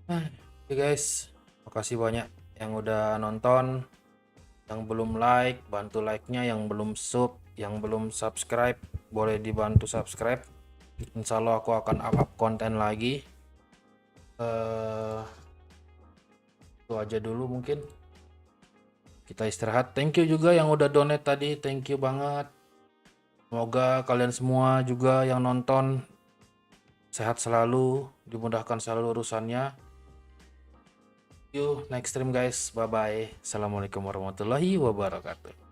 Oke guys, makasih banyak yang udah nonton. Yang belum like, bantu like-nya. Yang belum sub, yang belum subscribe, boleh dibantu subscribe. Insya Allah aku akan up konten lagi. Itu aja dulu mungkin. Kita istirahat. Thank you juga yang udah donate tadi, thank you banget. Semoga kalian semua juga yang nonton sehat selalu, dimudahkan selalu urusannya. See you next stream guys, bye bye. Assalamualaikum warahmatullahi wabarakatuh.